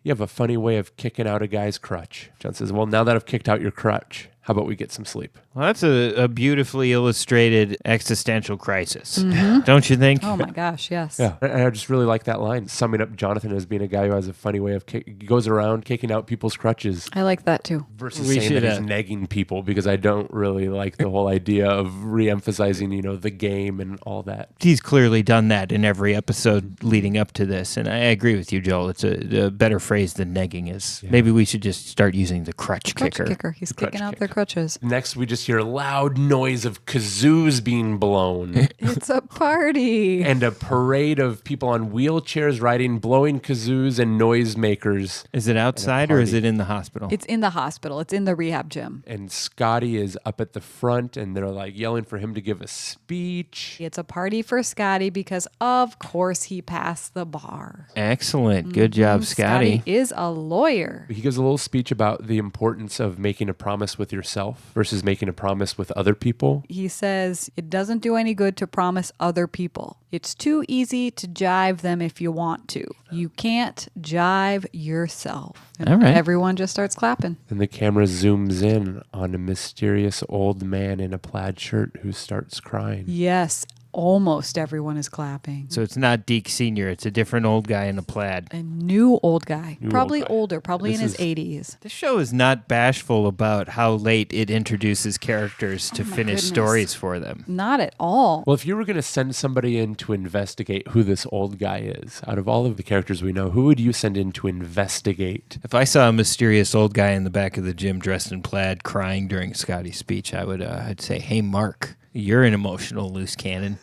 Speaker 6: you have a funny way of kicking out a guy's crutch. John says, well, now that I've kicked out your crutch, how about we get some sleep?
Speaker 4: Well, that's a beautifully illustrated existential crisis, don't you think?
Speaker 5: Oh my gosh, yes.
Speaker 6: Yeah, and I just really like that line, summing up Jonathan as being a guy who has a funny way of goes around kicking out people's crutches.
Speaker 5: I like that too.
Speaker 6: Versus saying that he's negging people, because I don't really like the whole idea of re-emphasizing, the game and all that.
Speaker 4: He's clearly done that in every episode leading up to this, and I agree with you, Joel. It's a better phrase than negging is. Yeah. Maybe we should just start using the crutch kicker.
Speaker 5: He's kicking out their crutches.
Speaker 6: Next, we just hear a loud noise of kazoos being blown.
Speaker 5: It's a party.
Speaker 6: And a parade of people on wheelchairs riding, blowing kazoos and noisemakers.
Speaker 4: Is it outside or is it in the hospital?
Speaker 5: It's in the hospital. It's in the rehab gym.
Speaker 6: And Scotty is up at the front and they're like yelling for him to give a speech.
Speaker 5: It's a party for Scotty because of course he passed the bar.
Speaker 4: Excellent. Good job, Scotty.
Speaker 5: Scotty is a lawyer.
Speaker 6: He gives a little speech about the importance of making a promise with yourself versus making a promise with other people.
Speaker 5: He says it doesn't do any good to promise other people. It's too easy to jive them if you want to. You can't jive yourself. And
Speaker 4: all right.
Speaker 5: Everyone just starts clapping.
Speaker 6: And the camera zooms in on a mysterious old man in a plaid shirt who starts crying.
Speaker 5: Yes. Almost everyone is clapping.
Speaker 4: So it's not Deke Sr., it's a different old guy in a plaid.
Speaker 5: A new old guy. Probably older, probably in his 80s.
Speaker 4: This show is not bashful about how late it introduces characters to finish stories for them.
Speaker 5: Not at all.
Speaker 6: Well, if you were going to send somebody in to investigate who this old guy is, out of all of the characters we know, who would you send in to investigate?
Speaker 4: If I saw a mysterious old guy in the back of the gym dressed in plaid crying during Scotty's speech, I'd say, hey, Mark, you're an emotional loose cannon.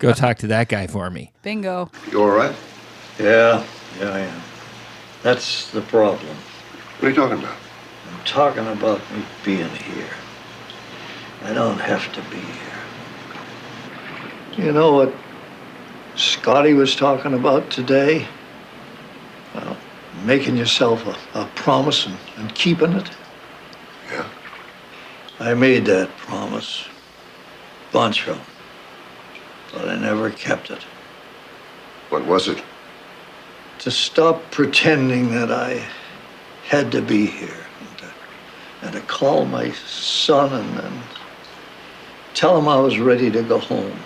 Speaker 4: Go talk to that guy for me.
Speaker 5: Bingo.
Speaker 1: You all right?
Speaker 14: Yeah, I am. That's the problem.
Speaker 1: What are you talking about?
Speaker 14: I'm talking about me being here. I don't have to be here. You know what Scotty was talking about today? Well, making yourself a promise and keeping it.
Speaker 12: Yeah?
Speaker 14: I made that promise. Bunch of them. But I never kept it.
Speaker 12: What was it?
Speaker 14: To stop pretending that I had to be here. And to call my son and tell him I was ready to go home.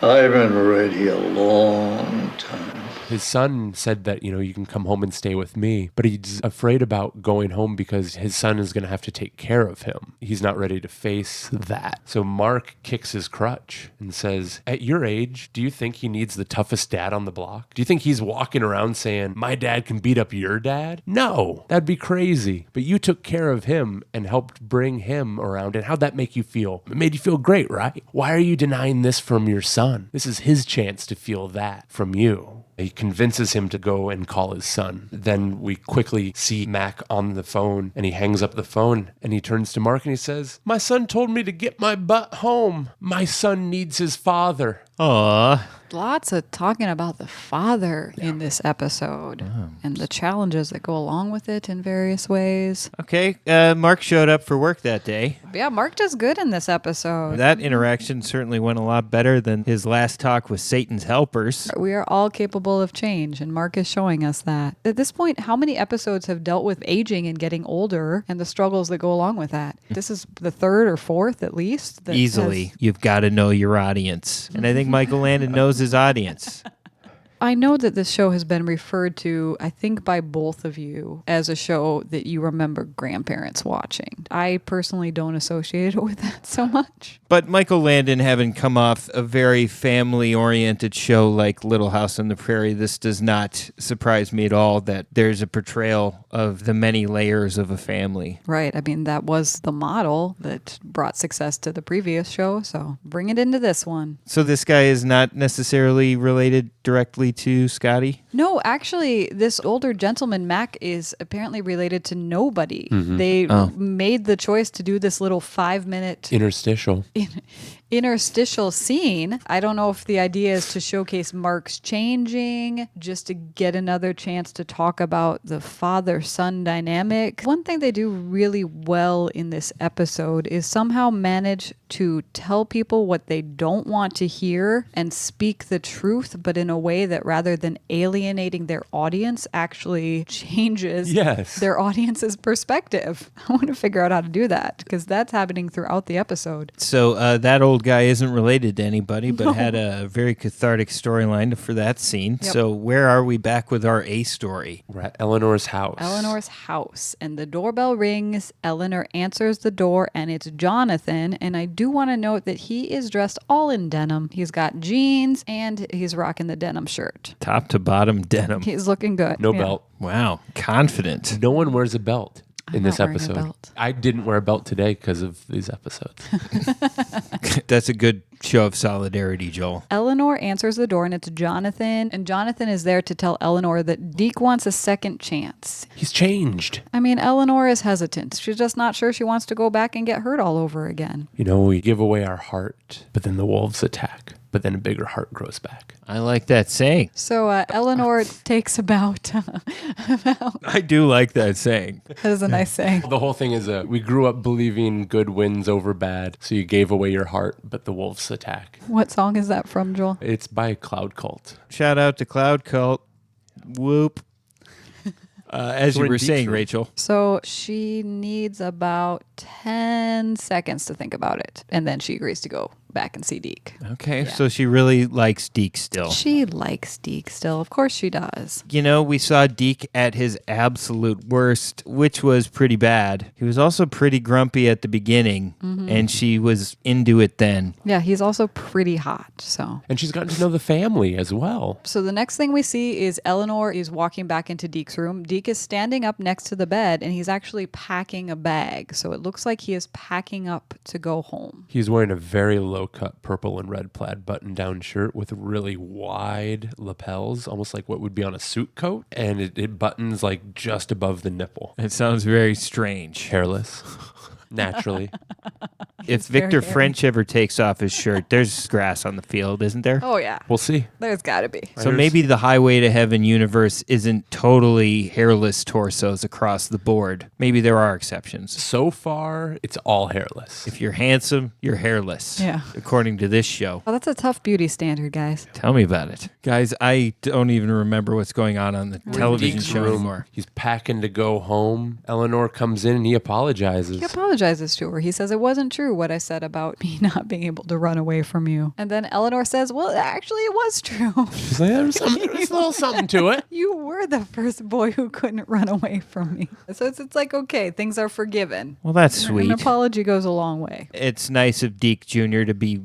Speaker 14: I've been ready a long time.
Speaker 6: His son said that, you can come home and stay with me, but he's afraid about going home because his son is going to have to take care of him. He's not ready to face that. So Mark kicks his crutch and says, at your age, do you think he needs the toughest dad on the block? Do you think he's walking around saying, my dad can beat up your dad? No, that'd be crazy. But you took care of him and helped bring him around. And how'd that make you feel? It made you feel great, right? Why are you denying this from your son? This is his chance to feel that from you. He convinces him to go and call his son. Then we quickly see Mac on the phone, and he hangs up the phone, and he turns to Mark and he says, my son told me to get my butt home. My son needs his father.
Speaker 4: Aw.
Speaker 5: Lots of talking about the father in this episode and the challenges that go along with it in various ways.
Speaker 4: Okay, Mark showed up for work that day.
Speaker 5: Yeah, Mark does good in this episode.
Speaker 4: That interaction certainly went a lot better than his last talk with Satan's helpers.
Speaker 5: We are all capable of change, and Mark is showing us that. At this point, how many episodes have dealt with aging and getting older and the struggles that go along with that? This is the third or fourth, at least. That
Speaker 4: Easily. You've got to know your audience. And I think Michael Landon knows his audience.
Speaker 5: I know that this show has been referred to, I think, by both of you as a show that you remember grandparents watching. I personally don't associate it with that so much.
Speaker 4: But Michael Landon having come off a very family-oriented show like Little House on the Prairie, this does not surprise me at all that there's a portrayal of the many layers of a family.
Speaker 5: Right. I mean, that was the model that brought success to the previous show, so bring it into this one.
Speaker 4: So this guy is not necessarily related directly to Scotty?
Speaker 5: No, actually, this older gentleman, Mac, is apparently related to nobody.
Speaker 6: Mm-hmm.
Speaker 5: They made the choice to do this little 5-minute interstitial scene. I don't know if the idea is to showcase Mark's changing, just to get another chance to talk about the father-son dynamic. One thing they do really well in this episode is somehow manage to tell people what they don't want to hear and speak the truth, but in a way that rather than alienating their audience, actually changes their audience's perspective. I want to figure out how to do that because that's happening throughout the episode.
Speaker 4: So that old guy isn't related to anybody, but had a very cathartic storyline for that scene.
Speaker 5: Yep.
Speaker 4: So where are we back with our A story?
Speaker 6: We're at Eleanor's house.
Speaker 5: Eleanor's house. And the doorbell rings. Eleanor answers the door, and it's Jonathan. And I do want to note that he is dressed all in denim. He's got jeans, and he's rocking the denim shirt.
Speaker 4: Top to bottom denim.
Speaker 5: He's looking good.
Speaker 6: No belt.
Speaker 4: Wow. Confident.
Speaker 6: No one wears a belt in this
Speaker 5: wearing a
Speaker 6: episode.
Speaker 5: belt.
Speaker 6: I didn't wear a belt today because of these episodes.
Speaker 4: That's a good show of solidarity, Joel.
Speaker 5: Eleanor answers the door, and it's Jonathan. And Jonathan is there to tell Eleanor that Deke wants a second chance.
Speaker 6: He's changed.
Speaker 5: I mean, Eleanor is hesitant. She's just not sure she wants to go back and get hurt all over again.
Speaker 6: We give away our heart, but then the wolves attack. But then a bigger heart grows back.
Speaker 4: I like that saying.
Speaker 5: So Eleanor takes about
Speaker 4: I do like that saying.
Speaker 5: That is a nice saying.
Speaker 6: The whole thing is we grew up believing good wins over bad, so you gave away your heart, but the wolves attack.
Speaker 5: What song is that from, Joel?
Speaker 6: It's by Cloud Cult.
Speaker 4: Shout out to Cloud Cult. Whoop. As you were saying, Rachel.
Speaker 5: So she needs about 10 seconds to think about it, and then she agrees to go back and see Deke.
Speaker 4: Okay, so she really likes Deke still.
Speaker 5: She likes Deke still. Of course she does.
Speaker 4: We saw Deke at his absolute worst, which was pretty bad. He was also pretty grumpy at the beginning, and she was into it then.
Speaker 5: Yeah, he's also pretty hot, so.
Speaker 6: And she's gotten to know the family as well.
Speaker 5: So the next thing we see is Eleanor is walking back into Deke's room. Deke is standing up next to the bed, and he's actually packing a bag. So it looks like he is packing up to go home.
Speaker 6: He's wearing a very low low-cut purple and red plaid button-down shirt with really wide lapels, almost like what would be on a suit coat, and it buttons like just above the nipple.
Speaker 4: It sounds very strange.
Speaker 6: Hairless. Naturally.
Speaker 4: If Victor French ever takes off his shirt, there's grass on the field, isn't there?
Speaker 5: Oh, yeah.
Speaker 6: We'll see.
Speaker 5: There's got to be.
Speaker 4: So maybe the Highway to Heaven universe isn't totally hairless torsos across the board. Maybe there are exceptions.
Speaker 6: So far, it's all hairless.
Speaker 4: If you're handsome, you're hairless.
Speaker 5: Yeah.
Speaker 4: According to this show.
Speaker 5: Well, that's a tough beauty standard, guys.
Speaker 4: Tell me about it. Guys, I don't even remember what's going on the television
Speaker 6: Deke's
Speaker 4: show
Speaker 6: room.
Speaker 4: anymore.
Speaker 6: He's packing to go home. Eleanor comes in and he apologizes.
Speaker 5: He apologizes to her. He says it wasn't true what I said about me not being able to run away from you. And then Eleanor says, well, actually, it was true.
Speaker 6: She's like, there's a little something to it.
Speaker 5: You were the first boy who couldn't run away from me. So it's like, okay, things are forgiven.
Speaker 4: Well, that's sweet.
Speaker 5: An apology goes a long way.
Speaker 4: It's nice of Deke Jr. to be,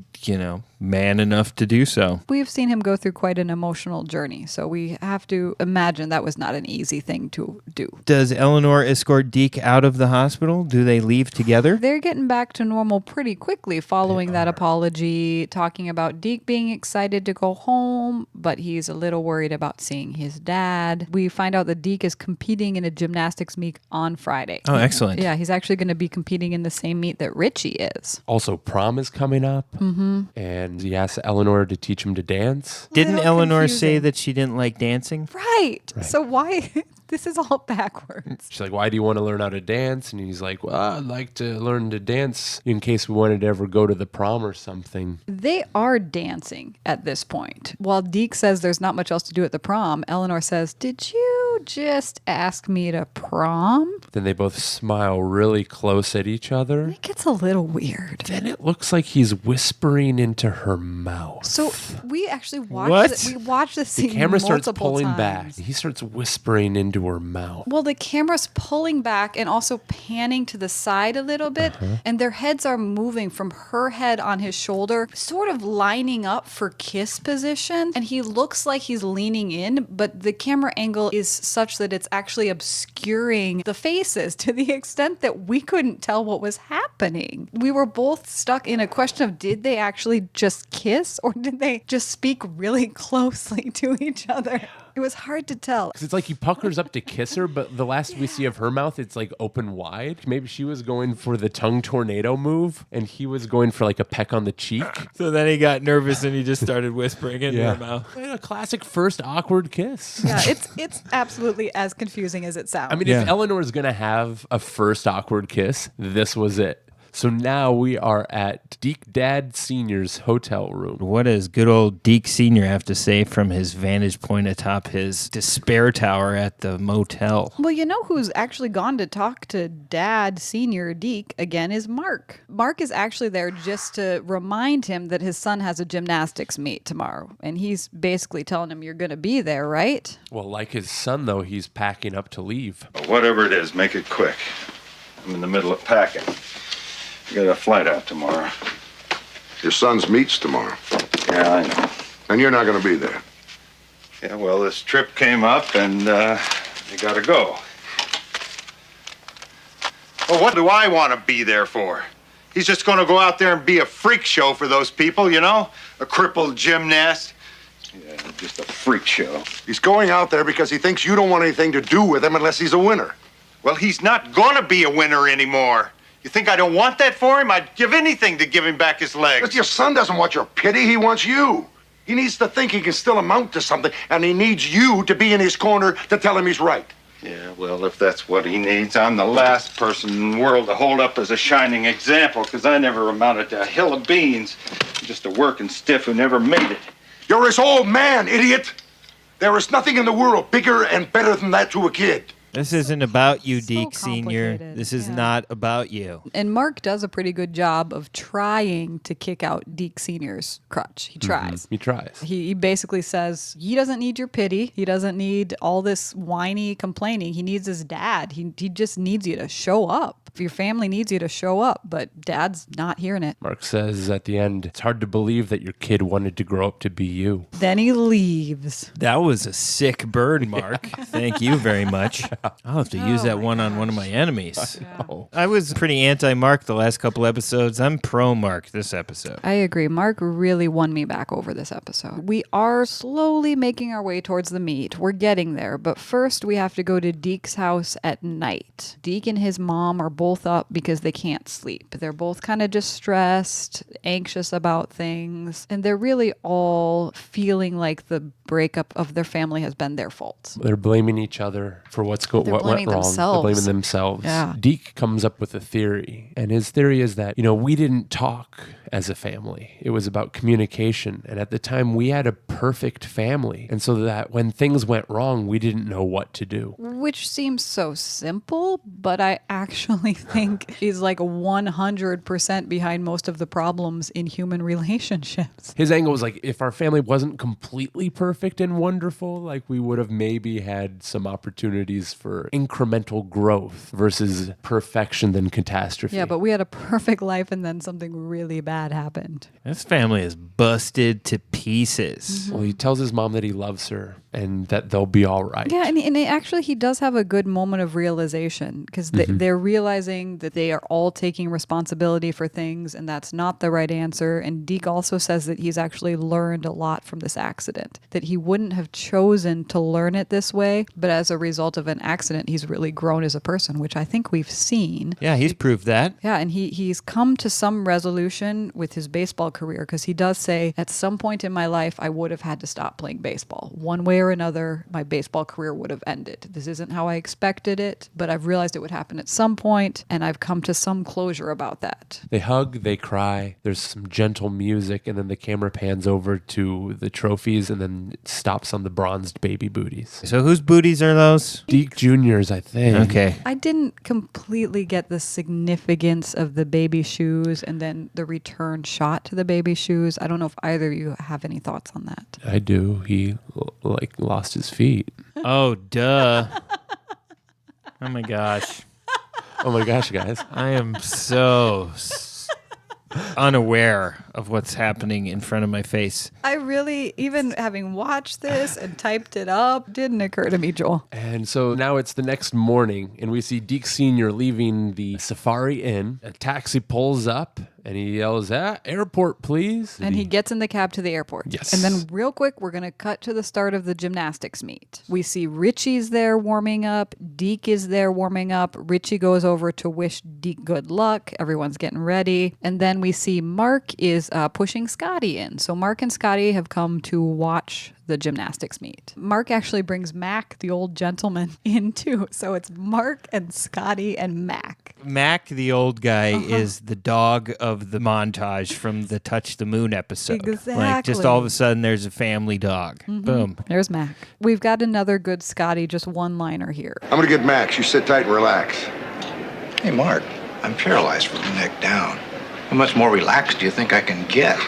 Speaker 4: man enough to do so.
Speaker 5: We've seen him go through quite an emotional journey, so we have to imagine that was not an easy thing to do.
Speaker 4: Does Eleanor escort Deke out of the hospital? Do they leave together?
Speaker 5: They're getting back to normal pretty quickly following that apology, talking about Deke being excited to go home, but he's a little worried about seeing his dad. We find out that Deke is competing in a gymnastics meet on Friday.
Speaker 4: Oh, excellent.
Speaker 5: Yeah, he's actually going to be competing in the same meet that Richie is.
Speaker 6: Also, prom is coming up. Mm-hmm. And he asks Eleanor to teach him to dance.
Speaker 4: Didn't Eleanor say that she didn't like dancing?
Speaker 5: Right. So why... This is all backwards.
Speaker 6: She's like, why do you want to learn how to dance? And he's like, well, I'd like to learn to dance in case we wanted to ever go to the prom or something.
Speaker 5: They are dancing at this point. While Deke says there's not much else to do at the prom, Eleanor says, did you just ask me to prom?
Speaker 6: Then they both smile really close at each other.
Speaker 5: It gets a little weird.
Speaker 6: Then it looks like he's whispering into her mouth.
Speaker 5: So we actually watched we watched this scene
Speaker 6: The camera starts
Speaker 5: multiple
Speaker 6: pulling
Speaker 5: times.
Speaker 6: back. He starts whispering into her mouth.
Speaker 5: Well, the camera's pulling back and also panning to the side a little bit, and their heads are moving from her head on his shoulder, sort of lining up for kiss position, and he looks like he's leaning in, but the camera angle is such that it's actually obscuring the faces to the extent that we couldn't tell what was happening. We were both stuck in a question of, did they actually just kiss, or did they just speak really closely to each other? It was hard to tell.
Speaker 6: Because it's like he puckers up to kiss her, but the last we see of her mouth, it's like open wide. Maybe she was going for the tongue tornado move, and he was going for like a peck on the cheek.
Speaker 4: So then he got nervous and he just started whispering into her mouth.
Speaker 6: A classic first awkward kiss.
Speaker 5: Yeah, it's absolutely as confusing as it sounds.
Speaker 6: I mean, if Eleanor's going to have a first awkward kiss, this was it. So now we are at Deke Dad Sr.'s hotel room.
Speaker 4: What does good old Deke Sr. have to say from his vantage point atop his despair tower at the motel?
Speaker 5: Well, you know who's actually gone to talk to Dad Senior Deke again is Mark. Mark is actually there just to remind him that his son has a gymnastics meet tomorrow. And he's basically telling him, you're going to be there, right?
Speaker 6: Well, like his son, though, he's packing up to leave.
Speaker 15: Whatever it is, make it quick. I'm in the middle of packing. I got a flight out tomorrow.
Speaker 1: Your son's meets tomorrow.
Speaker 15: Yeah, I know.
Speaker 1: And you're not going to be there.
Speaker 15: Yeah, well, this trip came up, and you gotta go. Well, what do I want to be there for? He's just going to go out there and be a freak show for those people, you know? A crippled gymnast. Yeah, just a freak show.
Speaker 1: He's going out there because he thinks you don't want anything to do with him unless he's a winner.
Speaker 15: Well, he's not going to be a winner anymore. You think I don't want that for him? I'd give anything to give him back his legs.
Speaker 1: But your son doesn't want your pity. He wants you. He needs to think he can still amount to something, and he needs you to be in his corner to tell him he's right.
Speaker 15: Yeah, well, if that's what he needs, I'm the last person in the world to hold up as a shining example, because I never amounted to a hill of beans. I'm just a working stiff who never made it.
Speaker 1: You're his old man, idiot. There is nothing in the world bigger and better than that to a kid.
Speaker 4: This isn't about you, Deke Sr. This is not about you.
Speaker 5: And Mark does a pretty good job of trying to kick out Deke Sr.'s crutch. He tries.
Speaker 6: He tries.
Speaker 5: He basically says he doesn't need your pity. He doesn't need all this whiny complaining. He needs his dad. He just needs you to show up. If your family needs you to show up, but Dad's not hearing it.
Speaker 6: Mark says at the end, it's hard to believe that your kid wanted to grow up to be you.
Speaker 5: Then he leaves.
Speaker 4: That was a sick burn, Mark. Thank you very much. I'll have to use that one on one of my enemies.
Speaker 6: Oh.
Speaker 4: I was pretty anti-Mark the last couple episodes. I'm pro-Mark this episode.
Speaker 5: I agree. Mark really won me back over this episode. We are slowly making our way towards the meet. We're getting there, but first we have to go to Deke's house at night. Deke and his mom are both up because they can't sleep. They're both kind of distressed, anxious about things, and they're really all feeling like the breakup of their family has been their fault.
Speaker 6: They're blaming each other for what went
Speaker 5: blaming
Speaker 6: wrong.
Speaker 5: themselves.
Speaker 6: They're blaming themselves.
Speaker 5: Yeah.
Speaker 6: Deke comes up with a theory, and his theory is that, we didn't talk as a family. It was about communication. And at the time, we had a perfect family. And so that when things went wrong, we didn't know what to do.
Speaker 5: Which seems so simple, but I actually think is like 100% behind most of the problems in human relationships.
Speaker 6: His angle was like, if our family wasn't completely perfect and wonderful, like we would have maybe had some opportunities for incremental growth versus perfection than catastrophe.
Speaker 5: Yeah, but we had a perfect life and then something really bad happened.
Speaker 4: This family is busted to pieces.
Speaker 6: Well, he tells his mom that he loves her and that they'll be all right.
Speaker 5: Yeah, and actually he does have a good moment of realization because they're realizing that they are all taking responsibility for things and that's not the right answer. And Deke also says that he's actually learned a lot from this accident, that he wouldn't have chosen to learn it this way, but as a result of an accident, he's really grown as a person, which I think we've seen.
Speaker 4: Yeah, he's proved that.
Speaker 5: Yeah, and he's come to some resolution with his baseball career because he does say, at some point in my life, I would have had to stop playing baseball. One way or another, my baseball career would have ended. This isn't how I expected it, but I've realized it would happen at some point, and I've come to some closure about that.
Speaker 6: They hug, they cry, there's some gentle music, and then the camera pans over to the trophies and then it stops on the bronzed baby booties.
Speaker 4: So whose booties are those?
Speaker 6: Deke Jr.'s, I think.
Speaker 4: Okay.
Speaker 5: I didn't completely get the significance of the baby shoes and then the return shot to the baby shoes. I don't know if either of you have any thoughts on that.
Speaker 6: I do. He, lost his feet.
Speaker 4: Oh, duh. Oh, my gosh.
Speaker 6: Oh, my gosh, guys.
Speaker 4: I am so unaware of what's happening in front of my face.
Speaker 5: I really, even having watched this and typed it up, didn't occur to me, Joel.
Speaker 6: And so now it's the next morning, and we see Deke Sr. leaving the Safari Inn. A taxi pulls up, and he yells, airport, please.
Speaker 5: And he gets in the cab to the airport.
Speaker 6: Yes.
Speaker 5: And then real quick, we're going to cut to the start of the gymnastics meet. We see Richie's there warming up. Deke is there warming up. Richie goes over to wish Deke good luck. Everyone's getting ready. And then we see Mark is pushing Scotty in. So Mark and Scotty have come to watch the gymnastics meet. Mark actually brings Mac, the old gentleman, in too. So it's Mark and Scotty and Mac.
Speaker 4: Mac, the old guy, is the dog of the montage from the Touch the Moon episode.
Speaker 5: Exactly.
Speaker 4: Like, just all of a sudden, there's a family dog. Boom.
Speaker 5: There's Mac. We've got another good Scotty, just one-liner here.
Speaker 1: I'm gonna get Max. You sit tight and relax.
Speaker 12: Hey, Mark, I'm paralyzed from the neck down. How much more relaxed do you think I can get?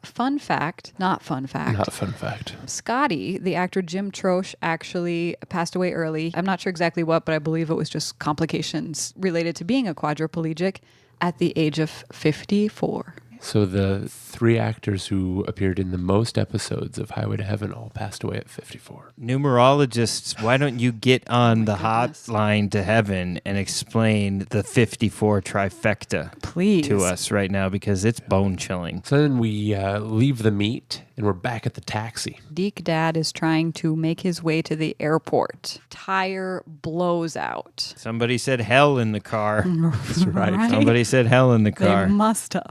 Speaker 5: Fun fact, not fun fact.
Speaker 6: Not fun fact.
Speaker 5: Scotty, the actor Jim Troche, actually passed away early. I'm not sure exactly what, but I believe it was just complications related to being a quadriplegic at the age of 54.
Speaker 6: So the three actors who appeared in the most episodes of Highway to Heaven all passed away at 54.
Speaker 4: Numerologists, why don't you get on the hotline to heaven and explain the 54 trifecta
Speaker 5: Please.
Speaker 4: to us right now, because it's bone-chilling.
Speaker 6: So then we leave the meet, and we're back at the taxi.
Speaker 5: Deke Dad is trying to make his way to the airport. Tire blows out.
Speaker 4: Somebody said hell in the car.
Speaker 6: That's right.
Speaker 4: Somebody said hell in the
Speaker 5: They
Speaker 4: car.
Speaker 5: must have.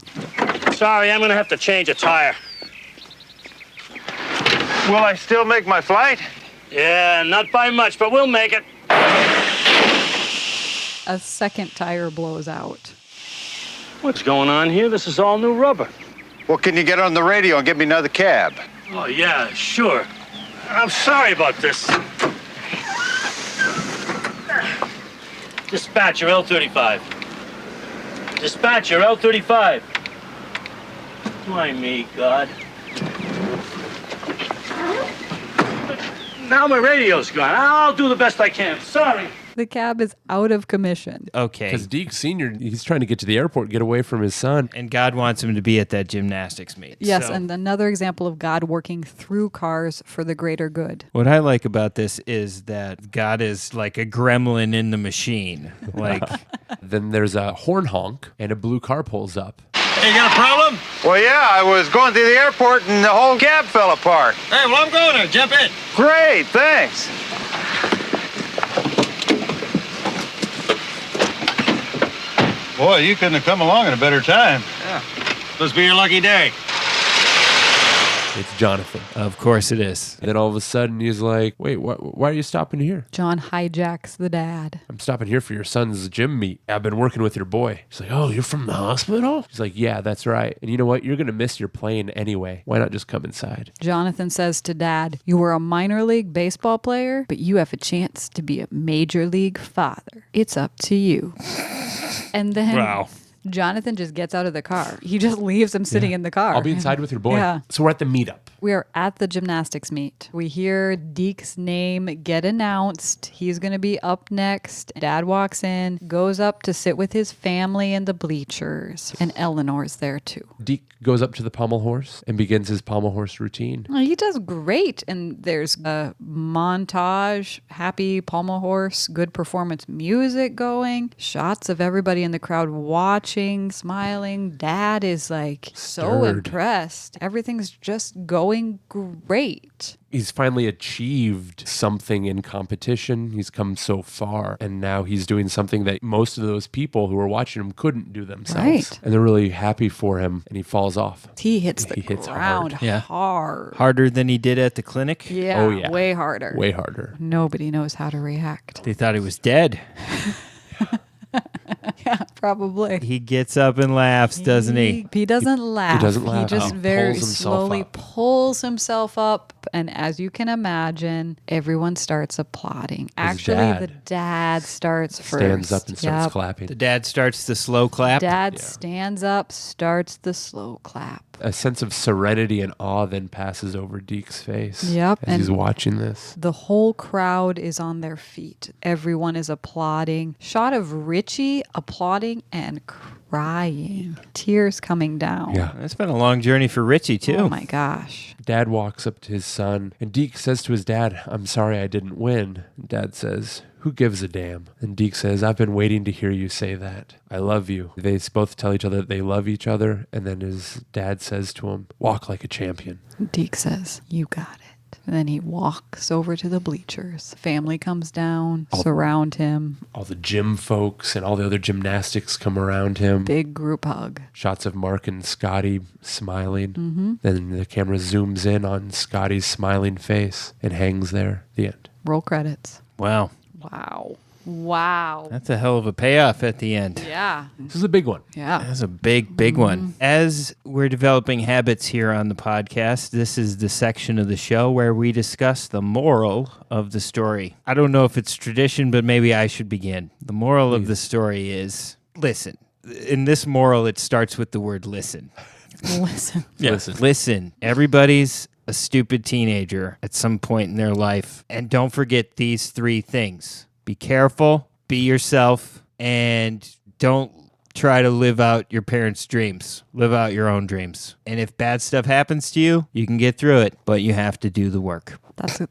Speaker 16: Sorry, I'm gonna have to change a tire.
Speaker 15: Will I still make my flight?
Speaker 16: Yeah, not by much, but we'll make it.
Speaker 5: A second tire blows out.
Speaker 16: What's going on here? This is all new rubber.
Speaker 15: Well, can you get on the radio and get me another cab?
Speaker 16: Oh, yeah, sure. I'm sorry about this. Dispatcher L35. Dispatcher L35. Why me, God? Now my radio's gone. I'll do the best I can. Sorry.
Speaker 5: The cab is out of commission.
Speaker 4: Okay.
Speaker 6: Because Deke Sr., he's trying to get to the airport, get away from his son.
Speaker 4: And God wants him to be at that gymnastics meet.
Speaker 5: Yes,
Speaker 4: So,
Speaker 5: and another example of God working through cars for the greater good.
Speaker 4: what I like about this is that God is like a gremlin in the machine. Like,
Speaker 6: Then there's a horn honk, and a blue car pulls up.
Speaker 16: Hey, you got a problem?
Speaker 15: Well, yeah, I was going to the airport and the whole cab fell apart.
Speaker 16: Hey, well, I'm going there. Jump in.
Speaker 15: Great, thanks. Boy, you couldn't have come along at a better time.
Speaker 16: Yeah. Must be your lucky day.
Speaker 6: It's Jonathan.
Speaker 4: of course it is.
Speaker 6: And then all of a sudden, he's like, wait, why are you stopping here?
Speaker 5: John hijacks the dad.
Speaker 6: I'm stopping here for your son's gym meet. I've been working with your boy. He's like, oh, you're from the hospital? He's like, yeah, that's right. And you know what? You're going to miss your plane anyway. Why not just come inside?
Speaker 5: Jonathan says to Dad, you were a minor league baseball player, but you have a chance to be a major league father. It's up to you. And then
Speaker 4: Wow.
Speaker 5: Jonathan just gets out of the car. He just leaves him sitting in the car.
Speaker 6: I'll be inside with your boy.
Speaker 5: Yeah.
Speaker 6: So we're at the meetup.
Speaker 5: We are at the gymnastics meet. We hear Deke's name get announced. He's going to be up next. Dad walks in, goes up to sit with his family in the bleachers. And Eleanor's there too.
Speaker 6: Deke goes up to the pommel horse and begins his pommel horse routine.
Speaker 5: Well, he does great. And there's a montage, happy pommel horse, good performance music going, shots of everybody in the crowd watching, smiling. Dad is like so
Speaker 6: Stirred.
Speaker 5: impressed. Everything's just going great.
Speaker 6: He's finally achieved something in competition. He's come so far. And now he's doing something that most of those people who were watching him couldn't do themselves.
Speaker 5: Right.
Speaker 6: And they're really happy for him. And he falls off.
Speaker 5: He hits the
Speaker 6: hits
Speaker 5: ground
Speaker 6: hard.
Speaker 4: Yeah.
Speaker 5: hard.
Speaker 4: Harder than he did at the clinic.
Speaker 5: Yeah,
Speaker 6: Oh, yeah.
Speaker 5: way harder.
Speaker 6: Way harder.
Speaker 5: Nobody knows how to react.
Speaker 4: They thought he was dead.
Speaker 5: Yeah, probably.
Speaker 4: He gets up and laughs, doesn't he?
Speaker 5: He doesn't laugh.
Speaker 6: doesn't laugh.
Speaker 5: He just
Speaker 6: He
Speaker 5: very
Speaker 6: pulls himself
Speaker 5: slowly
Speaker 6: up.
Speaker 5: pulls himself up. And as you can imagine, everyone starts applauding. Actually,
Speaker 6: dad
Speaker 5: the dad starts first.
Speaker 6: Stands up and starts
Speaker 5: Yep.
Speaker 6: clapping.
Speaker 4: The dad starts the slow clap.
Speaker 5: Dad stands up, starts the slow clap.
Speaker 6: A sense of serenity and awe then passes over Deke's face.
Speaker 5: Yep,
Speaker 6: As he's
Speaker 5: and-
Speaker 6: watching this.
Speaker 5: The whole crowd is on their feet. Everyone is applauding. Shot of Richie applauding and crying. Tears coming down.
Speaker 6: Yeah.
Speaker 4: It's been a long journey for Richie, too.
Speaker 5: Oh my gosh.
Speaker 6: Dad walks up to his son, and Deke says to his dad, I'm sorry I didn't win. And Dad says, who gives a damn? And Deke says, I've been waiting to hear you say that. I love you. They both tell each other that they love each other, and then his dad says to him, walk like a champion.
Speaker 5: Deke says, you got it. And then he walks over to the bleachers. Family comes down, surround him.
Speaker 6: All the gym folks and all the other gymnastics come around him.
Speaker 5: Big group hug.
Speaker 6: Shots of Mark and Scotty smiling. Then the camera zooms in on Scotty's smiling face and hangs there. The end.
Speaker 5: Roll credits.
Speaker 4: Wow.
Speaker 5: Wow. Wow.
Speaker 4: That's a hell of a payoff at the end.
Speaker 5: Yeah.
Speaker 6: This is a big one.
Speaker 5: Yeah.
Speaker 4: That's a big one. As we're developing habits here on the podcast, this is the section of the show where we discuss the moral of the story. I don't know if it's tradition, but maybe I should begin. The moral of the story is, listen. In this moral, it starts with the word listen.
Speaker 5: Listen.
Speaker 4: Yeah. Listen. Everybody's a stupid teenager at some point in their life. And don't forget these three things. Be careful, be yourself, and don't try to live out your parents' dreams. Live out your own dreams. And if bad stuff happens to you, you can get through it, but you have to do the work.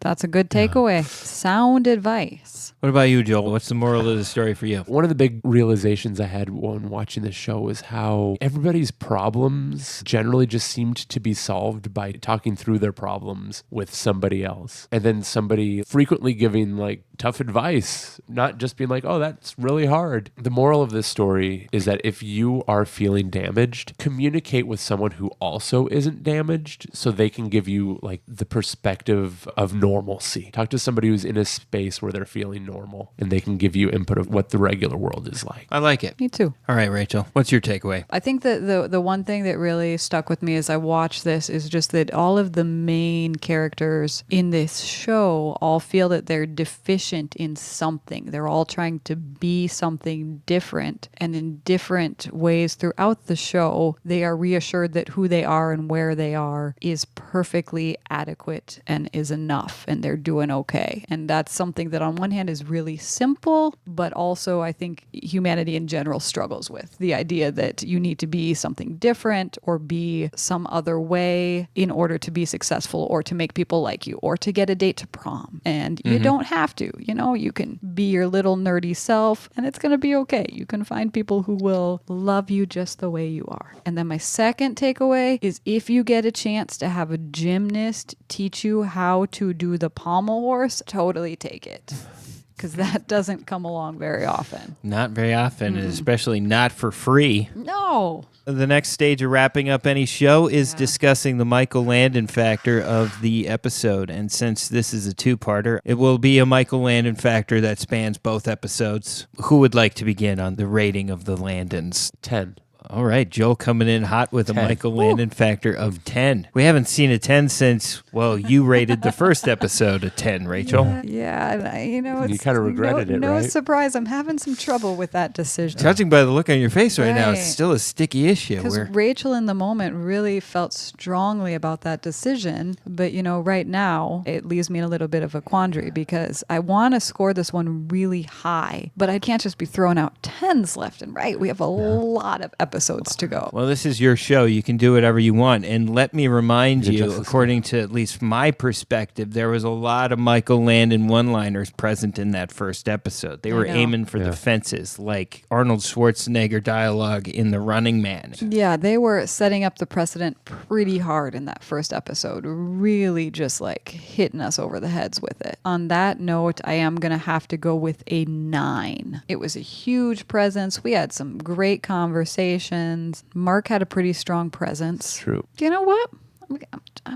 Speaker 5: That's a good takeaway. Sound advice.
Speaker 4: What about you, Joel? What's the moral of the story for you?
Speaker 6: One of the big realizations I had when watching this show was how everybody's problems generally just seemed to be solved by talking through their problems with somebody else. And then somebody frequently giving like tough advice, not just being like, oh, that's really hard. The moral of this story is that if you are feeling damaged, communicate with someone who also isn't damaged so they can give you like the perspective of normalcy. Talk to somebody who's in a space where they're feeling normal and they can give you input of what the regular world is like.
Speaker 4: I like it.
Speaker 5: Me too.
Speaker 4: All right, Rachel, what's your takeaway?
Speaker 5: I think that the one thing that really stuck with me as I watched this is just that all of the main characters in this show all feel that they're deficient in something. They're all trying to be something different. And in different ways throughout the show, they are reassured that who they are and where they are is perfectly adequate and is enough. enough and they're doing okay. And that's something that on one hand is really simple, but also I think humanity in general struggles with. The idea that you need to be something different or be some other way in order to be successful or to make people like you or to get a date to prom. And you don't have to, you can be your little nerdy self and it's going to be okay. You can find people who will love you just the way you are. And then my second takeaway is if you get a chance to have a gymnast teach you how to do the pommel horse, totally take it. Because that doesn't come along very often.
Speaker 4: Not very often, and especially not for free.
Speaker 5: No.
Speaker 4: The next stage of wrapping up any show is discussing the Michael Landon factor of the episode. And since this is a two-parter, it will be a Michael Landon factor that spans both episodes. Who would like to begin on the rating of the Landons?
Speaker 6: 10.
Speaker 4: All right, Joel coming in hot with a
Speaker 6: 10.
Speaker 4: Michael Landon factor of 10. We haven't seen a 10 since, you rated the first episode a 10, Rachel.
Speaker 5: Yeah, it's
Speaker 6: you kind of regretted it,
Speaker 5: no
Speaker 6: right?
Speaker 5: surprise. I'm having some trouble with that decision.
Speaker 4: Judging by the look on your face right now, it's
Speaker 5: Right.
Speaker 4: still a sticky issue.
Speaker 5: Because Rachel in the moment really felt strongly about that decision. But, right now, it leaves me in a little bit of a quandary because I want to score this one really high, but I can't just be throwing out 10s left and right. We have a lot of episodes to go.
Speaker 4: Well, this is your show. You can do whatever you want. And let me remind you, according to at least my perspective, there was a lot of Michael Landon one-liners present in that first episode. They were aiming for the fences, like Arnold Schwarzenegger dialogue in The Running Man.
Speaker 5: Yeah, they were setting up the precedent pretty hard in that first episode, really just like hitting us over the heads with it. On that note, I am going to have to go with a 9. It was a huge presence. We had some great conversations. Mark had a pretty strong presence.
Speaker 6: True.
Speaker 5: You know what? I'm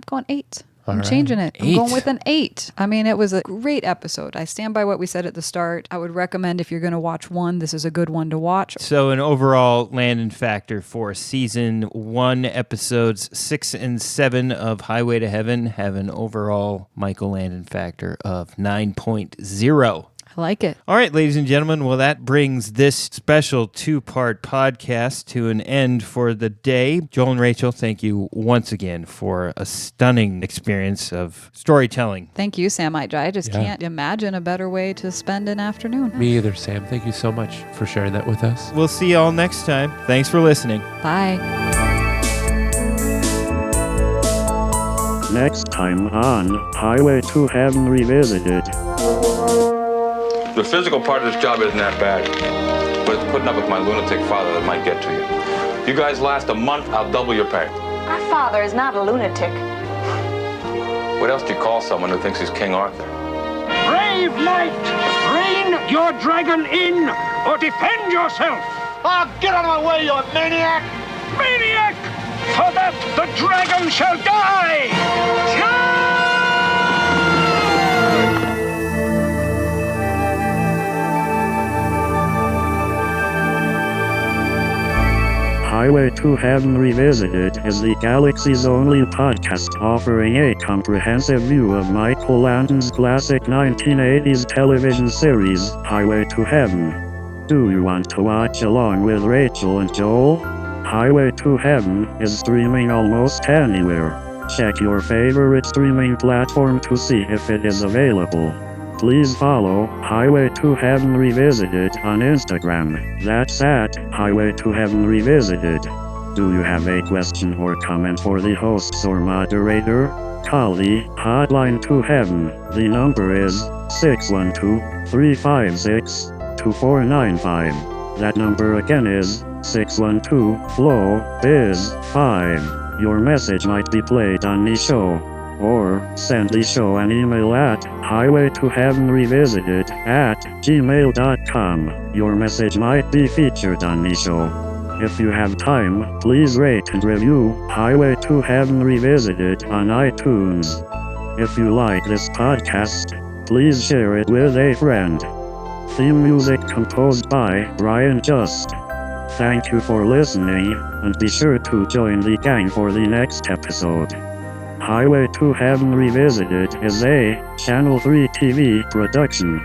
Speaker 5: going 8. I'm
Speaker 6: right.
Speaker 5: changing it. I'm
Speaker 4: 8.
Speaker 5: going with an 8. I mean, it was a great episode. I stand by what we said at the start. I would recommend if you're going to watch one, this is a good one to watch.
Speaker 4: So an overall Landon factor for season 1, episodes 6 and 7 of Highway to Heaven have an overall Michael Landon factor of 9.0.
Speaker 5: I like it.
Speaker 4: All right, ladies and gentlemen. Well, that brings this special 2-part podcast to an end for the day. Joel and Rachel, thank you once again for a stunning experience of storytelling.
Speaker 5: Thank you, Sam. I just can't imagine a better way to spend an afternoon.
Speaker 6: Me either, Sam. Thank you so much for sharing that with us.
Speaker 4: We'll see you all next time. Thanks for listening.
Speaker 5: Bye.
Speaker 3: Next time on Highway to Heaven Revisited.
Speaker 12: The physical part of this job isn't that bad, but it's putting up with my lunatic father that might get to you. If you guys last a month, I'll double your pay.
Speaker 17: Our father is not a lunatic.
Speaker 12: What else do you call someone who thinks he's King Arthur?
Speaker 16: Brave knight, rein your dragon in or defend yourself.
Speaker 1: Oh, get out of my way, you maniac!
Speaker 16: Maniac! For that the dragon shall die!
Speaker 3: Highway to Heaven Revisited is the galaxy's only podcast offering a comprehensive view of Michael Landon's classic 1980s television series, Highway to Heaven. Do you want to watch along with Rachel and Joel? Highway to Heaven is streaming almost anywhere. Check your favorite streaming platform to see if it is available. Please follow Highway to Heaven Revisited on Instagram. That's at Highway to Heaven Revisited. Do you have a question or comment for the hosts or moderator? Call the hotline to heaven. The number is 612-356-2495. That number again is 612-FLOW-BIZ-5. Your message might be played on the show. Or send the show an email at highwaytoheavenrevisited@gmail.com. Your message might be featured on the show. If you have time, please rate and review Highway to Heaven Revisited on iTunes. If you like this podcast, please share it with a friend. Theme music composed by Brian Just. Thank you for listening, and be sure to join the gang for the next episode. Highway to Heaven Revisited is a Channel 3 TV production.